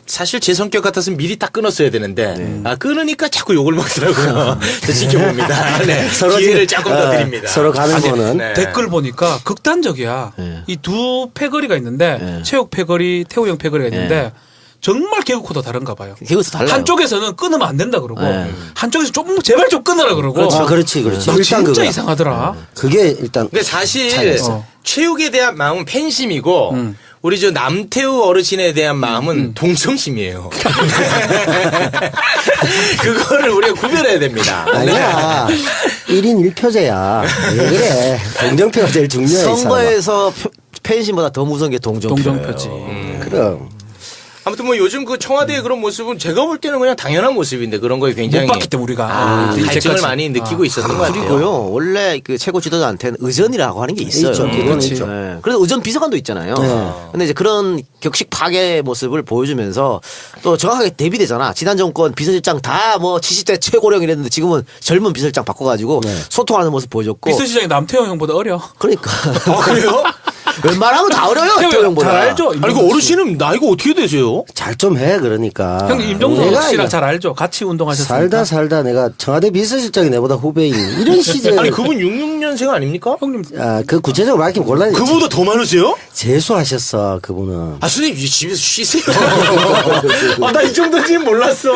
사실 제 성격 같았으면 미리 딱 끊었어야 되는데, 끊으니까 자꾸 욕을 먹더라고요. 지켜봅니다. 네. 기회를 조금 더 드립니다. 서로 가는 거는 네. 댓글 보니까 극단적이야. 이 두 패거리가 있는데 체육 패거리, 태우 형 패거리가 있는데 정말 개그코드 다른가 봐요. 개그에서 달라요. 한쪽에서는 끊으면 안 된다 그러고 한쪽에서 좀 제발 좀 끊으라 그러고. 그렇지. 나 일단 진짜 그거야. 이상하더라. 그게 일단 근데 사실 차이였어. 체육에 대한 마음은 팬심이고 우리 저 남태우 어르신에 대한 마음은 동정심이에요. 그거를 우리가 구별해야 됩니다. 아니야. 1인 1표제야. 왜 그래. 동정표가 제일 중요해. 이 사람아. 선거에서 팬심보다 더 무서운 게 동정표예요. 동정표지. 그럼. 아무튼 뭐 요즘 그 청와대의 그런 모습은 제가 볼 때는 그냥 당연한 모습인데 그런 거에 굉장히 못 봤기 때문에 우리가 갈증을 이제까지. 많이 느끼고 있었던 것 같아요. 그리고요, 원래 그 최고 지도자한테는 의전이라고 하는 게 있어요. 있죠. 기본은 그렇지. 있죠. 네. 그래서 의전 비서관도 있잖아요. 네. 근데 이제 그런 격식 파괴 모습을 보여주면서 또 정확하게 대비되잖아. 지난 정권 비서실장 다 뭐 70대 최고령 이랬는데 지금은 젊은 비서실장 바꿔가지고 소통하는 모습 보여줬고. 비서실장이 남태형 형보다 어려. 그러니까. 그래요? 웬만하면 다 어려요. 태형보다. 잘 알죠. 아니 그 어르신은 나이가 어떻게 되세요? 잘 좀 해 그러니까. 형 임종석 내가 씨랑 이거 잘 알죠. 같이 운동하셨으니까. 살다 내가 청와대 비서실장이 내보다 후배인 이런 시절. 아니 그분 66년생 아닙니까? 형님 그 구체적으로 밝히면 곤란해. 그보다 더 많으세요? 재수하셨어 그분은. 아 선생님 집에서 쉬세요. 아 나 이 정도인지는 몰랐어.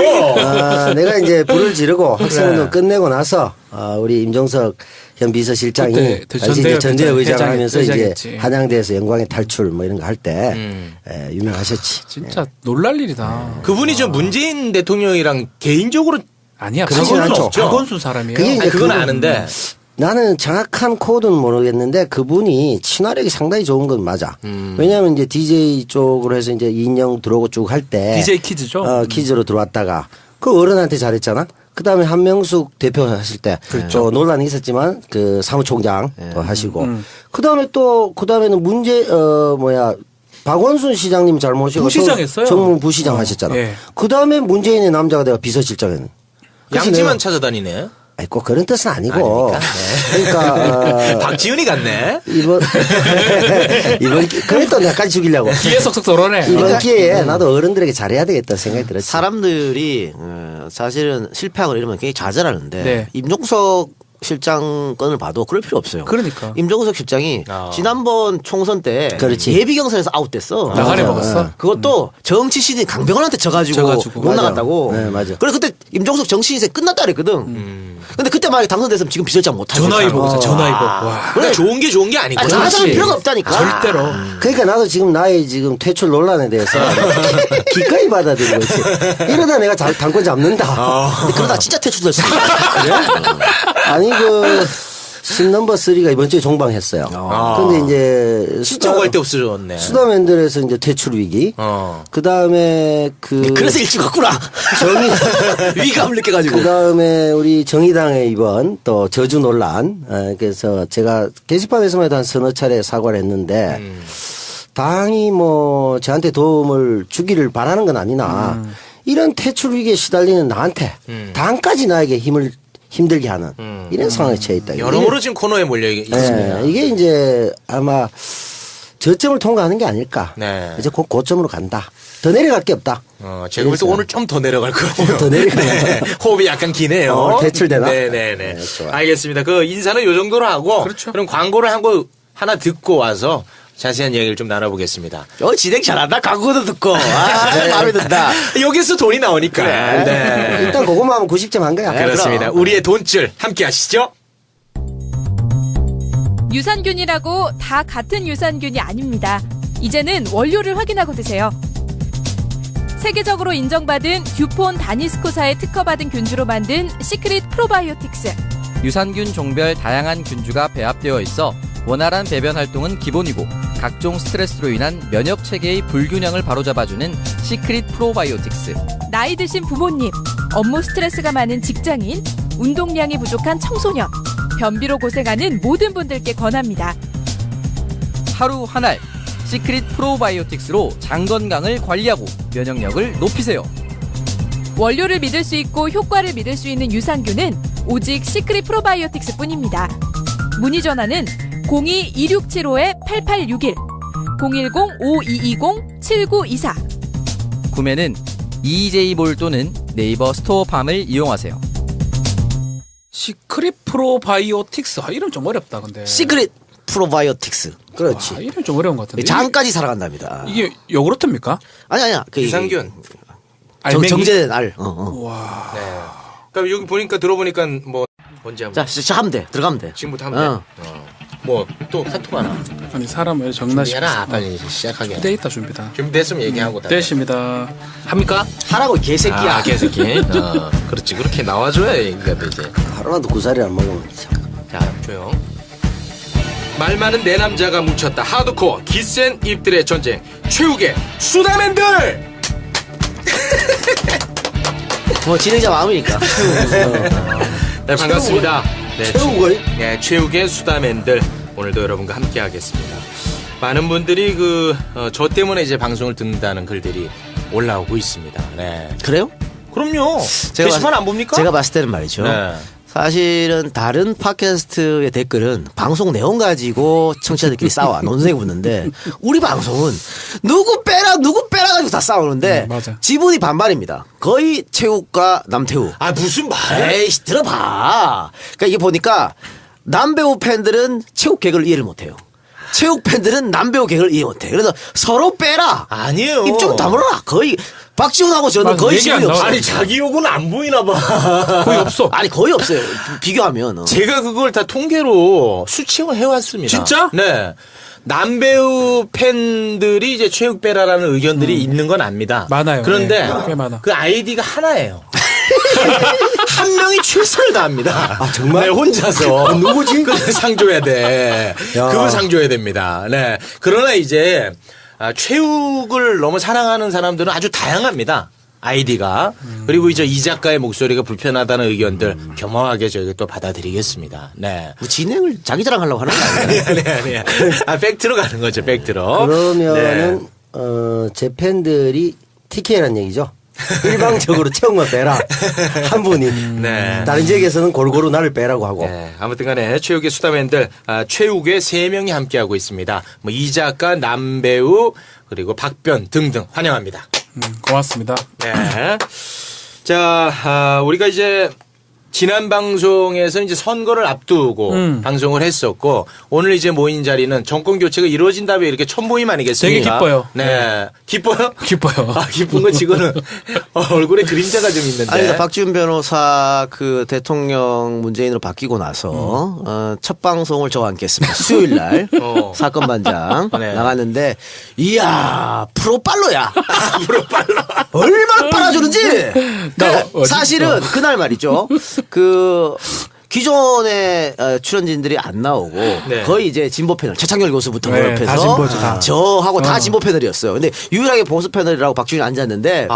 내가 이제 불을 지르고 학생운동 끝내고 나서 우리 임종석 현 비서실장이 그때 당시 이제 전재혁 의장을 하면서 이제 회장했지. 한양대에서 영광의 탈출 뭐 이런 거 할 때 유명하셨지. 진짜 놀랄 일이다. 그분이 저 문재인 대통령이랑 개인적으로 아니야. 그러진 않죠. 박원순 사람이에요. 그게 이제 그건 그분- 아는데 나는 정확한 코드는 모르겠는데 그분이 친화력이 상당히 좋은 건 맞아. 왜냐하면 이제 DJ 쪽으로 해서 이제 인형 들어오고 쭉 할 때 DJ 키즈죠. 키즈로 들어왔다가 그 어른한테 잘했잖아. 그 다음에 한명숙 대표 하실 때 논란이 있었지만 그 사무총장 또 하시고 그 다음에 또 그 다음에는 박원순 시장님 잘 모시고 부시장 했어요. 정무 부시장 하셨잖아. 예. 그 다음에 문재인의 남자가 내가 비서실장했는. 양지만 찾아다니네. 아니 꼭 그런 뜻은 아니고. 그러니까 박지훈이 같네. 이번 그래 또 내가까지 죽이려고. 뒤에 속속 덜어내. 이번 기회에 나도 어른들에게 잘해야 되겠다 생각이 들었지. 사람들이 사실은 실패하거나 이러면 굉장히 좌절하는데 네. 임종석 실장 건을 봐도 그럴 필요 없어요. 그러니까. 임종석 실장이 지난번 총선 때 그렇지. 예비 경선에서 아웃됐어. 나가리 맞아. 먹었어. 그것도 정치 신인 강병원한테 져가지고 못 맞아. 나갔다고. 네, 맞아. 그래 그때 임종석 정치 인생 끝났다 그랬거든. 근데 그때 만약에 당선됐으면 지금 비서실장 못 하죠. 전화위 보고 전화위 보고. 와. 그래 좋은 게 좋은 게 아니고. 잘하는 필요가 없다니까. 절대로. 그러니까 나도 지금 나의 지금 퇴출 논란에 대해서 기꺼이 받아들이고 있지. 이러다 내가 당권 잡는다. 근데 그러다 진짜 퇴출될 수 있어. 아니 그 신넘버 3가 이번 주에 종방했어요. 근데 이제 진짜 갈 데 없어졌네. 수다맨들에서 이제 퇴출 위기. 그 다음에 그래서 일찍 왔구나. 위감을 느껴가지고. 그 다음에 우리 정의당의 이번 또 저주 논란. 그래서 제가 게시판에서만 해도 한 서너 차례 사과를 했는데 당이 뭐 저한테 도움을 주기를 바라는 건 아니나 이런 퇴출 위기에 시달리는 나한테 당까지 나에게 힘들게 하는 이런 상황에 처해 있다. 여러모로 지금 코너에 몰려 있습니다. 이게 이제 아마 저점을 통과하는 게 아닐까. 네. 이제 곧 고점으로 간다. 더 내려갈 게 없다. 제가 볼 때 오늘 좀 더 내려갈 것 같아요. 더 내려가나? 네. 호흡이 약간 기네요. 대출되나? 네네네. 네, 좋아요. 알겠습니다. 그 인사는 요 정도로 하고. 그렇죠. 그럼 광고를 한 거 하나 듣고 와서 자세한 얘기를 좀 나눠보겠습니다. 진행 잘한다. 광고도 듣고. 마음에 든다. 여기서 돈이 나오니까. 그래. 네. 일단 그거만 하면 90점 한 거야. 그렇습니다. 그럼. 우리의 돈줄 함께 하시죠. 유산균이라고 다 같은 유산균이 아닙니다. 이제는 원료를 확인하고 드세요. 세계적으로 인정받은 듀폰 다니스코사의 특허받은 균주로 만든 시크릿 프로바이오틱스. 유산균 종별 다양한 균주가 배합되어 있어 원활한 배변 활동은 기본이고 각종 스트레스로 인한 면역 체계의 불균형을 바로잡아주는 시크릿 프로바이오틱스. 나이 드신 부모님, 업무 스트레스가 많은 직장인, 운동량이 부족한 청소년, 변비로 고생하는 모든 분들께 권합니다. 하루 한 알 시크릿 프로바이오틱스로 장 건강을 관리하고 면역력을 높이세요. 원료를 믿을 수 있고 효과를 믿을 수 있는 유산균은 오직 시크릿 프로바이오틱스 뿐입니다. 문의 전화는 02-2675-8861, 010-5220-7924. 구매는 EJ몰 또는 네이버 스토어팜을 이용하세요. 시크릿 프로바이오틱스. 이름 좀 어렵다 근데. 시크릿 프로바이오틱스. 그렇지. 이름 좀 어려운 것 같은데. 장까지 살아간답니다. 이게 요구르트입니까? 아니야. 유산균. 정제된 알. 와. 네. 그러니까 여기 보니까 들어보니까 뭐 뭔지 한번 자, 시작하면 돼. 들어가면 돼. 지금부터 하면 돼. 뭐 또 카톡 하나 아니 사람을 정나시. 준비해라. 빨리 시작하게. 데이터 준비다. 준비됐으면 얘기하고 다. 되십니다. 합니까? 하라고 개새끼야. 아, 개새끼. 그렇지. 그렇게 나와줘야 인간도 이제. 하루라도 구사리 안 먹으면 참. 자, 조용. 말 많은 내 남자가 뭉쳤다. 하드코어 기센 입들의 전쟁. 최욱의 수다맨들. 뭐 진행자 마음이니까. 네, 반갑습니다. 네, 최욱의? 네, 최욱의 수다맨들. 오늘도 여러분과 함께 하겠습니다. 많은 분들이 저 때문에 이제 방송을 듣는다는 글들이 올라오고 있습니다. 네. 그래요? 그럼요. 게시판 안 봅니까? 제가 봤을 때는 말이죠. 네. 사실은 다른 팟캐스트의 댓글은 방송 내용 가지고 청취자들끼리 싸워 논쟁이 붙는데 우리 방송은 누구 빼라 가지고 다 싸우는데 맞아. 지분이 반반입니다. 거의 최욱과 남태우. 아, 무슨 말? 에이씨 들어봐. 그러니까 이게 보니까 남배우 팬들은 최욱 개그를 이해를 못해요. 최욱 팬들은 남배우 개그를 이해 못해. 그래서 서로 빼라. 아니에요. 입 좀 다물어라. 거의 박지훈하고 저는 맞아, 거의 얘기 안 지분이 나와. 없어요. 아니, 자기 욕은 안 보이나 봐. 거의 없어. 아니 거의 없어요. 비교하면. 제가 그걸 다 통계로 수치를 해왔습니다. 진짜? 네. 남배우 팬들이 이제 최욱 빼라라는 의견들이 있는 건 압니다. 많아요. 그런데 네, 꽤 많아. 그 아이디가 하나예요. 한 명이 최선을 다합니다. 아, 정말? 네, 혼자서. 누구지? 그걸 상줘야 돼. 야. 그걸 상줘야 됩니다. 네. 그러나 이제 최욱을 너무 사랑하는 사람들은 아주 다양합니다. 아이디가. 그리고 이제 이 작가의 목소리가 불편하다는 의견들 겸허하게 저희가 또 받아들이겠습니다. 네. 뭐 진행을 자기 자랑하려고 하는 거 아니에요? 아니. 아, 팩트로 가는 거죠, 팩트로. 그러면은 제 팬들이 TK라는 얘기죠. 일방적으로 채용만 빼라. 한 분이. 네. 다른 지역에서는 골고루 나를 빼라고 하고. 네, 아무튼 간에 최욱의 수다맨들, 최욱의 3명이 함께하고 있습니다. 뭐 이 작가, 남배우, 그리고 박변 등등 환영합니다. 고맙습니다. 네. 자, 우리가 이제 지난 방송에서 이제 선거를 앞두고 방송을 했었고 오늘 이제 모인 자리는 정권 교체가 이루어진 다음에 이렇게 첫 모임 아니겠습니까? 되게 기뻐요. 네. 기뻐요? 기뻐요. 아, 기쁜 거 지금은 얼굴에 그림자가 좀 있는데. 아니, 그러니까 박지훈 변호사 그 대통령 문재인으로 바뀌고 나서 첫 방송을 저와 함께 했습니다. 수요일 날 사건 반장 네. 나갔는데 이야 프로빨로야. 프로빨로. 얼마나 빨아주는지. 나 사실은 그날 말이죠. 그 기존의 출연진들이 안 나오고 네. 거의 이제 진보 패널 최창열 교수부터 네, 비롯해서 다 진보죠, 다. 저하고 다 진보 패널이었어요. 근데 유일하게 보수 패널이라고 박지훈이 앉았는데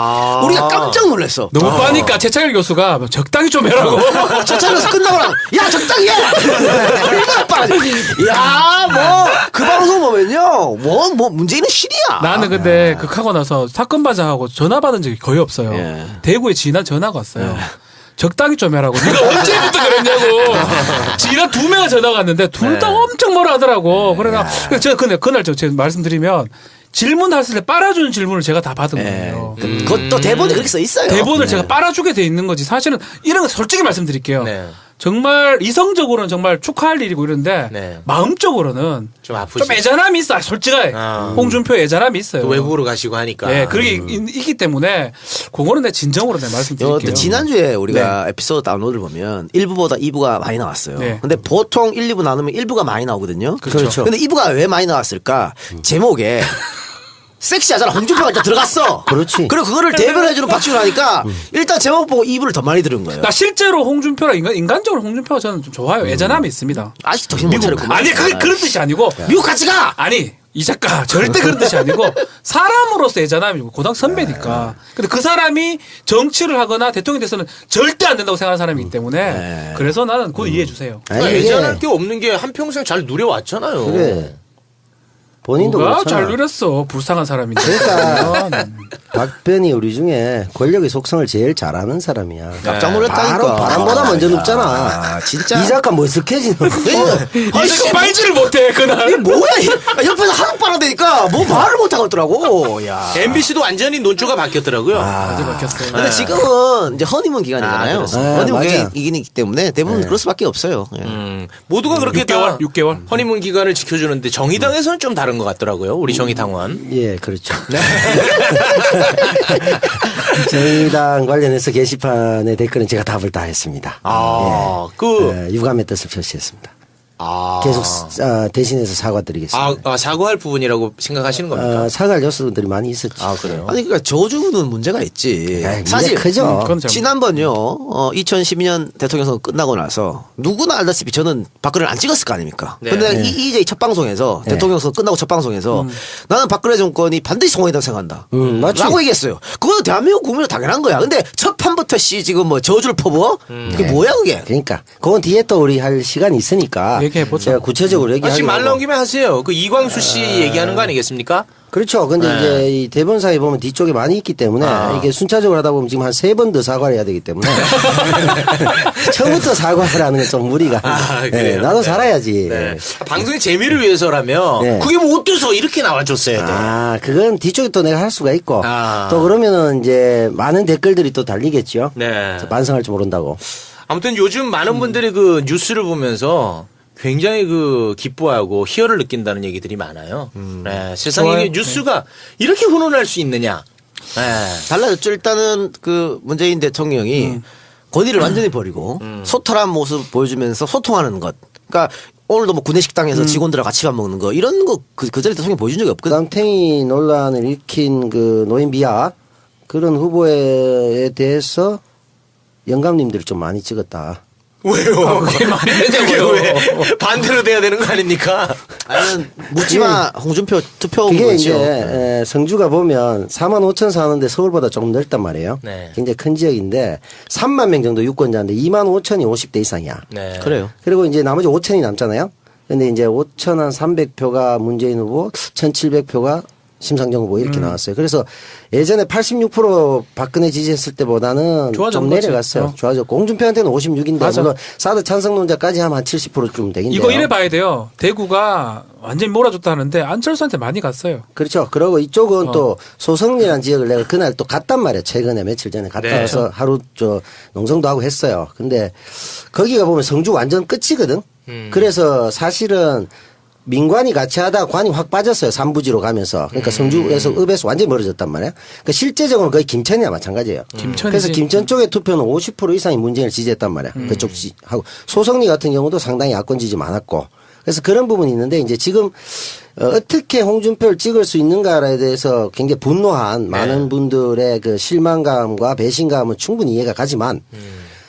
우리가 깜짝 놀랐어. 너무 빠니까 최창일 교수가 적당히 좀 해라고. 최창열 교수 끝나고 나면 야 적당히 해. 얼마나 빨아. 야뭐 그 방송 보면요 뭐 문재인은 실이야. 나는 근데 극하고 나서 사건 반장하고 전화 받은 적이 거의 없어요. 예. 대구에 지난 전화가 왔어요. 적당히 좀 해라고. 네가 언제부터 그랬냐고. 지난 2명이 전화가 왔는데 둘 다 엄청 뭐라 하더라고. 그래서 제가 그날 제가 말씀드리면 질문했을 때 빨아주는 질문을 제가 다 받은 거예요. 그것도 대본에 그렇게 써 있어요. 대본을 제가 빨아주게 돼 있는 거지. 사실은 이런 거 솔직히 말씀드릴게요. 네. 정말 이성적으로는 정말 축하할 일이고 이런데 네. 마음적으로는 좀 아프시죠? 좀 애잔함이 있어. 솔직하게. 홍준표 애잔함이 있어요. 또 외국으로 가시고 하니까. 네, 그게 있기 때문에 그거는 내 진정으로 내 말씀드릴게요. 지난주에 우리가 에피소드 다운로드를 보면 1부보다 2부가 많이 나왔어요. 네. 근데 보통 1, 2부 나누면 1부가 많이 나오거든요. 그렇죠. 근데 2부가 왜 많이 나왔을까? 제목에 섹시하잖아. 홍준표가 일단 들어갔어. 그렇지. 그리고 그거를 대변해주는 박지훈 하니까 일단 제목 보고 2부를 더 많이 들은 거예요. 나 실제로 홍준표랑 인간적으로 홍준표가 저는 좀 좋아요. 애잔함이 있습니다. 아직 정신 못 차렸구나. 아니 그런 뜻이 아니고 미국 같이 가! 아니 이 작가 절대 그런 뜻이 아니고 사람으로서 애잔함이고 고등 선배니까. 근데 그 사람이 정치를 하거나 대통령이 돼서는 절대 안 된다고 생각하는 사람이기 때문에 그래서 나는 그거 이해해 주세요. 그러니까 아니, 이게 예전할 게 없는 게 한평생 잘 누려왔잖아요. 그래. 본인도 누가 그렇잖아. 잘 누렸어. 불쌍한 사람인데. 그러니까 박변이 우리 중에 권력의 속성을 제일 잘아는 사람이야. 깜짝 놀랐다니까. 바로 바람보다 먼저 눕잖아. 아, 진짜. 이 작가 머쓱해지는 거. 이 새끼 빨지를 못해 그날. 이게 뭐야? 옆에서 하루 빨아대니까 뭐 말을 못 하겠더라고. 야. MBC도 완전히 논조가 바뀌었더라고요. 어제 바뀌었어요. 근데 지금은 이제 허니문 기간이잖아요. 그렇습니다. 허니문 맞아요. 기간이기 때문에 대부분 그럴 수밖에 없어요. 예. 모두가 그렇게 6개월, 다 6개월. 허니문 기간을 지켜주는데 정의당에서는 좀 다른 것 같더라고요. 우리 정의당원. 예, 그렇죠. 정의당 관련해서 게시판의 댓글은 제가 답을 다 했습니다. 아, 유감의 뜻을 표시했습니다. 계속 대신해서 사과드리겠습니다. 사과할 부분이라고 생각하시는 겁니까? 사과할 요소들이 많이 있었지. 그래요? 아니 그러니까 저주는 문제가 있지. 문제 사실 크죠. 그건 참- 지난번요 2012년 대통령 선거 끝나고 나서 누구나 알다시피 저는 박근혜를 안 찍었을 거 아닙니까? 네. 근데 이제 첫 방송에서 대통령 선거 끝나고 첫 방송에서 나는 박근혜 정권이 반드시 성공이라고 생각한다. 맞지. 라고 얘기했어요. 그거는 대한민국 국민은 당연한 거야. 근데 첫 판부터 지금 뭐 저주를 퍼부어? 그게 뭐야 그게? 그러니까 그건 뒤에 또 우리 할 시간이 있으니까 얘기해보죠. 제가 구체적으로 얘기하려고. 지금 말 나온 김에 하세요. 그 이광수 씨 얘기하는 거 아니겠습니까? 그렇죠. 근데 이제 이 대본사에 보면 뒤쪽에 많이 있기 때문에 이게 순차적으로 하다 보면 지금 한 3번 더 사과를 해야 되기 때문에 처음부터 사과를 하는 건 좀 무리가. 그래요? 나도 살아야지. 네. 방송의 재미를 위해서라면 네. 그게 뭐 어때서 이렇게 나와줬어야 돼. 그건 뒤쪽에 또 내가 할 수가 있고 아. 또 그러면은 이제 많은 댓글들이 또 달리겠죠. 네. 반성할 줄 모른다고. 아무튼 요즘 많은 분들이 그 뉴스를 보면서 굉장히 그 기뻐하고 희열을 느낀다는 얘기들이 많아요. 네. 세상에 좋아요. 이게 뉴스가 이렇게 훈훈할 수 있느냐. 네. 달라졌죠. 일단은 그 문재인 대통령이 권위를 완전히 버리고 소탈한 모습 보여주면서 소통하는 것. 그러니까 오늘도 뭐 구내식당에서 직원들하고 같이 밥 먹는 거 이런 거 그 전에 대통령이 보여준 적이 없거든. 깡탱이 논란을 일으킨 그 노인 비하 그런 후보에 대해서 영감님들이 좀 많이 찍었다. 왜요? 그게 말이 되냐고요? 왜? 반대로 돼야 되는 거 아닙니까? 아니면 묻지마 홍준표 투표 그게 거죠. 이제 성주가 보면 4만 5천 사는데 서울보다 조금 넓단 말이에요. 네. 굉장히 큰 지역인데 3만 명 정도 유권자인데 2만 5천이 50대 이상이야. 네. 그래요. 그리고 이제 나머지 5천이 남잖아요. 근데 이제 5천 한 300표가 문재인 후보, 1,700표가 심상정 후보 이렇게 나왔어요. 그래서 예전에 86% 박근혜 지지했을 때보다는 좋아진 좀 거지. 내려갔어요. 좋아졌고 홍준표한테는 56인데 맞아. 물론 사드 찬성론자까지 하면 한 70%좀 되긴데요. 이거 이래 봐야 돼요. 대구가 완전히 몰아줬다는데 안철수한테 많이 갔어요. 그렇죠. 그러고 이쪽은 또 소성리라는 지역을 내가 그날 또 갔단 말이에요. 최근에 며칠 전에 갔다 네. 와서 하루 농성도 하고 했어요. 근데 거기가 보면 성주 완전 끝이거든. 그래서 사실은 민관이 같이 하다 관이 확 빠졌어요. 삼부지로 가면서. 그러니까 성주에서 읍에서 완전히 멀어졌단 말이에요. 그러니까 실제적으로 거의 김천이나 마찬가지예요. 김천이지. 그래서 김천 쪽의 투표는 50% 이상이 문재인을 지지했단 말이에요. 그쪽 하고 소성리 같은 경우도 상당히 야권 지지 많았고. 그래서 그런 부분이 있는데 이제 지금 어떻게 홍준표를 찍을 수 있는가에 대해서 굉장히 분노한 많은 분들의 그 실망감과 배신감은 충분히 이해가 가지만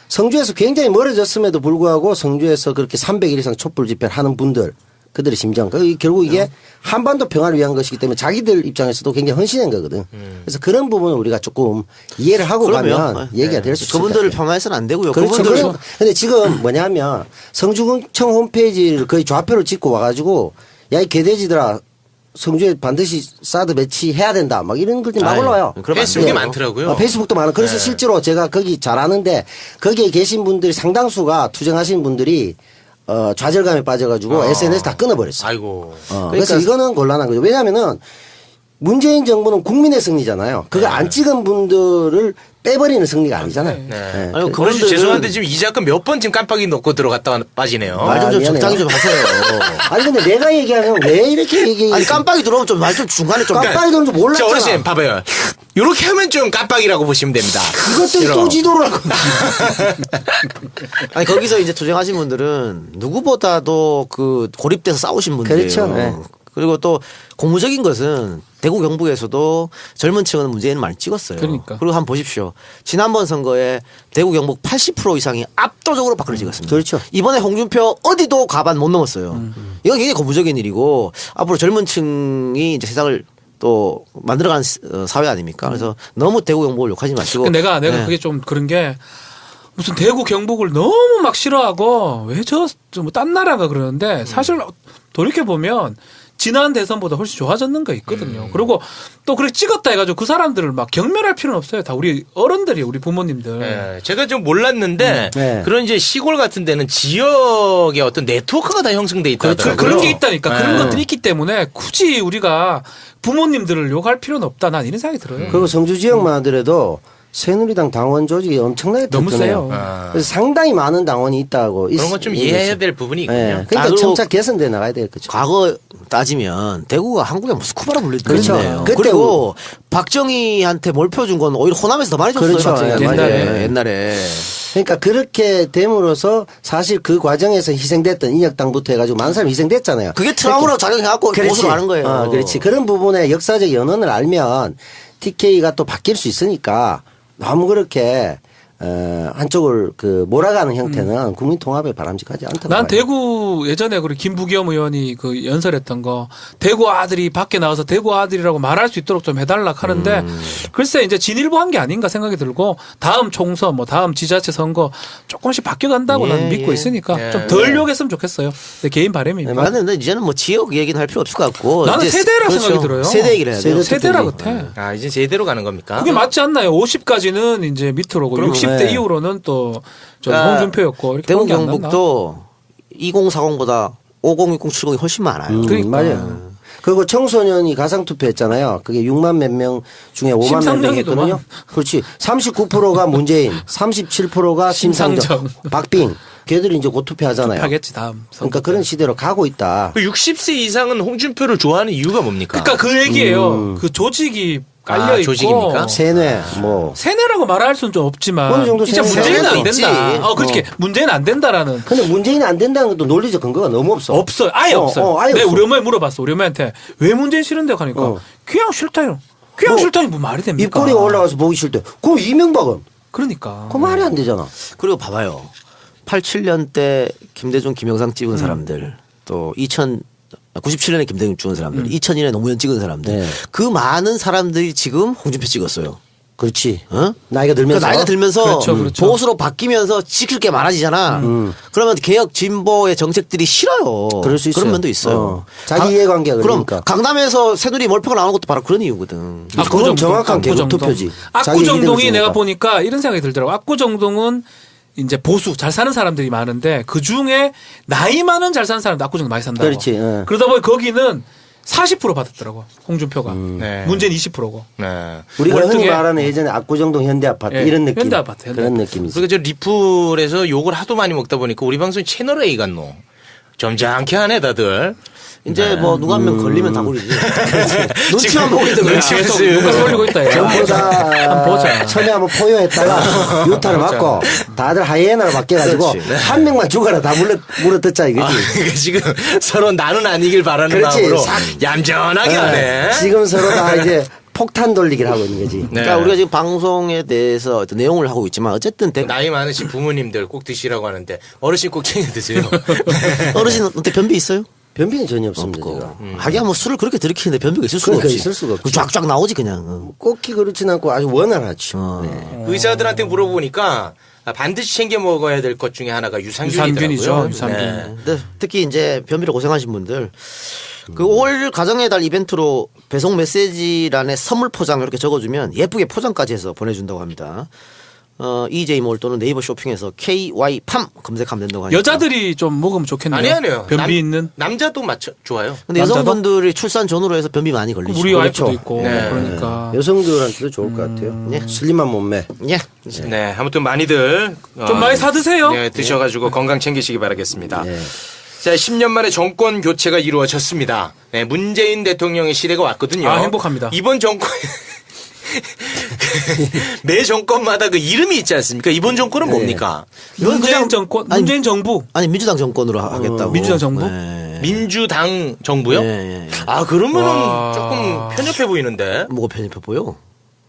성주에서 굉장히 멀어졌음에도 불구하고 성주에서 그렇게 300일 이상 촛불 집회를 하는 분들 그들의 심정. 결국 이게 한반도 평화를 위한 것이기 때문에 자기들 입장에서도 굉장히 헌신한 거거든. 그래서 그런 부분을 우리가 조금 이해를 하고 가면 얘기가 될 수 있을 것 그분들을 같아요. 폄하해서는 안 되고요. 그렇죠. 그분들 근데 지금 뭐냐면 성주구청 홈페이지를 거의 좌표를 찍고 와가지고 야, 이 개돼지들아 성주에 반드시 사드 배치해야 된다. 막 이런 글들이 막 아유, 올라와요. 그러면 안 페이스북이 돼요. 많더라고요. 페이스북도 많아. 그래서 네. 실제로 제가 거기 잘 아는데 거기에 계신 분들이 상당수가 투쟁하시는 분들이 좌절감에 빠져가지고 SNS 다 끊어버렸어요. 아이고. 그래서 이거는 곤란한 거죠. 왜냐하면은 문재인 정부는 국민의 승리잖아요. 그걸 안 찍은 분들을 빼버리는 승리가 아니잖아요. 네. 아니, 그런지 그분들은- 죄송한데 지금 이 작가 몇 번 지금 깜빡이 넣고 들어갔다가 빠지네요. 말 좀 미안해요. 적당히 좀 하세요. 아니 근데 내가 얘기하면 왜 이렇게 얘기해? 아니 깜빡이 들어오면 좀 말 좀 중간에 좀 깜빡이 들어온 줄 자, 몰랐잖아. 어르신 봐봐요. 이렇게 하면 좀 깜빡이라고 보시면 됩니다. 그것들이 또 이런. 지도를 하고. 아니 거기서 이제 투쟁하신 분들은 누구보다도 그 고립돼서 싸우신 분들이에요. 그렇죠. 네. 그리고 또 고무적인 것은 대구 경북에서도 젊은 층은 문재인을 많이 찍었어요. 그러니까. 그리고 한번 보십시오. 지난번 선거에 대구 경북 80% 이상이 압도적으로 박근혜 찍었습니다. 그렇죠. 이번에 홍준표 어디도 가반 못 넘었어요. 이건 굉장히 고무적인 일이고 앞으로 젊은 층이 이제 세상을 또 만들어가는 사회 아닙니까? 그래서 너무 대구 경북을 욕하지 마시고. 근데 내가 네. 그게 좀 그런 게 무슨 대구 경북을 너무 막 싫어하고 왜 뭐 딴 나라가 그러는데 사실 돌이켜 보면 지난 대선보다 훨씬 좋아졌는 거 있거든요. 그리고 또 그렇게 찍었다 해가지고 그 사람들을 막 경멸할 필요는 없어요. 다 우리 어른들이 우리 부모님들. 네, 제가 좀 몰랐는데 네. 그런 이제 시골 같은 데는 지역의 어떤 네트워크가 다 형성돼 있다 그렇죠. 하더라고요. 그런 게 있다니까. 네. 그런 것들이 있기 때문에 굳이 우리가 부모님들을 욕할 필요는 없다. 난 이런 생각이 들어요. 그리고 성주 지역만 하더라도 새누리당 당원 조직이 엄청나게 너무 튼튼해요. 세요. 그래서 상당히 많은 당원이 있다고. 그런 것 좀 이해해야 될 부분이 있군요. 네. 그러니까 나도 점차 개선돼 나가야 될 거죠. 과거 따지면 대구가 한국의 모스크바라 그렇죠. 불리거든요. 그때 그리고 박정희한테 몰표 준 건 오히려 호남에서 더 많이 줬어요. 그렇죠. 박정희한테. 옛날에. 네, 옛날에. 그러니까 그렇게 됨으로써 사실 그 과정에서 희생됐던 인혁당부터 해가지고 많은 사람이 희생됐잖아요. 그게 트라우마로 작용해갖고 보수로 가는 거예요. 그렇지. 그런 부분에 역사적 연원을 알면 TK가 또 바뀔 수 있으니까 너무 그렇게 한쪽을 몰아가는 형태는 국민 통합에 바람직하지 않다고 난 봐요. 대구 예전에 그 김부겸 의원이 그 연설했던 거 대구 아들이 밖에 나와서 대구 아들이라고 말할 수 있도록 좀 해달라 하는데 글쎄 이제 진일보 한 게 아닌가 생각이 들고 다음 총선 뭐 다음 지자체 선거 조금씩 바뀌어간다고 예, 난 믿고 예. 있으니까 예. 좀 덜 욕했으면 좋겠어요. 내 개인 바람입니다. 나는 근데 이제는 뭐 지역 얘기는 할 필요 없을 것 같고. 나는 이제 세대라 그렇죠. 생각이 들어요. 세대 얘기를 해야 돼요. 세대라 같아. 아, 이제 제대로 가는 겁니까? 그게 맞지 않나요? 50까지는 이제 밑으로고 그럼, 60대 네. 이후로는 또 좀 그러니까 홍준표였고 이렇게 대구 그런 게안 났나? 경북도 2040보다 5060 70이 훨씬 많아요. 그러니까. 맞아요. 그리고 청소년이 가상투표했잖아요. 그게 6만 몇 명 중에 5만 몇 명 심상정이더만. 했거든요. 그렇지. 39%가 문재인, 37%가 심상정, 심상정. 박빙. 걔들이 이제 곧 투표하잖아요. 하겠지 다음. 그러니까 그런 시대로 가고 있다. 그 60세 이상은 홍준표를 좋아하는 이유가 뭡니까? 그러니까 그 얘기예요. 그 조직이 깔려 아, 있고 조직입니까? 세뇌, 뭐. 세뇌라고 말할 수는 좀 없지만 어느 정도 진짜 세뇌. 문재인은 안 세뇌도 된다. 있지. 그렇게 문재인은 안 된다라는 근데 문재인이 안 된다는 것도 논리적 근거가 너무 없어. 없어요. 아예 없어요. 아예 내가 없어. 우리 엄마에 물어봤어. 우리 엄마한테 왜 문재인 싫은데 하니까 어. 그냥 싫다요. 그냥 뭐, 싫다니 뭐 말이 됩니까? 입꼬리가 올라가서 보기 싫대. 그럼 이명박은? 그러니까. 그 말이 안 되잖아. 그리고 봐봐요. 87년 때 김대중, 김영삼 찍은 사람들, 또 97년에 김대중 찍은 사람들, 2002년에 노무현 찍은 사람들, 네. 그 많은 사람들이 지금 홍준표 찍었어요. 그렇지. 어? 나이가 들면서. 그러니까 나이가 들면서 그렇죠, 그렇죠. 보수로 바뀌면서 지킬 게 많아지잖아. 그러면 개혁 진보의 정책들이 싫어요. 그럴 수 있어요. 그런 면도 있어요. 자기 이해관계가 그럼 그러니까. 강남에서 새누리 몰표가 나오는 것도 바로 그런 이유거든. 그건 정확한 개국 투표지. 자기 압구정동이 이득을 내가 주니까. 보니까 이런 생각이 들더라고. 압구정동은 이제 보수 잘 사는 사람들이 많은데 그 중에 나이 많은 잘 사는 사람들 압구정동 많이 산다고. 그렇지, 예. 그러다 보니 거기는 40% 받았더라고. 홍준표가. 네. 문재인 20%고. 네. 우리가 흔히 월등에- 말하는 예전에 압구정동 현대아파트 예, 이런 느낌. 현대아파트, 그런 느낌이지. 그리고 저 리플에서 욕을 하도 많이 먹다 보니까 우리 방송이 채널 A 같노. 점잖게 하네 다들. 이제 뭐 누가 한 명 걸리면 다 굴리지. 눈치만 보고 있는 거야. 눈치 계속 보세요. 누가 돌리고 있다. 얘. 전부 다 보자. 처음에 한번 포효했다가 유타를 맞고 다들 하이에나로 바뀌어가지고 그렇지. 한 명만 죽어라 다 물어뜯자 이거지. 그러니까 지금 서로 나는 아니길 바라는 그렇지. 마음으로 얌전하게 하네. 지금 서로 다 이제 폭탄 돌리기를 하고 있는 거지. 네. 그러니까 우리가 지금 방송에 대해서 어떤 내용을 하고 있지만 어쨌든 나이 많으신 부모님들 꼭 드시라고 하는데 어르신 꼭 챙겨 드세요. 어르신한테 변비 있어요? 변비는 전혀 없습니다. 제가. 하기야 뭐 술을 그렇게 들이키는데 변비가 있을 수가 그러니까 없지. 있을 수가 없지. 쫙쫙 나오지 그냥. 꼭히 그렇진 않고 아주 원활하죠. 네. 의사들한테 물어보니까 반드시 챙겨 먹어야 될 것 중에 하나가 유산균이더라고요. 유산균이죠, 유산균. 네. 근데 특히 이제 변비로 고생하신 분들 그 5월 가정의 달 이벤트로 배송 메시지란에 선물 포장 이렇게 적어주면 예쁘게 포장까지 해서 보내준다고 합니다. EJ몰 또는 네이버 쇼핑에서 KY팜 검색하면 된다고 하니까. 여자들이 좀 먹으면 좋겠네요. 아니요. 변비 있는. 남자도 좋아요. 근데 남자도? 여성분들이 출산 전후로 해서 변비 많이 걸리죠. 우리 와이프도 그렇죠. 있고 네. 그러니까 여성들한테도 좋을 것 같아요. 슬림한 몸매. 예. 네, 아무튼 많이들 좀 많이 사 드세요. 네, 드셔가지고 건강 챙기시기 바라겠습니다. 네. 자, 10년 만에 정권 교체가 이루어졌습니다. 네, 문재인 대통령의 시대가 왔거든요. 아, 행복합니다. 이번 정권 매 정권마다 그 이름이 있지 않습니까? 이번 정권은 뭡니까? 이건 문재인 그냥- 정권, 아니, 문재인 정부, 아니 민주당 정권으로 하겠다고. 민주당 정부? 네. 민주당 정부요? 예. 아, 그러면은 와. 조금 편협해 보이는데. 뭐가 편협해 보여?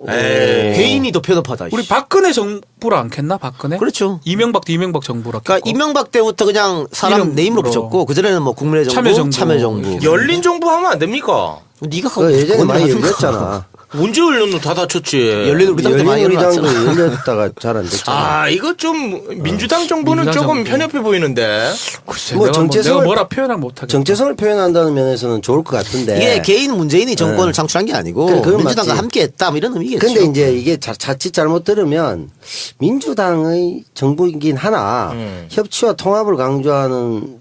에이. 개인이 더 편협하다. 우리 씨. 박근혜 정부라 않겠나? 박근혜? 그렇죠. 이명박도 이명박 정부라. 그러니까 이명박 때부터 그냥 사람 이름으로. 네임으로 붙였고 그 전에는 뭐 국민의 정부, 참여정부. 열린 정부 하면 안 됩니까? 네가 그 예전에 그건 많이 아니야. 열렸잖아. 언제 열렸노? 다 닫혔지. 열린 우리 당도 많이 열린우리당도 열어놨잖아. 열렸다가 잘 안 됐잖아. 아, 이거 좀 민주당 정부는 민주당 조금 정부. 편협해 보이는데. 글쎄, 뭐 내가 정체성을- 내가 뭐라 표현을 못하겠다. 정체성을 표현한다는 면에서는 좋을 것 같은데. 이게 개인 문재인이 정권을 창출한 게 아니고 그래, 그건 민주당과 맞지. 함께했다 뭐 이런 의미겠죠. 근데 이제 이게 자칫 잘못 들으면 민주당의 정부이긴 하나 협치와 통합을 강조하는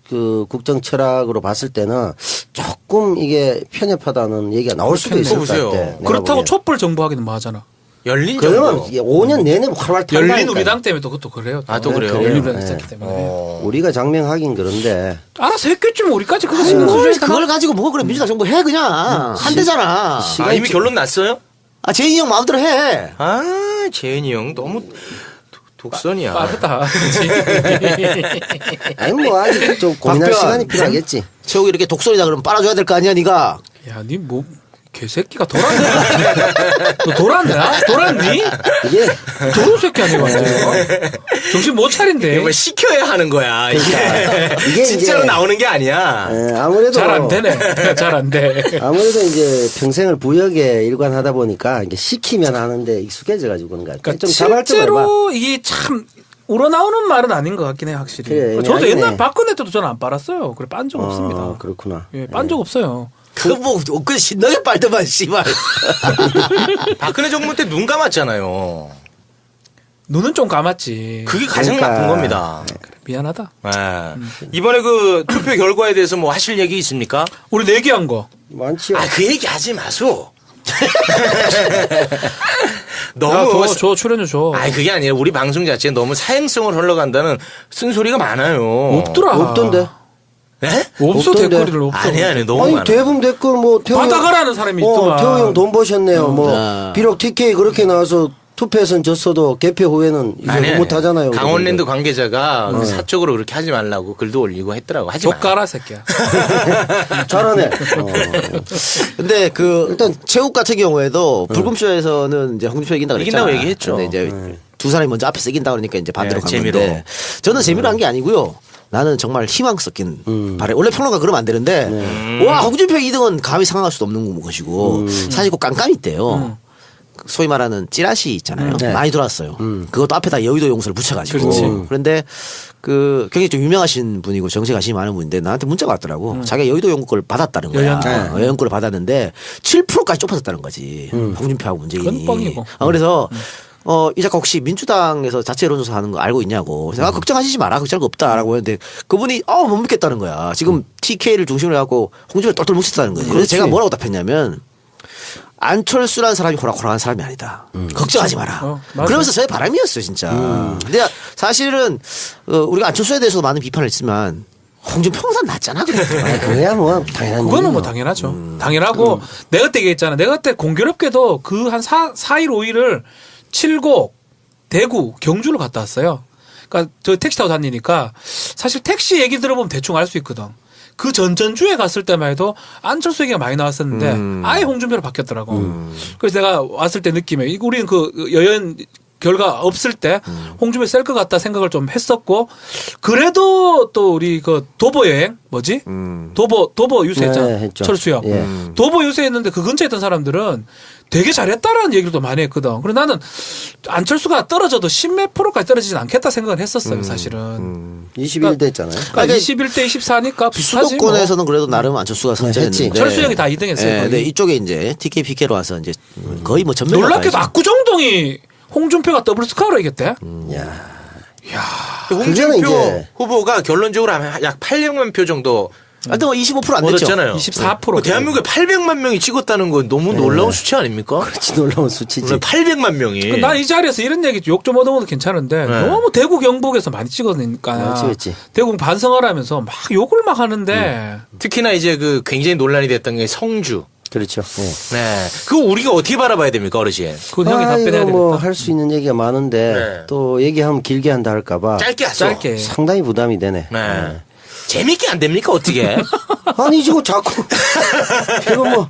그 국정 철학으로 봤을 때는 조금 이게 편협하다는 얘기가 나올 수도 있을 것 보세요. 같아. 내가 그렇다고 보기엔. 촛불 정부 하기는 뭐 하잖아. 열린 그러면 정부. 5년 내내 활활 탄다니까. 열린 우리당 때문에 또 그것도 그래요. 아, 또 그래요? 열린 우리당 네. 있었기 때문에. 우리가 장명하긴 그런데 알아서 했겠지 뭐 우리까지 그거 신경 그걸, 쓰지 그걸 가지고 뭐 그래 민주당 정부 해 그냥 한대잖아. 아, 이미 결론 났어요? 아 재인이 형 마음대로 해. 아, 재현이 형 너무 독선이야. 빠르다. 아니 뭐 아직 좀 고민할 박변. 시간이 필요하겠지. 최욱이 이렇게 독소리다 그러면 빨아줘야 될 거 아니야 네가. 야, 니 뭐 개새끼가 돌았네. 너 돌았나? 돌았니? 이게 저런 새끼 아니야 완전. 정신 못 차린대. 이거 시켜야 하는 거야. 이게 진짜로 이제- 나오는 게 아니야. 아무래도 잘 안 되네. 잘 안 돼. 아무래도 이제 평생을 부역에 일관하다 보니까 이게 시키면 하는데 익숙해져가지고 그런 것 같아요. 그러니까 좀 자발적으로 해봐. 실제로 이게 참 우러나오는 말은 아닌 것 같긴 해요, 확실히. 그래, 저도 애매하긴 옛날 해. 박근혜 때도 저는 안 빨았어요. 그래, 빤 적 없습니다. 그렇구나. 예, 빤 적 없어요. 그뭐 그 신나게 빨더만 씨발. 박근혜 정부 때 눈 감았잖아요. 눈은 좀 감았지. 그게 가장 그러니까. 나쁜 겁니다. 그래, 미안하다. 네. 이번에 그 투표 결과에 대해서 뭐 하실 얘기 있습니까? 우리 내기한 거. 많지요. 아, 그 얘기 하지 마소. 야, 너무. 줘, 출연료 줘. 아니, 그게 아니라 우리 방송 자체에 너무 사행성을 흘러간다는 쓴소리가 많아요. 없더라. 없던데. 네? 없어, 없던데. 댓글이 없어. 아니, 너무 아니 많아. 대부분 댓글 뭐 태호 형- 받아가라는 사람이 있더만. 태호 형 돈 버셨네요. 뭐 아. 비록 TK 그렇게 나와서 투표에선 졌어도 개표 후에는 이제 못하잖아요. 강원랜드 관계자가 사적으로 그렇게 하지 말라고 글도 올리고 했더라고. 하지 마. 족가라, 새끼야. 잘하네. 근데 그 일단 최욱 같은 경우에도 불금쇼에서는 이제 홍준표 이긴다 그랬잖아. 이긴다고 얘기했죠. 근데 이제 두 사람이 먼저 앞에서 이긴다 그러니까 이제 반대로 네, 간 재미로. 건데 저는 재미로 한 게 아니고요. 나는 정말 희망 섞인 바람. 원래 평론가 그러면 안 되는데 와 홍준표 2등은 감히 상황할 수도 없는 것이고 사실 그 깜깜이 있대요. 소위 말하는 찌라시 있잖아요. 네. 많이 돌았어요. 그것도 앞에다 여의도 용서를 붙여가지고. 그렇지. 그런데 그 굉장히 좀 유명하신 분이고 정치 관심이 많은 분인데 나한테 문자가 왔더라고. 자기가 여의도 용구를 받았다는 거야. 여연. 여연구를 받았는데 7%까지 좁혀졌다는 거지. 홍준표하고 문재인이. 그건 뻥이고. 그래서 이 작가 혹시 민주당에서 자체 여론조사 하는 거 알고 있냐고. 그래서 아, 걱정하시지 마라. 걱정할 거 없다라고 했는데 그분이 못 믿겠다는 거야. 지금 TK를 중심으로 해갖고 홍준표를 똘똘 뭉쳤다는 거지. 그래서 제가 뭐라고 답했냐면 안철수라는 사람이 호락호락한 사람이 아니다. 걱정하지 마라. 맞아. 그러면서 저의 바람이었어요, 진짜. 근데 사실은 우리가 안철수에 대해서도 많은 비판을 했지만 홍준표보다 낫잖아. 그래도. 그래야 뭐 당연한 그거는 일이죠. 뭐 당연하죠. 당연하고 내가 그때 얘기했잖아. 내가 그때 공교롭게도 그 한 4일 5일을 칠곡, 대구, 경주를 갔다 왔어요. 그러니까 저 택시 타고 다니니까 사실 택시 얘기 들어보면 대충 알 수 있거든. 그 전전주에 갔을 때만 해도 안철수 얘기가 많이 나왔었는데 아예 홍준표로 바뀌었더라고. 그래서 내가 왔을 때 느낌에 우리는 그 여연 결과 없을 때 홍준표 셀 것 같다 생각을 좀 했었고 그래도 또 우리 그 도보 여행 뭐지? 도보 유세했잖아. 네, 했죠. 철수요. 예. 도보 유세했는데 그 근처에 있던 사람들은 되게 잘했다라는 얘기도 많이 했거든. 그래서 나는 안철수가 떨어져도 10몇 프로까지 떨어지진 않겠다 생각을 했었어요, 사실은. 21대 했잖아요. 그러니까 21대 24니까 비슷하지. 뭐. 수도권에서는 그래도 나름 안철수가 선전했는데. 철수 형이 다 2등 했어요, 거의. 네, 이쪽에 이제 TK PK로 와서 이제 거의 뭐 전면. 놀랍게도 압구정동이 홍준표가 더블 스카우로 이겼대. 그거는 홍준표 이제- 후보가 결론적으로 하면 약 800만 표 정도 하여튼 뭐 25%안 됐죠. 얻었잖아요. 24%. 그 대한민국에 800만 명이 찍었다는 건 너무 놀라운 수치 아닙니까? 그렇지 놀라운 수치지. 800만 명이. 난 이 자리에서 이런 얘기 욕 좀 얻어먹어도 괜찮은데 네. 너무 대구 경북에서 많이 찍었으니까 많이 찍었지. 대구 반성을 하면서 막 욕을 막 하는데 특히나 이제 그 굉장히 논란이 됐던 게 성주. 그렇죠. 예. 네. 그거 우리가 어떻게 바라봐야 됩니까, 어르신? 그건 형이 답변해야 되겠다. 뭐할 수 있는 얘기가 많은데 네. 또 얘기하면 길게 한다 할까봐 짧게 하죠. 짧게. 상당히 부담이 되네. 네. 재밌게 안 됩니까, 어떻게? 아니 지금 자꾸 이거 뭐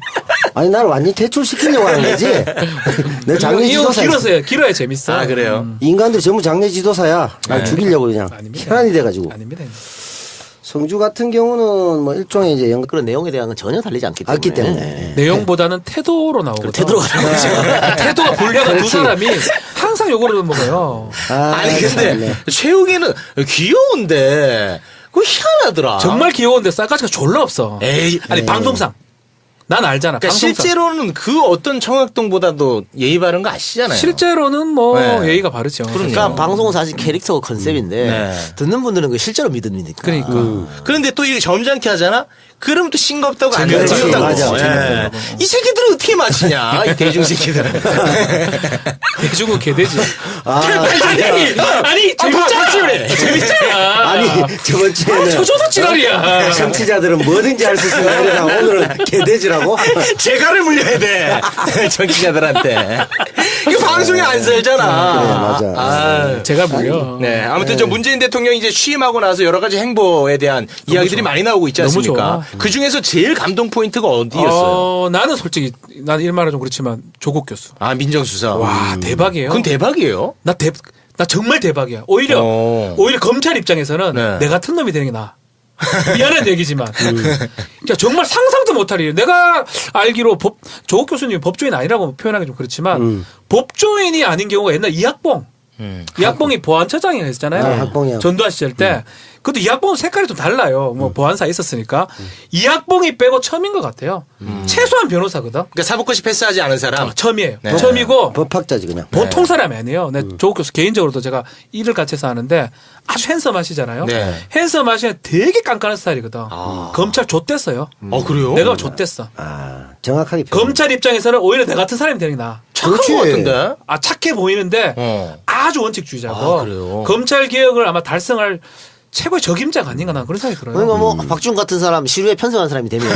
아니 나를 완전 히 퇴출시키려고 하는 거지. 내 장례 이거 지도사 길어야 재밌어. 아, 그래요? 인간들 전부 장례 지도사야. 날 죽이려고 그냥 아닙니다. 혈안이 돼가지고. 아닙니다. 성주 같은 경우는 뭐 일종의 이제 그런 내용에 대한 건 전혀 다르지 않기 때문에. 않기 때문에. 내용보다는 태도로 나오거든. 태도가 다르죠. 태도가 불량한 두 사람이 항상 요거를 먹어요. 아니, 근데 참네. 최욱이는 귀여운데, 그거 희한하더라. 정말 귀여운데 싸가지가 졸라 없어. 에이, 아니 방송상 난 알잖아. 그러니까 방송사. 실제로는 그 어떤 청학동보다도 예의 바른 거 아시잖아요. 실제로는 뭐 네. 예의가 바르죠. 그러니까 방송은 사실 캐릭터 컨셉인데 네. 듣는 분들은 그 실제로 믿으니까. 그러니까. 그런데 또 이게 점잖게 하잖아? 그럼 또 싱겁다고 안 재미없다고. 재미없다고. 맞아. 예. 이 새끼들은 어떻게 맞히냐? 이 대중 새끼들은. 대중은 개돼지. 아니 재밌잖아. 재밌잖아. 아니 저번 주에는 저도 지랄이야. 청취자들은 뭐든지 할 수 있으면 이러다 오늘은 개돼지라고? 재갈을 물려야 돼. 정치자들한테. 이거 방송에 안 살잖아. 그래, 맞아. 제가 물려. 네, 아무튼 저 문재인 대통령이 이제 취임하고 나서 여러 가지 행보에 대한 이야기들이 많이 나오고 있지 너무 않습니까? 좋아. 그 중에서 제일 감동 포인트가 어디였어요? 나는 솔직히 난 일말은 좀 그렇지만 조국 교수. 아, 민정수사. 와 대박이에요. 그건 대박이에요. 나 정말 대박이야. 오히려 검찰 입장에서는 네. 내 같은 놈이 되는 게 나아. 미안한 얘기지만. 그러니까 정말 상상도 못할 일. 내가 알기로 조국 교수님이 법조인 아니라고 표현하기 좀 그렇지만 법조인이 아닌 경우가 옛날 이학봉. 이학봉이 보안처장이 했잖아요. 네, 학봉이요. 전두환 시절 때. 그것도 이학봉은 색깔이 좀 달라요. 뭐 보안사에 있었으니까. 이학봉이 빼고 처음인 것 같아요. 최소한 변호사거든. 그러니까 사법고시 패스하지 않은 사람. 처음이에요. 네. 처음이고 법학자지 그냥. 보통 사람이 아니에요. 내 조국 교수 개인적으로도 제가 일을 같이 해서 하는데 아주 핸섬하시잖아요. 네. 핸섬하시면 되게 깐깐한 스타일이거든. 검찰 좆됐어요. 그래요? 내가 좆됐어. 아 정확하게 표현. 검찰 입장에서는 오히려 내 같은 사람이 되는 게 나아. 착한 그렇지. 것 같은데. 아 착해 보이는데 아주 원칙주의자고 아, 그래요? 검찰 개혁을 아마 달성할 최고의 적임자가 아닌가 난 그런 생각이 들어요. 그러니까 뭐 박준 같은 사람 시류에 편성한 사람이 되면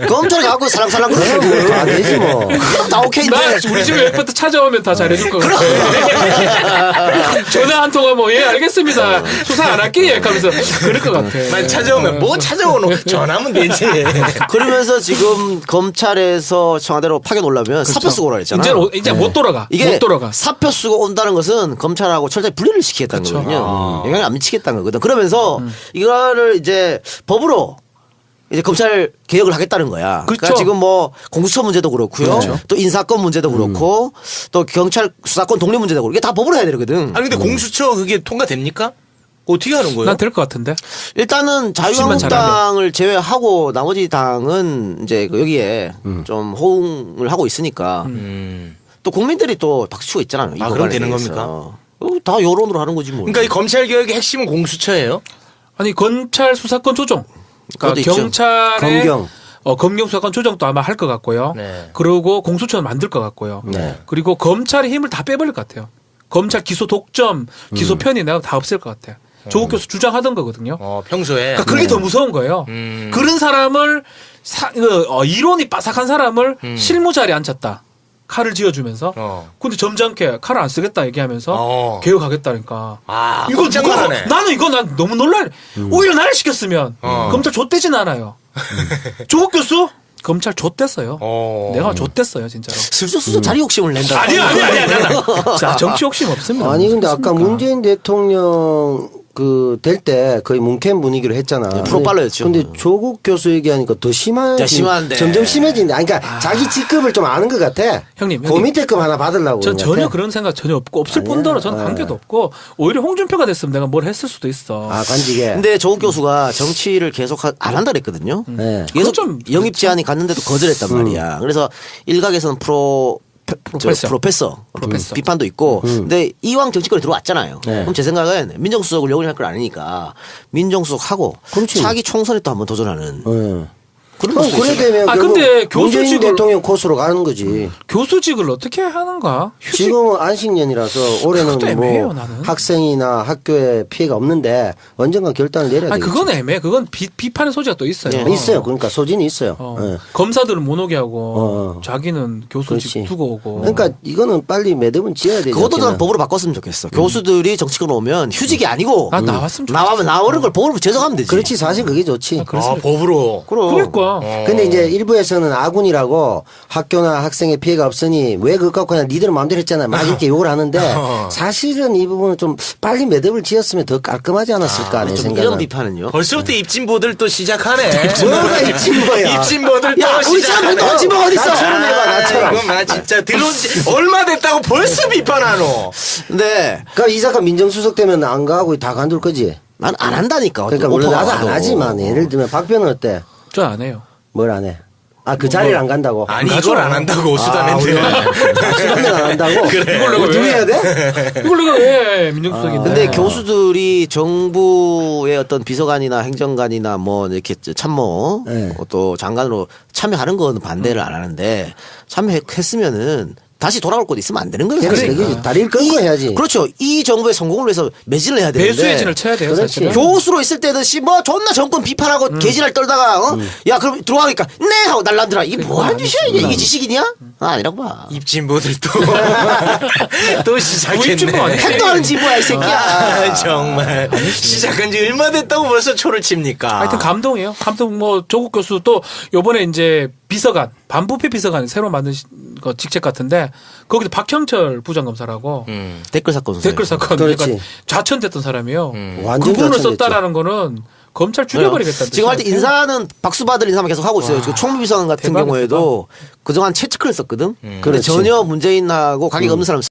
검찰이 갖고 살랑살랑 그러고 안 되지 뭐. 다 오케이인데. 나 우리 집에 엑스퍼트 찾아오면 다 잘해줄 것 같아. 전화 한 통화 뭐 예 알겠습니다. 수사 안 할게 하면서 그럴 것 같아. 만 찾아오면 뭐 찾아오노? 전화하면 되지. 그러면서 지금 검찰에서 청와대로 파견 오려면 사표 쓰고 오라 했잖아. 이제 못 돌아가. 이게 못 돌아가. 사표 쓰고 온다는 것은 검찰하고 철저히 분리를 시키겠다는 그쵸. 거거든요. 영향을 안 미치겠다는 거거든. 그러면서 이거를 이제 법으로 이제 검찰 개혁을 하겠다는 거야. 그렇죠. 그러니까 지금 뭐 공수처 문제도 그렇고요. 또 인사권 문제도 그렇고 또 경찰 수사권 독립 문제도 그렇고 이게 다 법으로 해야 되거든. 아니 근데 공수처 그게 통과됩니까? 어떻게 하는 거예요? 난 될 것 같은데. 일단은 잘하면. 자유한국당을 제외하고 나머지 당은 이제 여기에 좀 호응을 하고 있으니까 또 국민들이 또 박수치고 있잖아요. 이 아, 법안에 그럼 되는 대해서. 다 여론으로 하는 거지 뭐. 그러니까 이 검찰 개혁의 핵심은 공수처예요. 아니 검찰 수사권 조정. 그러니까 그것도 있죠. 경찰의 검경. 검경 수사권 조정도 아마 할 것 같고요. 네. 그리고 공수처는 만들 것 같고요. 네. 그리고 검찰의 힘을 다 빼버릴 것 같아요. 검찰 기소 독점, 기소 편의 내가 다 없앨 것 같아요. 조국 교수 주장하던 거거든요. 평소에. 그러니까 그게 더 무서운 거예요. 그런 사람을 이론이 빠삭한 사람을 실무 자리에 앉혔다. 칼을 쥐어주면서. 근데 점잖게 칼을 안 쓰겠다 얘기하면서 개혁하겠다니까. 아, 이거 깜짝하네. 나는 이거 난 너무 놀랄. 오히려 나를 시켰으면 검찰 좆되진 않아요. 조국 교수 검찰 좆됐어요. 내가 좆됐어요 진짜로. 슬쩍슬쩍 자리 욕심을 낸다. 아니야. 자 정치 욕심 없습니다. 아니 근데 아까 없습니까? 문재인 대통령 될 때 거의 문캠 분위기로 했잖아. 프로빨러였죠. 근데 조국 교수 얘기하니까 더 심한데. 점점 심해진다. 아니, 그러니까 자기 직급을 좀 아는 것 같아. 형님. 그 밑에급 하나 받으려고. 전 그런 것 전혀 같아. 그런 생각 전혀 없고 없을 아니야. 뿐더러 저는 관계도 없고 오히려 홍준표가 됐으면 내가 뭘 했을 수도 있어. 아 간직에. 근데 조국 교수가 정치를 계속 안 한다 그랬거든요. 네. 계속 좀 영입 제안이 갔는데도 거절했단 말이야. 그래서 일각에서는 프로페서 비판도 있고 근데 이왕 정치권에 들어왔잖아요. 네. 그럼 제 생각은 민정수석을 영원히 할 걸 아니니까 민정수석 하고 그렇지. 차기 총선에 또 한번 도전하는 네. 그런 그럼 모습이 그래 있잖아요. 되면 아, 결국 근데 문재인 교수직을- 대통령 코스로 가는 거지. 교수직을 어떻게 하는가? 휴직 지금은 안식년이라서 올해는 그것도 애매해요, 뭐 나는. 학생이나 학교에 피해가 없는데 언젠가 결단을 내려야 아니 되겠지. 그건 애매해. 그건 비판의 소지가 또 있어요. 네. 있어요. 그러니까 소진이 있어요. 예. 검사들은 못 오게 하고 어. 자기는 교수직 그렇지. 두고 오고. 그러니까 이거는 빨리 매듭은 지어야 되죠. 그것도 난 법으로 바꿨으면 좋겠어. 교수들이 정치권 오면 휴직이 아니고 난 나왔으면 좋겠어. 나오는 걸 법으로 제정하면 되지. 그렇지 사실 그게 좋지. 법으로. 그럼. 근데 이제 일부에서는 아군이라고 학교나 학생의 피해가 없으니 왜 그거 갖고 그냥 니들 마음대로 했잖아. 막 이렇게 욕을 하는데 사실은 이 부분은 좀 빨리 매듭을 지었으면 더 깔끔하지 않았을까 내 좀 생각은. 이런 비판은요. 벌써부터 입진보들 또 시작하네. 뭐가 입진보야. 입진보들 야, 또 우리 사람들 또 입진보 어디 있어? 나처럼 해봐, 나처럼. 이건 나 진짜 들어온 지 얼마 됐다고 벌써 비판하노. 근데 그러니까 이 사건 민정수석 되면 안 가고 다 간둘 거지. 난 안 한다니까. 그러니까 물론 오퍼가 나도 안 와도. 하지만 예를 들면 박변은 어때? 저 안 해요. 뭘 안 해? 아, 그 자리를 안 간다고? 아니 이걸 안 한다고 수다맨들. 수단면 안 한다고? 이걸 내가 어떻게 왜 해야 돼? 이걸 내가 왜 민정수석인데? 근데 교수들이 정부의 어떤 비서관이나 행정관이나 뭐 이렇게 참모 네. 또 장관으로 참여하는 건 반대를 안 하는데 참여했으면은 다시 돌아올 곳 있으면 안 되는 거예요. 그러니까. 다리를 끊고 해야지. 그렇죠. 이 정부의 성공을 위해서 매진을 해야 되는데. 배수의 진을 쳐야 돼요, 그렇지. 사실은. 교수로 있을 때는 뭐 존나 정권 비판하고 개지랄 떨다가 야 그럼 들어가니까 네 하고 날라들아. 이게 뭐 하는 짓이야 이게 지식이냐? 아니라고 봐. 입진보들 또 시작했네. 입진보 아니야? 행동하는 진보야 이 새끼야. 아, 정말 시작한 지 얼마 됐다고 벌써 초를 칩니까? 하여튼 감동이에요. 감동 뭐 조국 교수 또 요번에 이제 비서관 반부패 비서관 새로 만든 거 직책 같은데 거기도 박형철 부장검사라고 댓글 사건 댓글 사건 그렇지. 그러니까 좌천됐던 사람이에요. 완전 그분을 좌천됐죠. 썼다라는 거는 검찰 죽여버리겠다는 지금 할 때 뜻이에요. 인사는 박수 받을 인사만 계속 하고 있어요. 지금 총무비서관 같은 대박이다, 경우에도 그동안 채찍을 썼거든. 근데 그렇지. 전혀 문재인하고 관계가 없는 사람